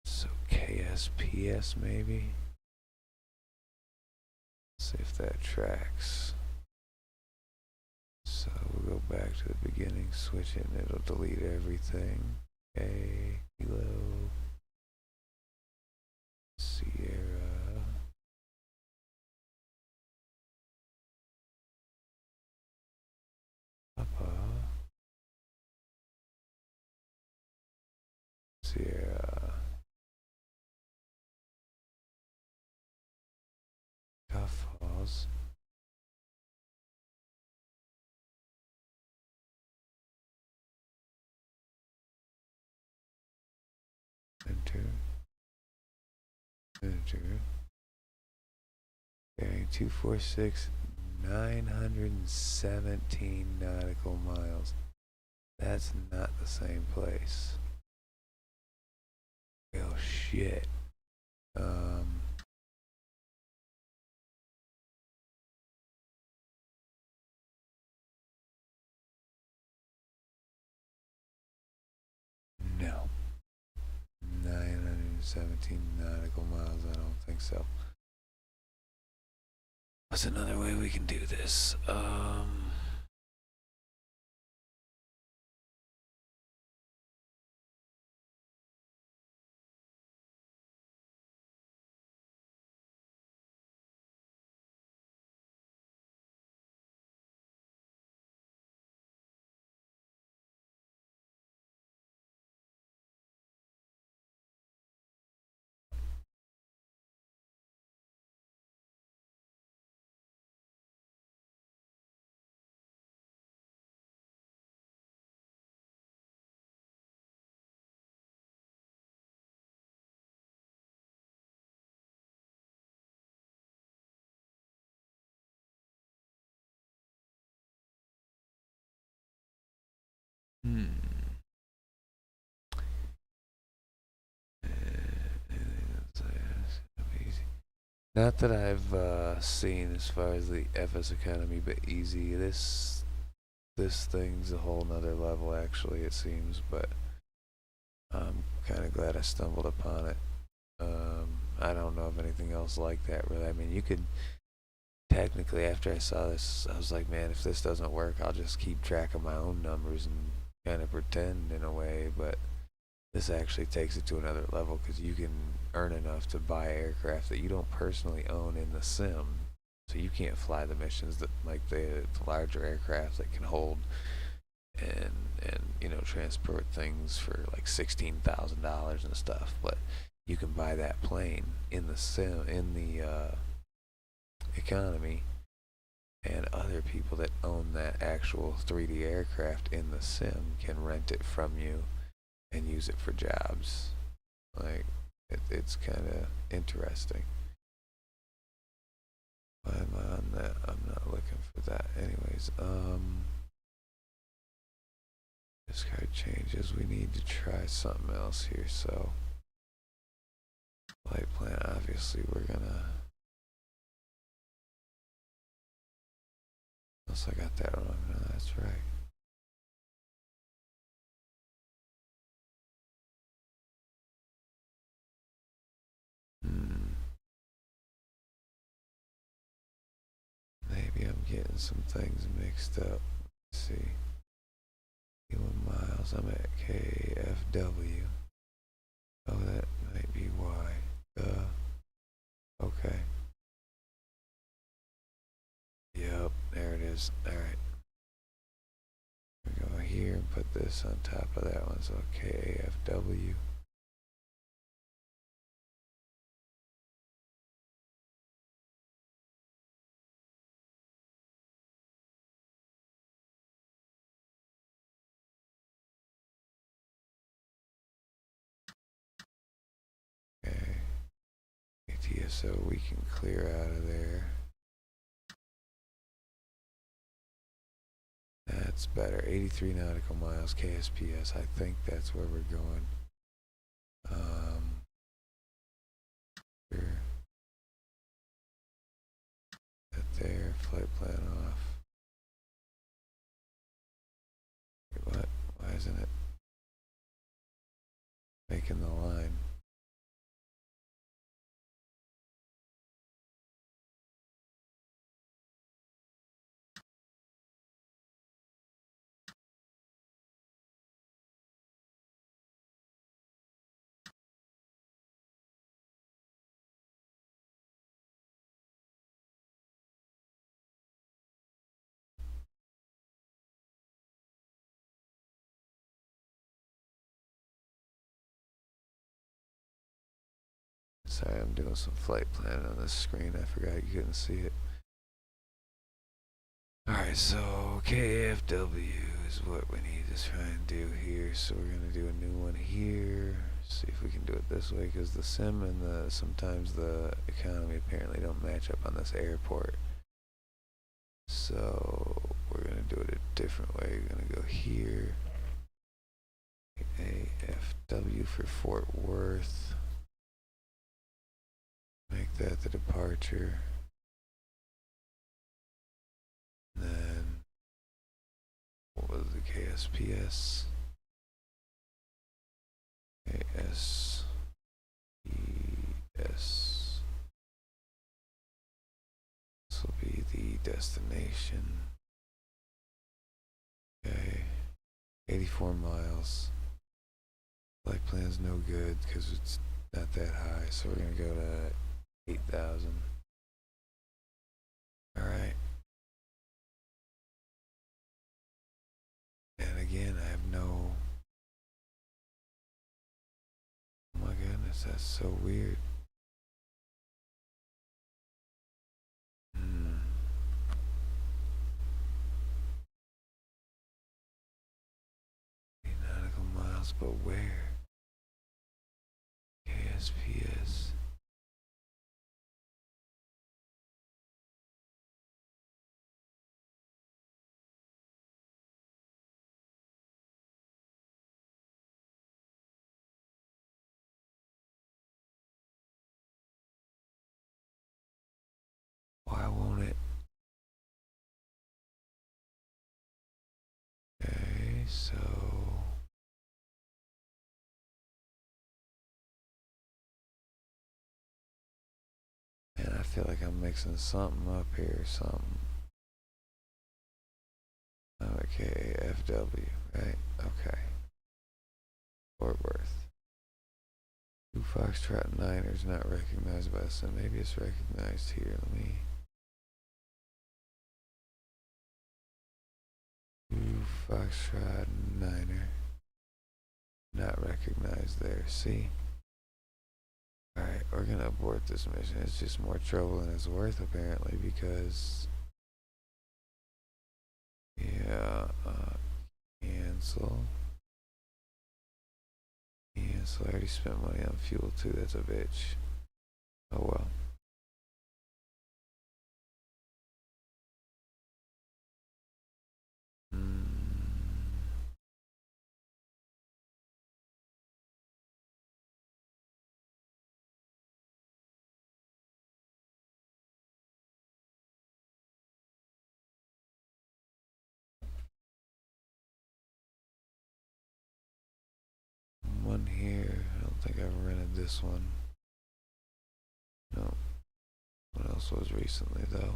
So KSPS maybe? See if that tracks. So we'll go back to the beginning, switch it, and it'll delete everything. A, Kilo, Sierra, Papa, Sierra, Falls. Enter. Bearing 246, 917 nautical miles. That's not the same place. Well, shit. No. 917 nautical miles, I don't think so. What's another way we can do this? Not that I've seen as far as the FSEconomy, but easy. This thing's a whole nother level, actually, it seems. But I'm kind of glad I stumbled upon it. I don't know of anything else like that, really. I mean, you could technically, after I saw this, I was like, man, if this doesn't work, I'll just keep track of my own numbers and kind of pretend in a way. But this actually takes it to another level because you can earn enough to buy aircraft that you don't personally own in the sim. So you can't fly the missions that like the larger aircraft that can hold and you know, transport things for like $16,000 and stuff. But you can buy that plane in the sim, in the economy, and other people that own that actual 3D aircraft in the sim can rent it from you and use it for jobs. Like, it's kind of interesting. Why am I on that? I'm not looking for that. Anyways, discard changes. We need to try something else here. So, flight plan, obviously we're gonna, unless I got that wrong. No, that's right. Maybe I'm getting some things mixed up. Let's see. 81 miles. I'm at KFW. Oh, that might be why. Okay. Yep, there it is. Alright. We go here and put this on top of that one. So KFW. Okay. ATSO we can clear out of there. That's better. 83 nautical miles KSPS. I think that's where we're going. Here. That there. Flight plan off. Wait, what? Why isn't it making the line? Sorry, I'm doing some flight planning on this screen. I forgot you couldn't see it. Alright, so KFW is what we need to try and do here. So we're going to do a new one here. See if we can do it this way, because the sim and sometimes the economy apparently don't match up on this airport. So we're going to do it a different way. We're going to go here, AFW for Fort Worth. Make that the departure. And then, what was the KSPS? KSPS. This will be the destination. Okay. 84 miles. Flight plan's no good because it's not that high, so we're gonna go to 8,000. Alright. And again, I have no... Oh my goodness, that's so weird. Nautical miles, but where? KSPS. Why won't it? Okay, so... Man, I feel like I'm mixing something up here or something. Okay, FW, right? Okay. Fort Worth. 2 Foxtrot Niners not recognized by some. Maybe it's recognized here. Let me... 2 Foxtrot Niner. Not recognized there. See? Alright, we're gonna abort this mission. It's just more trouble than it's worth apparently because... Yeah, cancel. Cancel. I already spent money on fuel too. That's a bitch. Oh well. One here. I don't think I've rented this one. No. What else was recently though?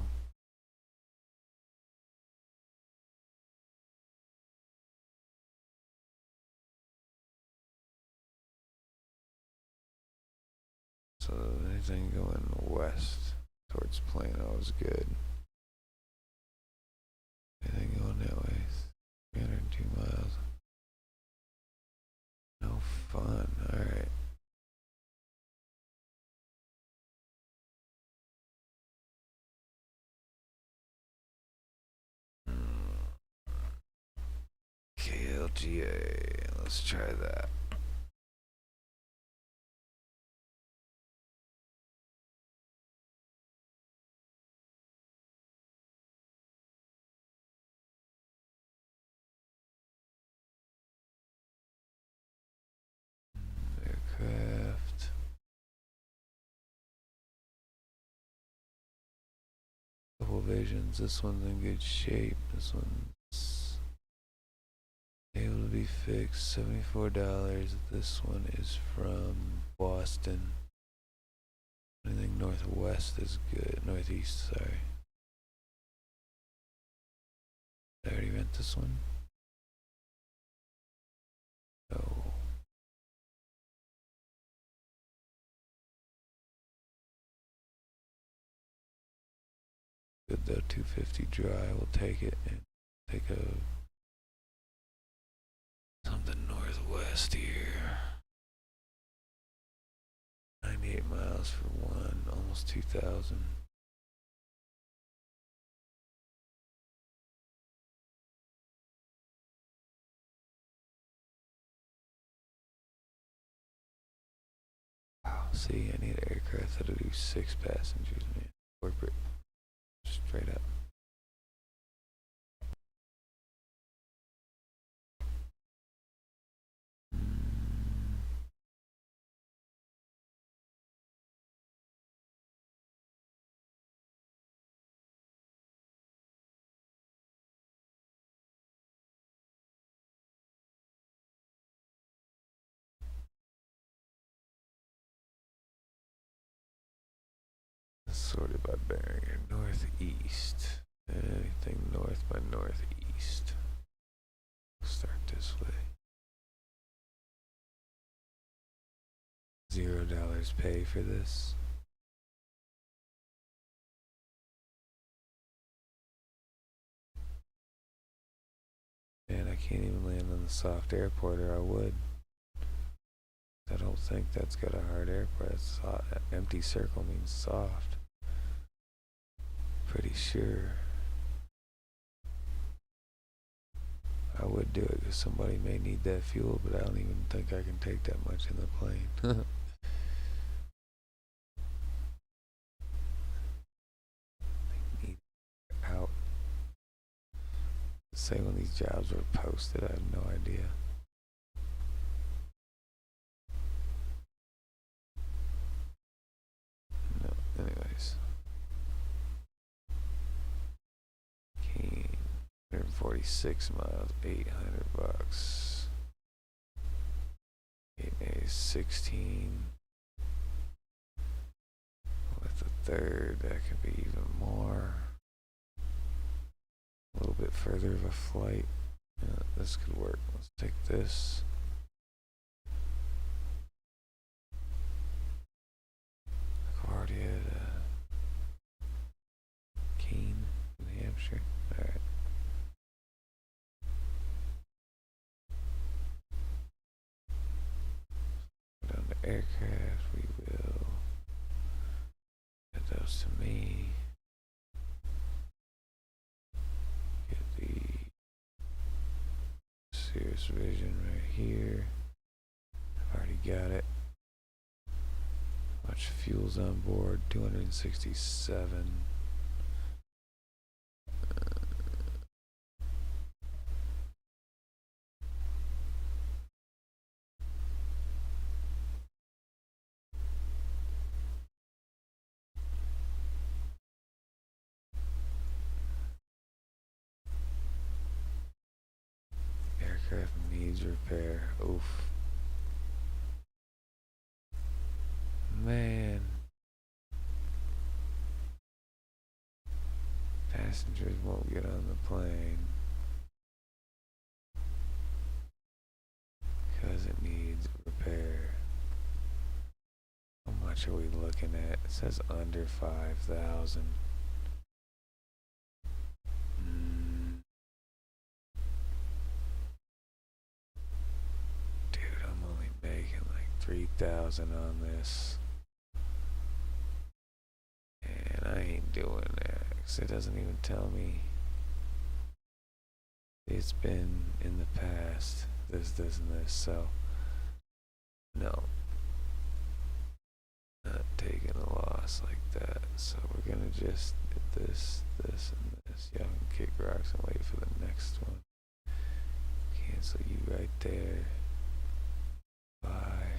So anything going west towards Plano is good. Anything going that way? 302 miles. No fun. Alright. KLGA. Let's try that. Aircraft. Couple visions. This one's in good shape. This one's able to be fixed. $74. This one is from Boston. Anything northwest is good. Northeast, sorry. Did I already rent this one? No. Good though, 250 dry. We'll take it and take a something northwest here. 98 miles for one, almost 2,000. Wow, see, I need an aircraft that'll do 6 passengers, man. Corporate. Straight up. sorted by bearing. Northeast. Anything north by northeast. Start this way. $0 pay for this. And I can't even land on the soft airport, or I would. I don't think that's got a hard airport. That's empty circle means soft. Pretty sure. I would do it because somebody may need that fuel, but I don't even think I can take that much in the plane. Need out. Say when these jobs were posted, I have no idea. No, anyways. 146 miles, $800. 8 days, 16. With the third, that could be even more. A little bit further of a flight. Yeah, this could work. Let's take this. LaGuardia to Keene, New Hampshire. Alright. Down to aircraft, we will add those to me. Get the Cirrus Vision right here. I've already got it. How much fuel's on board? 267. Aircraft needs repair. Oof. Man. Passengers won't get on the plane because it needs repair. How much are we looking at? It says under 5,000. Dude, I'm only making like 3,000 on this. And I ain't doing that. Cause it doesn't even tell me. It's been in the past. This, and this. So, no. Not taking a loss like that. So we're gonna just get this, and this. Y'all can kick rocks and wait for the next one. Cancel you right there. Bye.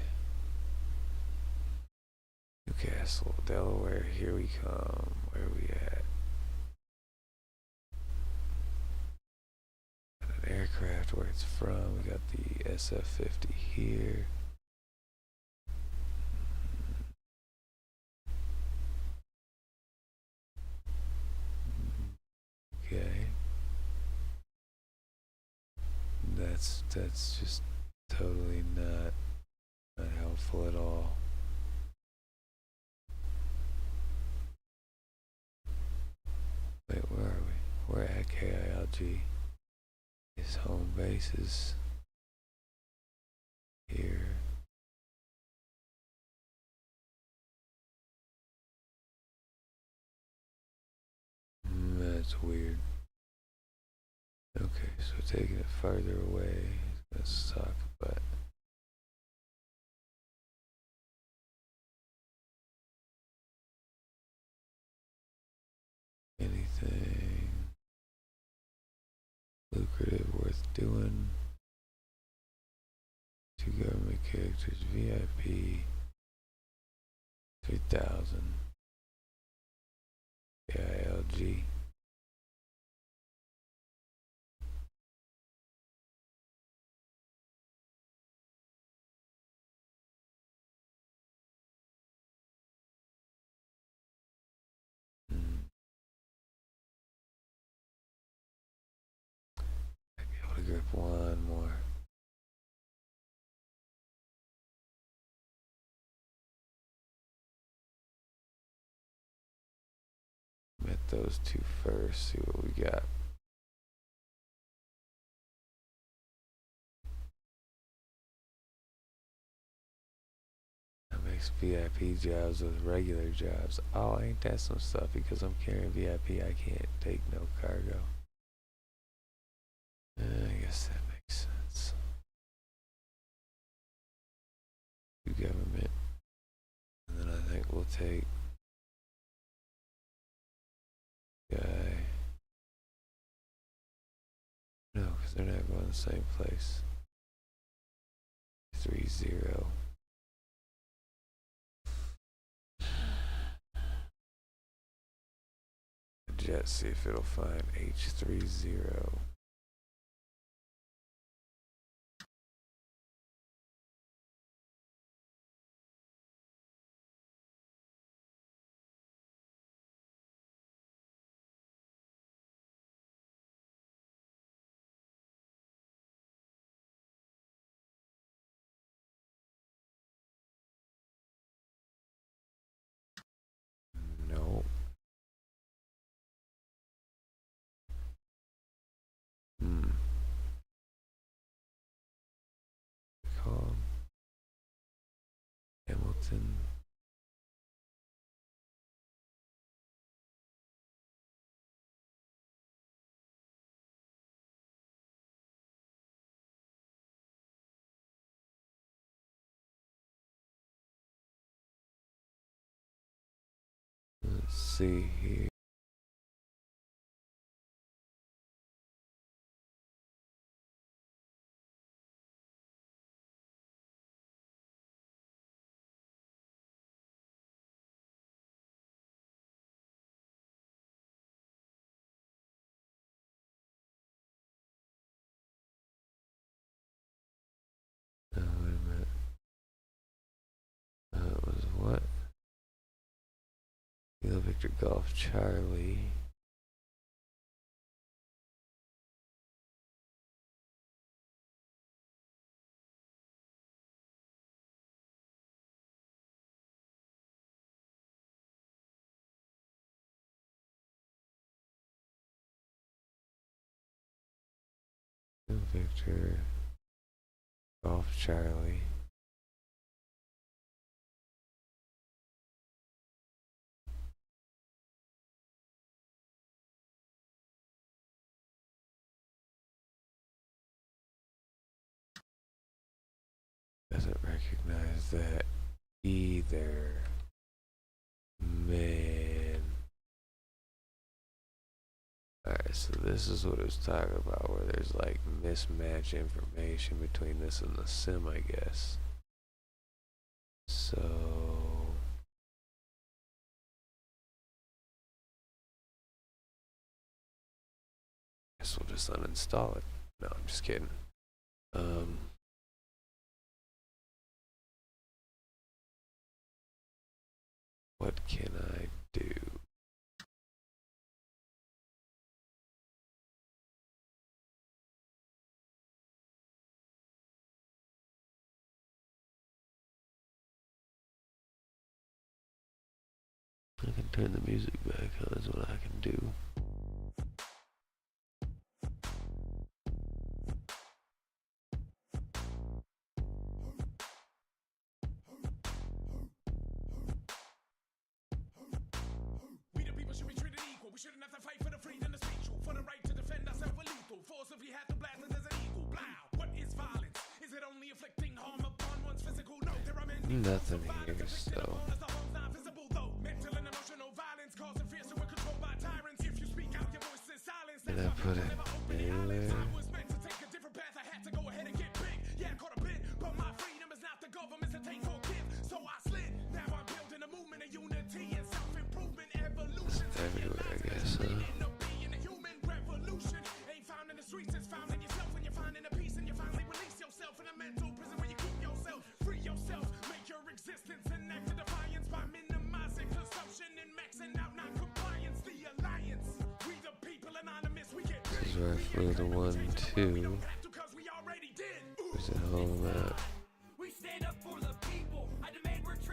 Newcastle, Delaware, here we come. Where are we at? Got an aircraft where it's from. We got the SF-50 here. Okay. That's just totally not helpful at all. Wait, where are we? We're at KILG. His home base is here. That's weird. Okay, so taking it farther away is gonna suck, but anything lucrative worth doing. 2 government characters, VIP, 3,000, KILG. grip one more. Met those two first, see what we got. That makes VIP jobs with regular jobs. Oh, ain't that some stuff? Because I'm carrying VIP, I can't take no cargo. I guess that makes sense. Do government. And then I think we'll take guy. No, because they're not going to the same place. 3-0. Jet, see if it'll find H30. No. Calm. Hamilton. Let's see here. Oh, wait a minute. It was what? Kilo Victor Golf Charlie. Kilo Victor Golf Charlie. Doesn't recognize that either. Man. Alright, so this is what it was talking about, where there's like mismatch information between this and the sim, I guess. So guess we'll just uninstall it. No, I'm just kidding. What can I do? I can turn the music back on, is what I can do. We the people should be treated equal. We shouldn't have to fight for the freedom to speak truth, for the right to defend ourselves with lethal force. If we had to blast it as an eagle, blow. What is violence? Is it only inflicting harm upon one's physical? No, there are many. Nothing here, so. Did I put it anywhere? It's everywhere, I guess, huh? is where I flew the 1-2. Where's it home at?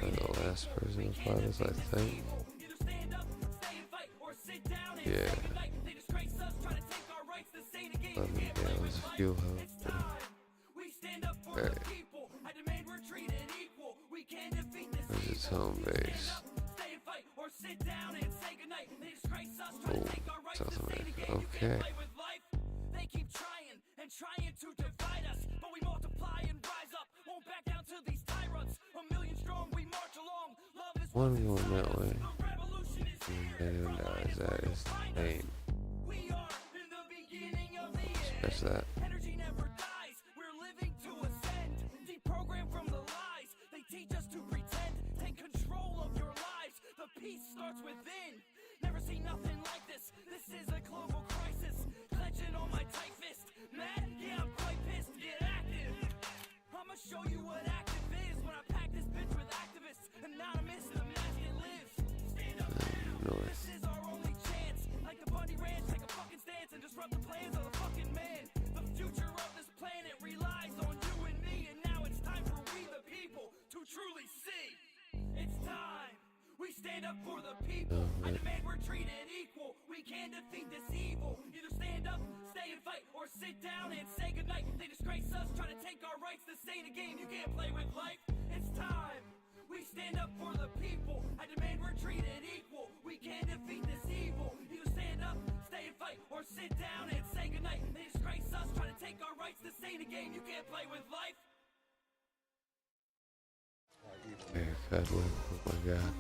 I'm the last person to fly this, I think. Yeah. 11 gallons of fuel help. Alright. Where's its home base? Oh, South America. Okay. They keep trying and trying to divide us, but we multiply and rise up. Won't back down to these tyrants. 1,000,000 strong, we march along. Love is One going that way. And that is the name. Scratch that. Energy never dies. We're living to ascend. Deprogram from the lies. They teach us to pretend. Take control of your lives. The peace starts within. Never seen nothing like this. This is a global crisis. Clenching on my tight fist. Mad? Yeah, I'm quite pissed. Get active. I'ma show you what active is when I pack this bitch with activists. Anonymous, the mask it lives. Stand up now. This is our only chance. Like the Bundy Ranch, take a fucking stance and disrupt the plans of the fucking man. The future of this planet relies on you and me, and now it's time for we the people to truly see. It's time. We stand up for the people. I demand we're treated equal. We can defeat this evil. Either stand up, stay and fight, or sit down and say goodnight. They disgrace us, try to take our rights. This ain't a game, you can't play with life. It's time. We stand up for the people. I demand we're treated equal. We can defeat this evil. Either stand up, stay and fight, or sit down and say goodnight. They disgrace us, try to take our rights. This ain't a game, you can't play with life. Haircut with, oh my god.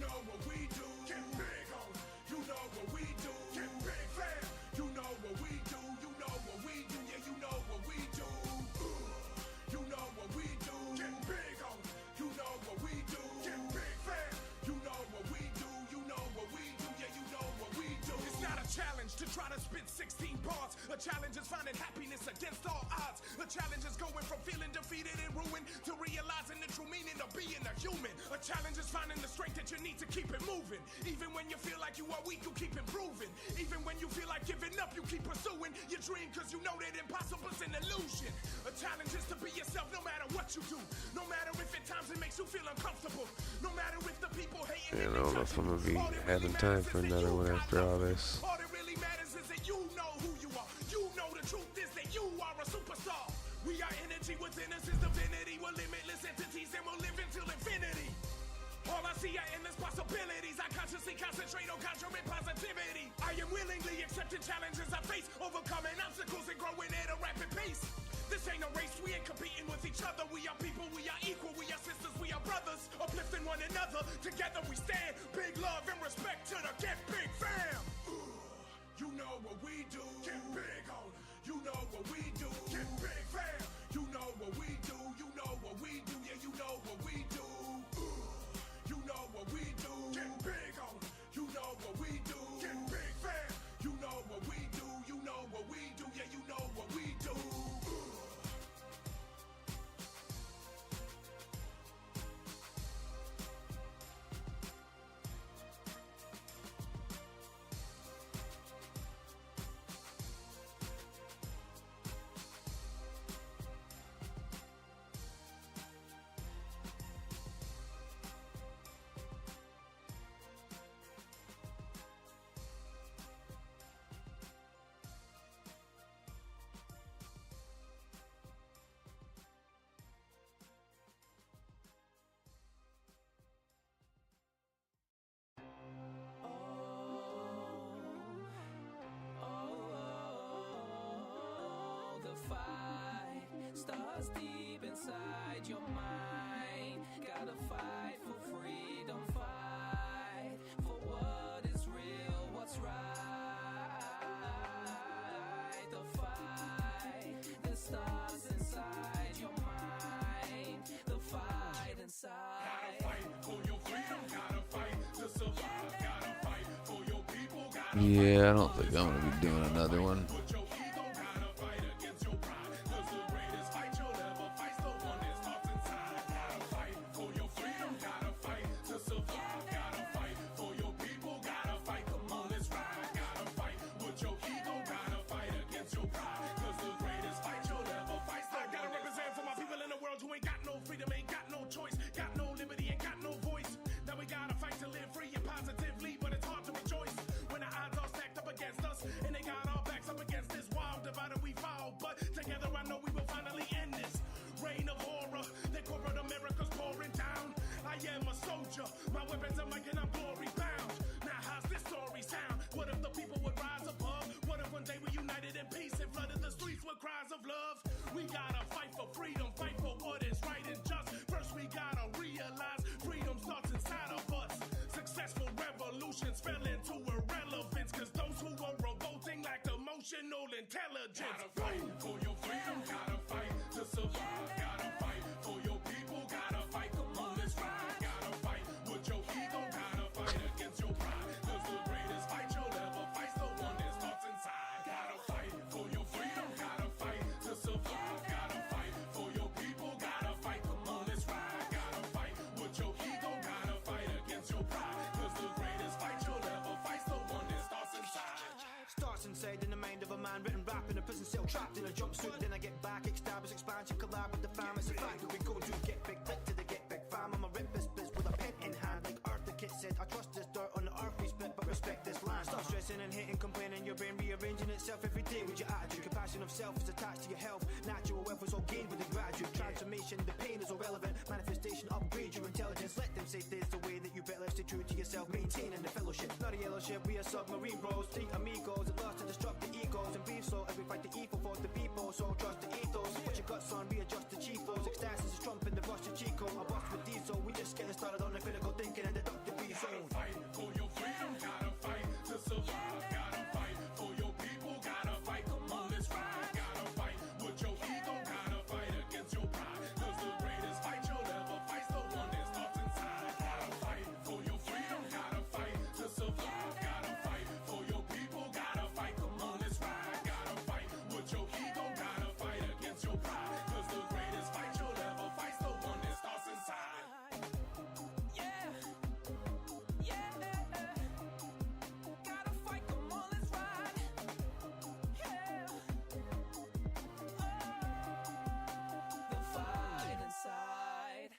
To try to spit 16 bars. A challenge is finding happiness against all odds. A challenge is going from feeling defeated and ruined to realizing the true meaning of being a human. A challenge is finding the strength that you need to keep it moving. Even when you feel like you are weak, you keep improving. Even when you feel like giving up, you keep pursuing your dream, cause you know that impossible's an illusion. A challenge is to be yourself no matter what you do. No matter if at times it makes you feel uncomfortable. No matter if the people hating. I don't know if I'm gonna be having time for another one after all this. All that really matters is that you know who you are. You know the truth is that you are a superstar. We are energy within us is divinity. We're limitless entities and we'll live until infinity. All I see are endless possibilities. I consciously concentrate on conjuring positivity. I am willingly accepting challenges I face, overcoming obstacles and growing at a rapid pace. This ain't a race, we ain't competing with each other. We are people, we are equal, we are sisters, we are brothers. Uplifting one another, together we stand. Big love and respect to the Get Big fam. You know what we do. Get big on. You know what we do. Get big fam. You know what we do. You know what we do. Yeah, you know what we do. You know what we do. Get big on. You know what we do. Get big fam. You know what we do. You know what we do. Yeah, you know what we do. Stars deep inside your mind. Gotta fight for freedom, fight for what is real, what's right. The fight, the stars inside your mind. The fight inside. Gotta fight for your freedom, gotta fight to survive, gotta fight for your people, gotta Yeah, I don't think I'm gonna be doing another one. put your ego, gotta fight against your pride. Cause the greatest fight you'll ever fight's the one that starts inside. Gotta fight for your freedom, gotta fight to survive, gotta fight for your people, gotta fight. Come on, let's ride, gotta fight. Put your ego, gotta fight against your pride. substance fell into irrelevance, cause those who are revolting lacked emotional intelligence. Gotta fight for your freedom, gotta fight to survive, gotta fight for your people, gotta fight, come on, let's ride. Gotta fight with your ego, gotta fight against your pride, cause the greatest fight you'll ever fight's the one that starts inside. Gotta fight for your freedom, gotta fight to survive, gotta fight for your people, gotta fight, come on, let's ride. Gotta fight with your ego, gotta fight against your pride, cause the greatest fight you'll ever fight's the one that starts inside. Starts inside in the mind of a man, written rap in a prison cell, trapped in a jumpsuit. Then I get back, establish expansion, collab with the fam. It's a fact we go to get big, click to the get big fam. I'm a rip this biz with a pen in hand, like Earth the kid said. I trust this dirt on the earth we split, but respect this land. Stop stressing and hating, complaining, your brain rearranging itself every day with your attitude. Compassion of self is attached to your health. Natural wealth is all gained with the graduate transformation. The pain is irrelevant. Manifestation, upgrade your intelligence. Let them say this the way that you better stay true to yourself. Maintaining the fellowship, not a yellow ship. We are submarine bros, three amigos at last to disrupt the egos and beef. So every fight the evil for the people. So trust the ethos. Watch your guts on, readjust the chiefos. Ecstasis is trumping the bust of Chico. I bust with diesel. We just getting started on the critical thinking and deductive B zone. Fight for your freedom, gotta fight to survive, gotta fight for your people, gotta fight, come on, let's ride. Gotta fight with your ego, gotta fight against your pride, cause the greatest fight you'll ever fight's the one that starts inside. Gotta fight for your freedom, gotta fight to survive, gotta fight for your people, gotta fight, come on, let's ride. Gotta fight with your ego, gotta fight against your pride, cause the greatest fight you'll ever fight's the one that starts inside. Gotta fight, come on, let's ride. The fight inside.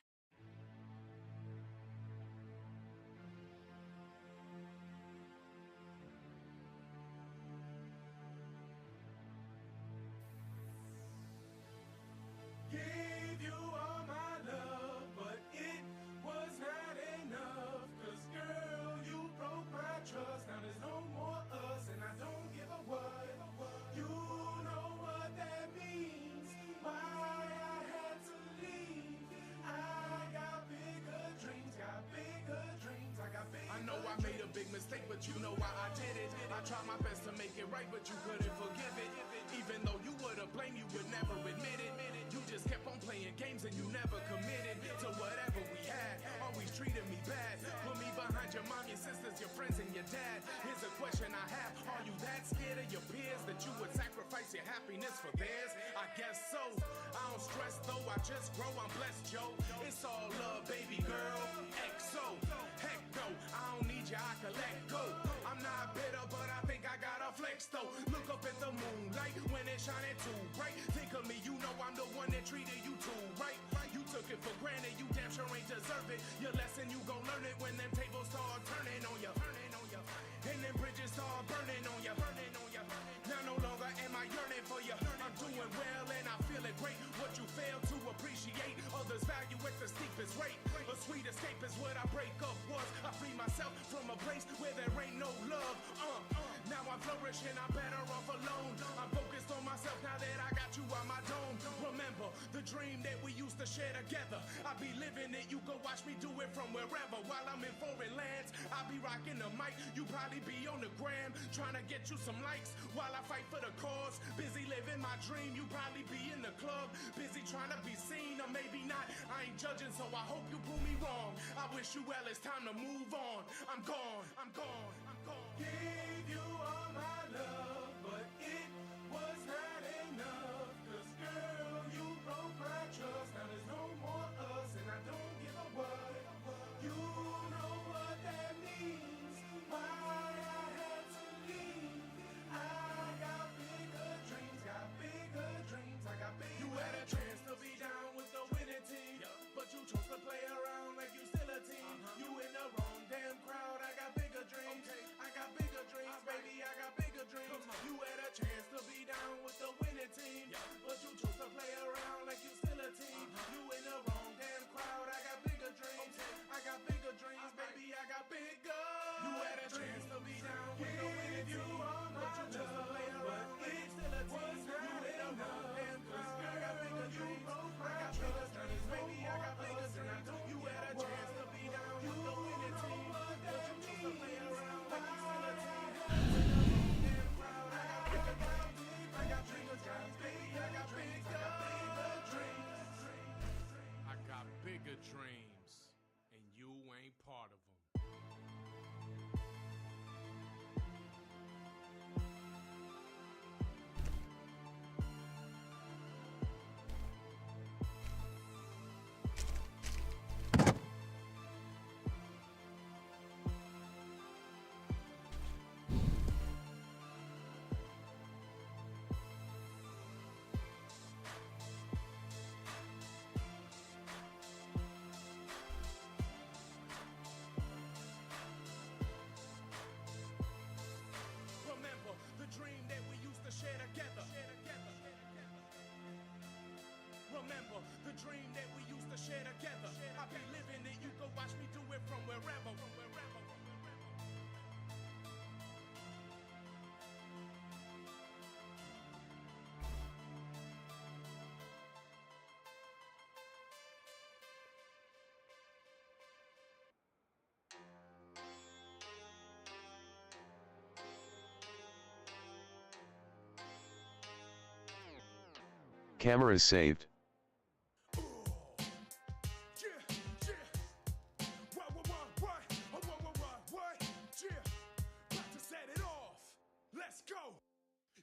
Gave you all my love, but it was not enough, cause girl, you broke my trust. Now there's no more us, and I don't give a what. You know what that means, why I had to leave. I got bigger dreams, got bigger dreams, I got bigger. I know I made a big mistake, but you know why I did it. I tried my best to make it right, but you couldn't forgive it. Even though you would've blamed, you would never admit it. You just kept on playing games and you never committed to whatever we had. Always treated me bad. Put me behind your mom, your sisters, your friends, and your dad. Here's a question I have. Are you that scared of your peers that you would sacrifice your happiness for theirs? I guess so. I don't stress though, I just grow. I'm blessed, Joe. It's all love, baby girl. XO. Heck no, I don't need you, I can let go. I'm not bitter, but I think I got a flex though. Look up at the moonlight when it's shining too bright. Think of me, you know I'm the one that treated you too right. You took it for granted, you damn sure ain't deserve it. Your lesson, you gon' learn it when them tables start turning on you. And them bridges start burning on you. Now no longer am I yearning for you. I'm doing well and I feel it great. What you fail to appreciate, others value at the steepest rate. A sweet escape is what I break up was. I free myself from a place where there ain't no love. Now I'm flourishing, I'm better off alone. I'm focused on myself now that I got you on my dome. Remember the dream that we used to share together. I be living it, you go watch me do it from wherever. While I'm in foreign lands, I be rocking the mic. You probably be on the gram, trying to get you some likes. While I fight for the cause, busy living my dream. You probably be in the club, busy trying to be seen, or maybe not. I ain't judging, so I hope you prove me wrong. I wish you well, it's time to move on. I'm gone. Gave you all my love, but it was not enough, cause girl, you broke my trust. Now there's no more us, and I don't give a what. You know what that means, why I had to leave. I got bigger dreams, I got bigger. You had a chance to be down with the winning team, but you chose to play around like you still a team. You in the wrong damn crowd. I got bigger dreams, I got bigger dreams, baby, I got bigger dreams. You had a chance to be down with the winning team, but you chose to play around like you still a team. You in the wrong damn crowd. I got bigger dreams, I got bigger dreams, baby, I got bigger. You had a chance to be down with the winning team, but you chose to play around like you still a team. You in the wrong damn crowd. I got bigger dreams, I got bigger dreams, baby, I got bigger dreams. You had a chance to be down with the winning team, but you chose to play around. the dream that we used to share together. I be living it, you go watch me do it from wherever. Cameras saved.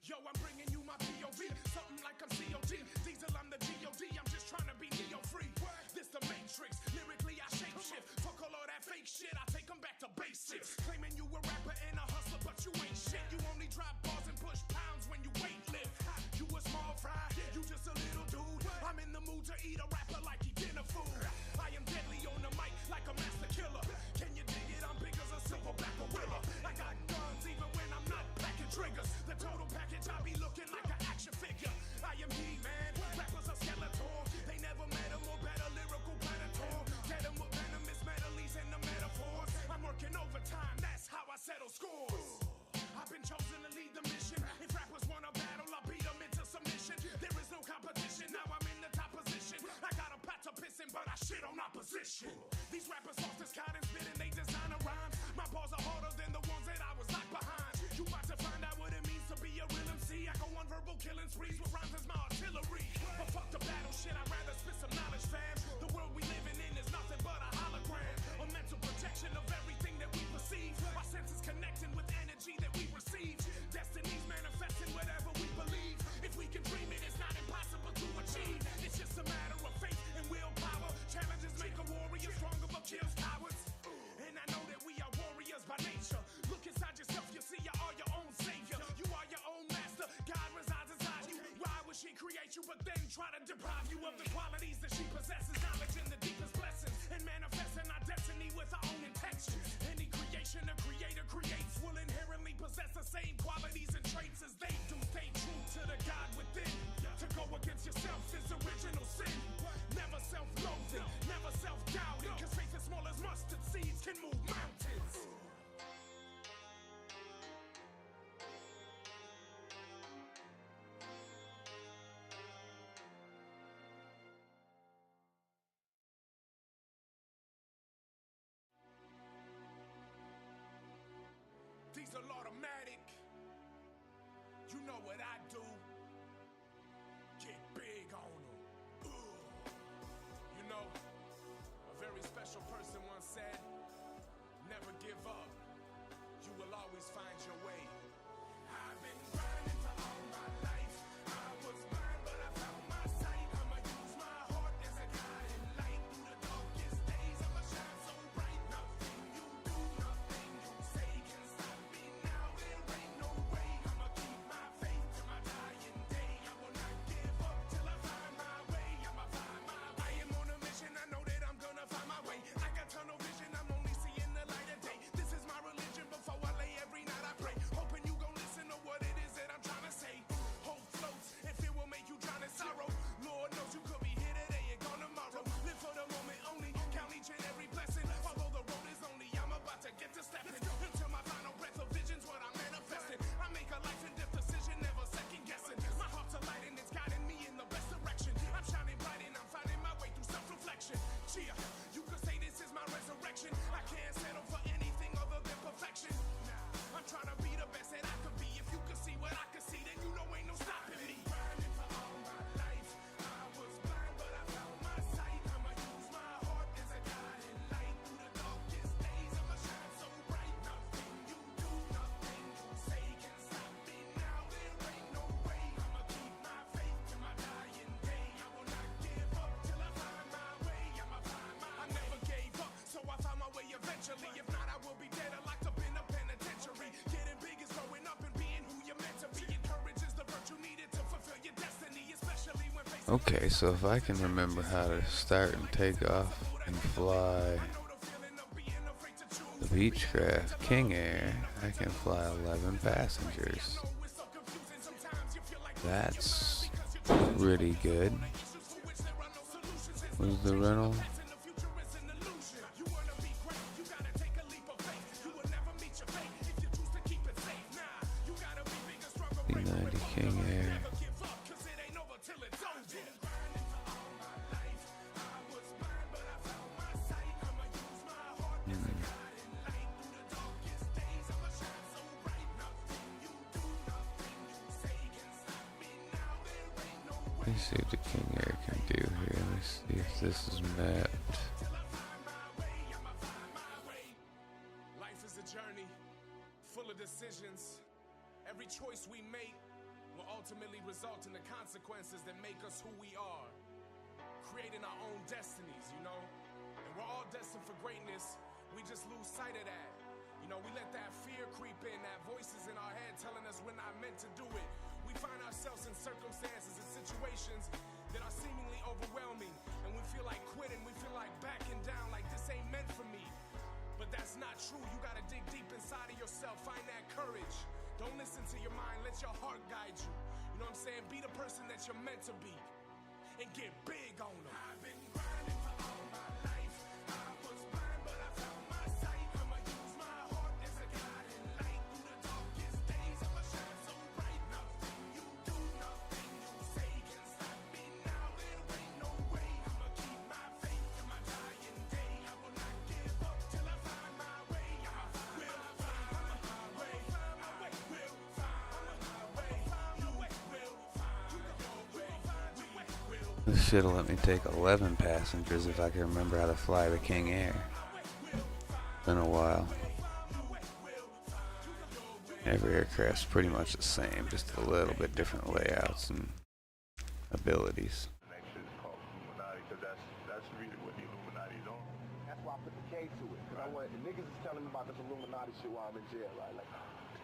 Yo, I'm bringing you my POV, something like I'm COD. Diesel, I'm the GOD, I'm just trying to be neo-free. This the Matrix, lyrically I shape shift. Fuck all of that fake shit, I take them back to basics. Claiming you a rapper and a hustler, but you ain't shit. You only drop bars and push pounds when you weight lift. You a small fry, you just a little dude. I'm in the mood to eat a rapper like he dinner food. I am deadly on the mic like a master killer. Can you dig it? I'm big as a silverback gorilla. I got guns even when I'm not packing triggers. The total package, I be looking like an action figure. I am He-Man, rappers are Skeletor. They never met a more better lyrical predator. Get them with venomous medleys and the metaphors. I'm working overtime, that's how I settle scores. I've been chosen to lead the mission. If rappers want a battle, I'll beat them into submission. There is no competition, now I'm in the top position. I got a pot to piss in, but I shit on opposition. These rappers off this cotton spitting, they design a rhyme. My bars are harder than the ones that I was locked behind. You about to find out what it means to be a real MC. I go on verbal killing sprees with rhymes as my artillery. But fuck the battle shit, I'd rather spit some knowledge, fam. The world we living in is nothing but a hologram. A mental projection of everything that we perceive. Our senses connecting with energy that we receive. Destiny's manifesting whatever we believe. If we can dream it, it's not impossible to achieve. It's just a matter of faith and willpower. Challenges make a warrior stronger but kills cowards. And I know that we are warriors by nature. Look inside yourself, you see you are your own savior. You are your own master, God resides inside you. Why would she create you but then try to deprive you of the qualities that she possesses? Knowledge and the deepest blessings, and manifesting our destiny with our own intentions. Any creation a creator creates will inherently possess the same qualities and traits as they do. Stay true to the God within. To go against yourself is original sin. Never self-loathing, never self-doubting, cause faith as small as mustard seeds can move mountains. Diesel automatic. You know what I do. Get big on them. You know, a very special person once said, never give up. You will always find your way. I've been grinding for all my life. I was blind, but I found my sight. I'ma use my heart as a guiding light. Through the darkest days, I'ma shine so bright. Nothing you do, nothing you say can stop me now. There ain't no way. I'ma keep my faith to my dying day. I will not give up till I find my way. I'ma find my way. I am on a mission, I know that I'm gonna find my way. I got tunnel vision, I'm only seeing the light of day. This is my religion, before I lay every night I pray. Hoping you gon' listen to what it is that I'm trying to say. Hope floats, and fear will make you drown in sorrow. Lord knows you could be here today and gone tomorrow. Live for the moment only, count each and every blessing. Although the road is lonely, I'm about to get to stepping. Until my final breath of vision's what I'm manifesting. I make a life and death decision, never second guessing. My heart's a light and it's guiding me in the best direction. I'm shining bright and I'm finding my way through self-reflection. Cheer, you could say this is my resurrection. I can't settle for anything other than perfection. I'm trying to be the best that I could be. If you could see what I could see, then you know ain't no stopping me. Grinding for all my life. I was blind, but I found my sight. I'ma use my heart as a guiding light. Through the darkest days, I'ma shine so bright. Nothing you do, nothing you say can stop me now. There ain't no way. I'ma keep my faith to my dying day. I will not give up till I find my way. I'ma find my way. I never gave up, so I found my way eventually. If not, I will be dead or locked up in a penitentiary. Getting big is growing up and being who you're meant to be. Encourage is the virtue needed to fulfill your destiny, especially when facing. Okay, so if I can remember how to start and take off and fly the Beechcraft King Air, I can fly 11 passengers. That's pretty good. was the rental? C90 King Air. Let me see what the King Air can do here. Let me see if this is mapped. Life is a journey full of decisions. Every choice we make will ultimately result in the consequences that make us who we are. Creating our own destinies, you know? And we're all destined for greatness. We just lose sight of that. You know, we let that fear creep in, that voices in our head telling us we're not meant to do it. We find ourselves in circumstances and situations that are seemingly overwhelming, and we feel like quitting, we feel like backing down, like this ain't meant for me. But that's not true. You gotta dig deep inside of yourself, find that courage. Don't listen to your mind, let your heart guide you. You know what I'm saying? Be the person that you're meant to be, and get big on them. I've been grinding for all my life. I was blind, but I found my sight. I'ma use my heart as a guiding light through the darkest days. I'ma shine so bright. Nothing you do, nothing you say can stop me now. There ain't no way. I'ma keep my faith to my dying day. I will not give up till I find my way. I will find my way. I will find my way. You will find your way. We will. This shit'll let me take 11 passengers if I can remember how to fly the King Air. Been a while. Every aircraft's pretty much the same, just a little bit different layouts and abilities. Next shit is called Illuminati, because that's really what the Illuminati's on. That's why I put the K to it. Cause I want, the niggas is telling me about this Illuminati shit while I'm in jail, right? Like,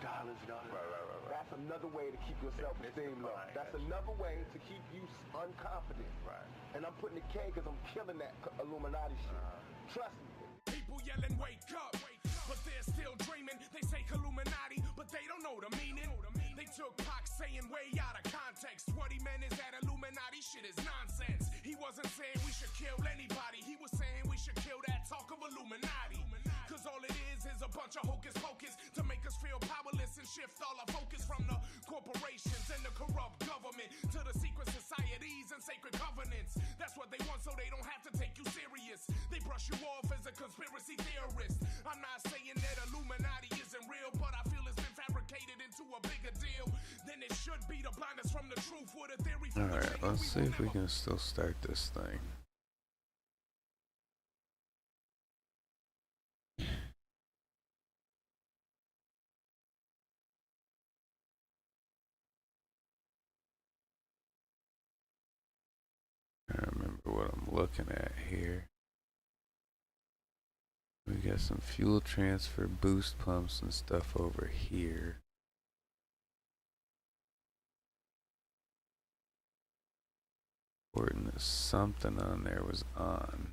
dollars. Right. That's another way to keep your self-esteem low. That's another way to keep you unconfident. Right. And I'm putting the K because I'm killing that Illuminati shit. Trust me. People yelling, wake up, but they're still dreaming. They say Illuminati, but they don't know the meaning. They took Pac saying way out of context. What he meant is that Illuminati shit is nonsense. He wasn't saying we should kill anybody. He was saying we should kill that talk of Illuminati. Cause all it is a bunch of hocus pocus to make us feel powerless and shift all our focus from the corporations and the corrupt government to the secret societies and sacred covenants. That's what they want so they don't have to take you serious. They brush you off as a conspiracy theorist. I'm not saying that Illuminati isn't real, but I feel it's been fabricated into a bigger deal than it should be. To blind us from the truth with a theory. Alright, let's see if we can still start this thing. I remember what I'm looking at here. We got some fuel transfer boost pumps and stuff over here. Important that something on there was on,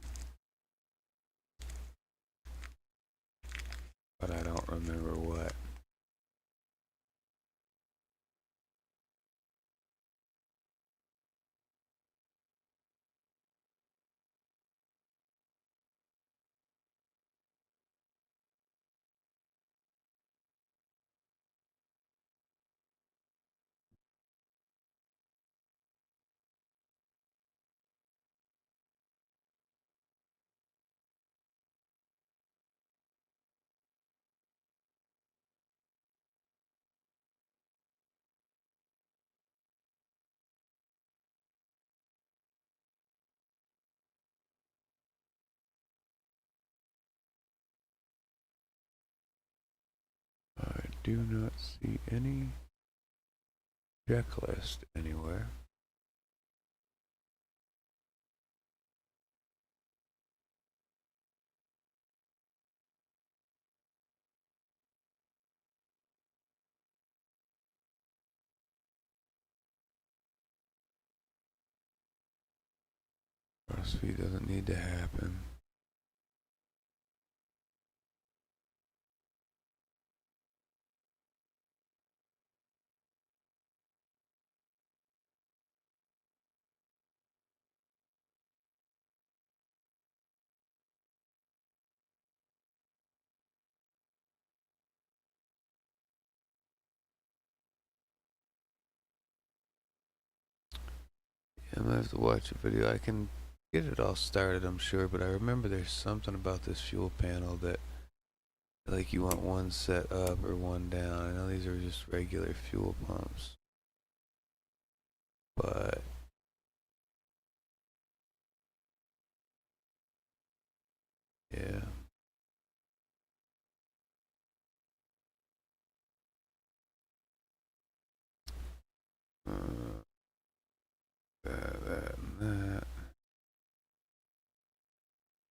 but I don't remember what. I do not see any checklist anywhere. Crossfeed doesn't need to happen. I'm gonna have to watch a video. I can get it all started, I'm sure, but I remember there's something about this fuel panel that, like, you want one set up or one down. I know these are just regular fuel pumps, but yeah. That and that.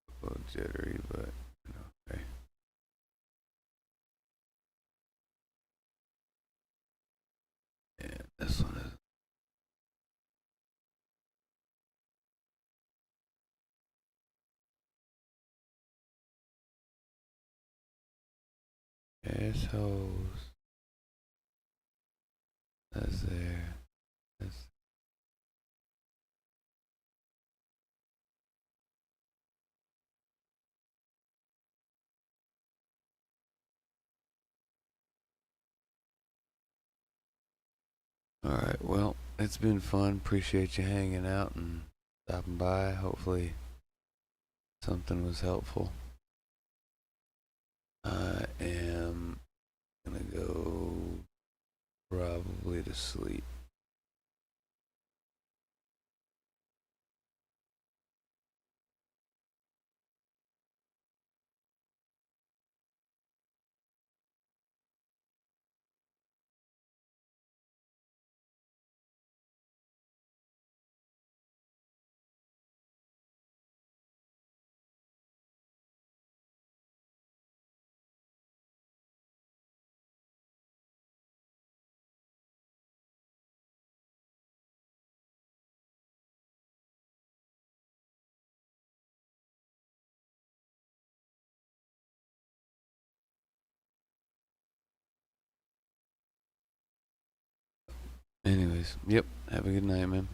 A little jittery, but okay. And this one is assholes. That's there. That's alright, well, it's been fun. Appreciate you hanging out and stopping by. Hopefully something was helpful. I am gonna go probably to sleep. Anyways, yep, have a good night, man.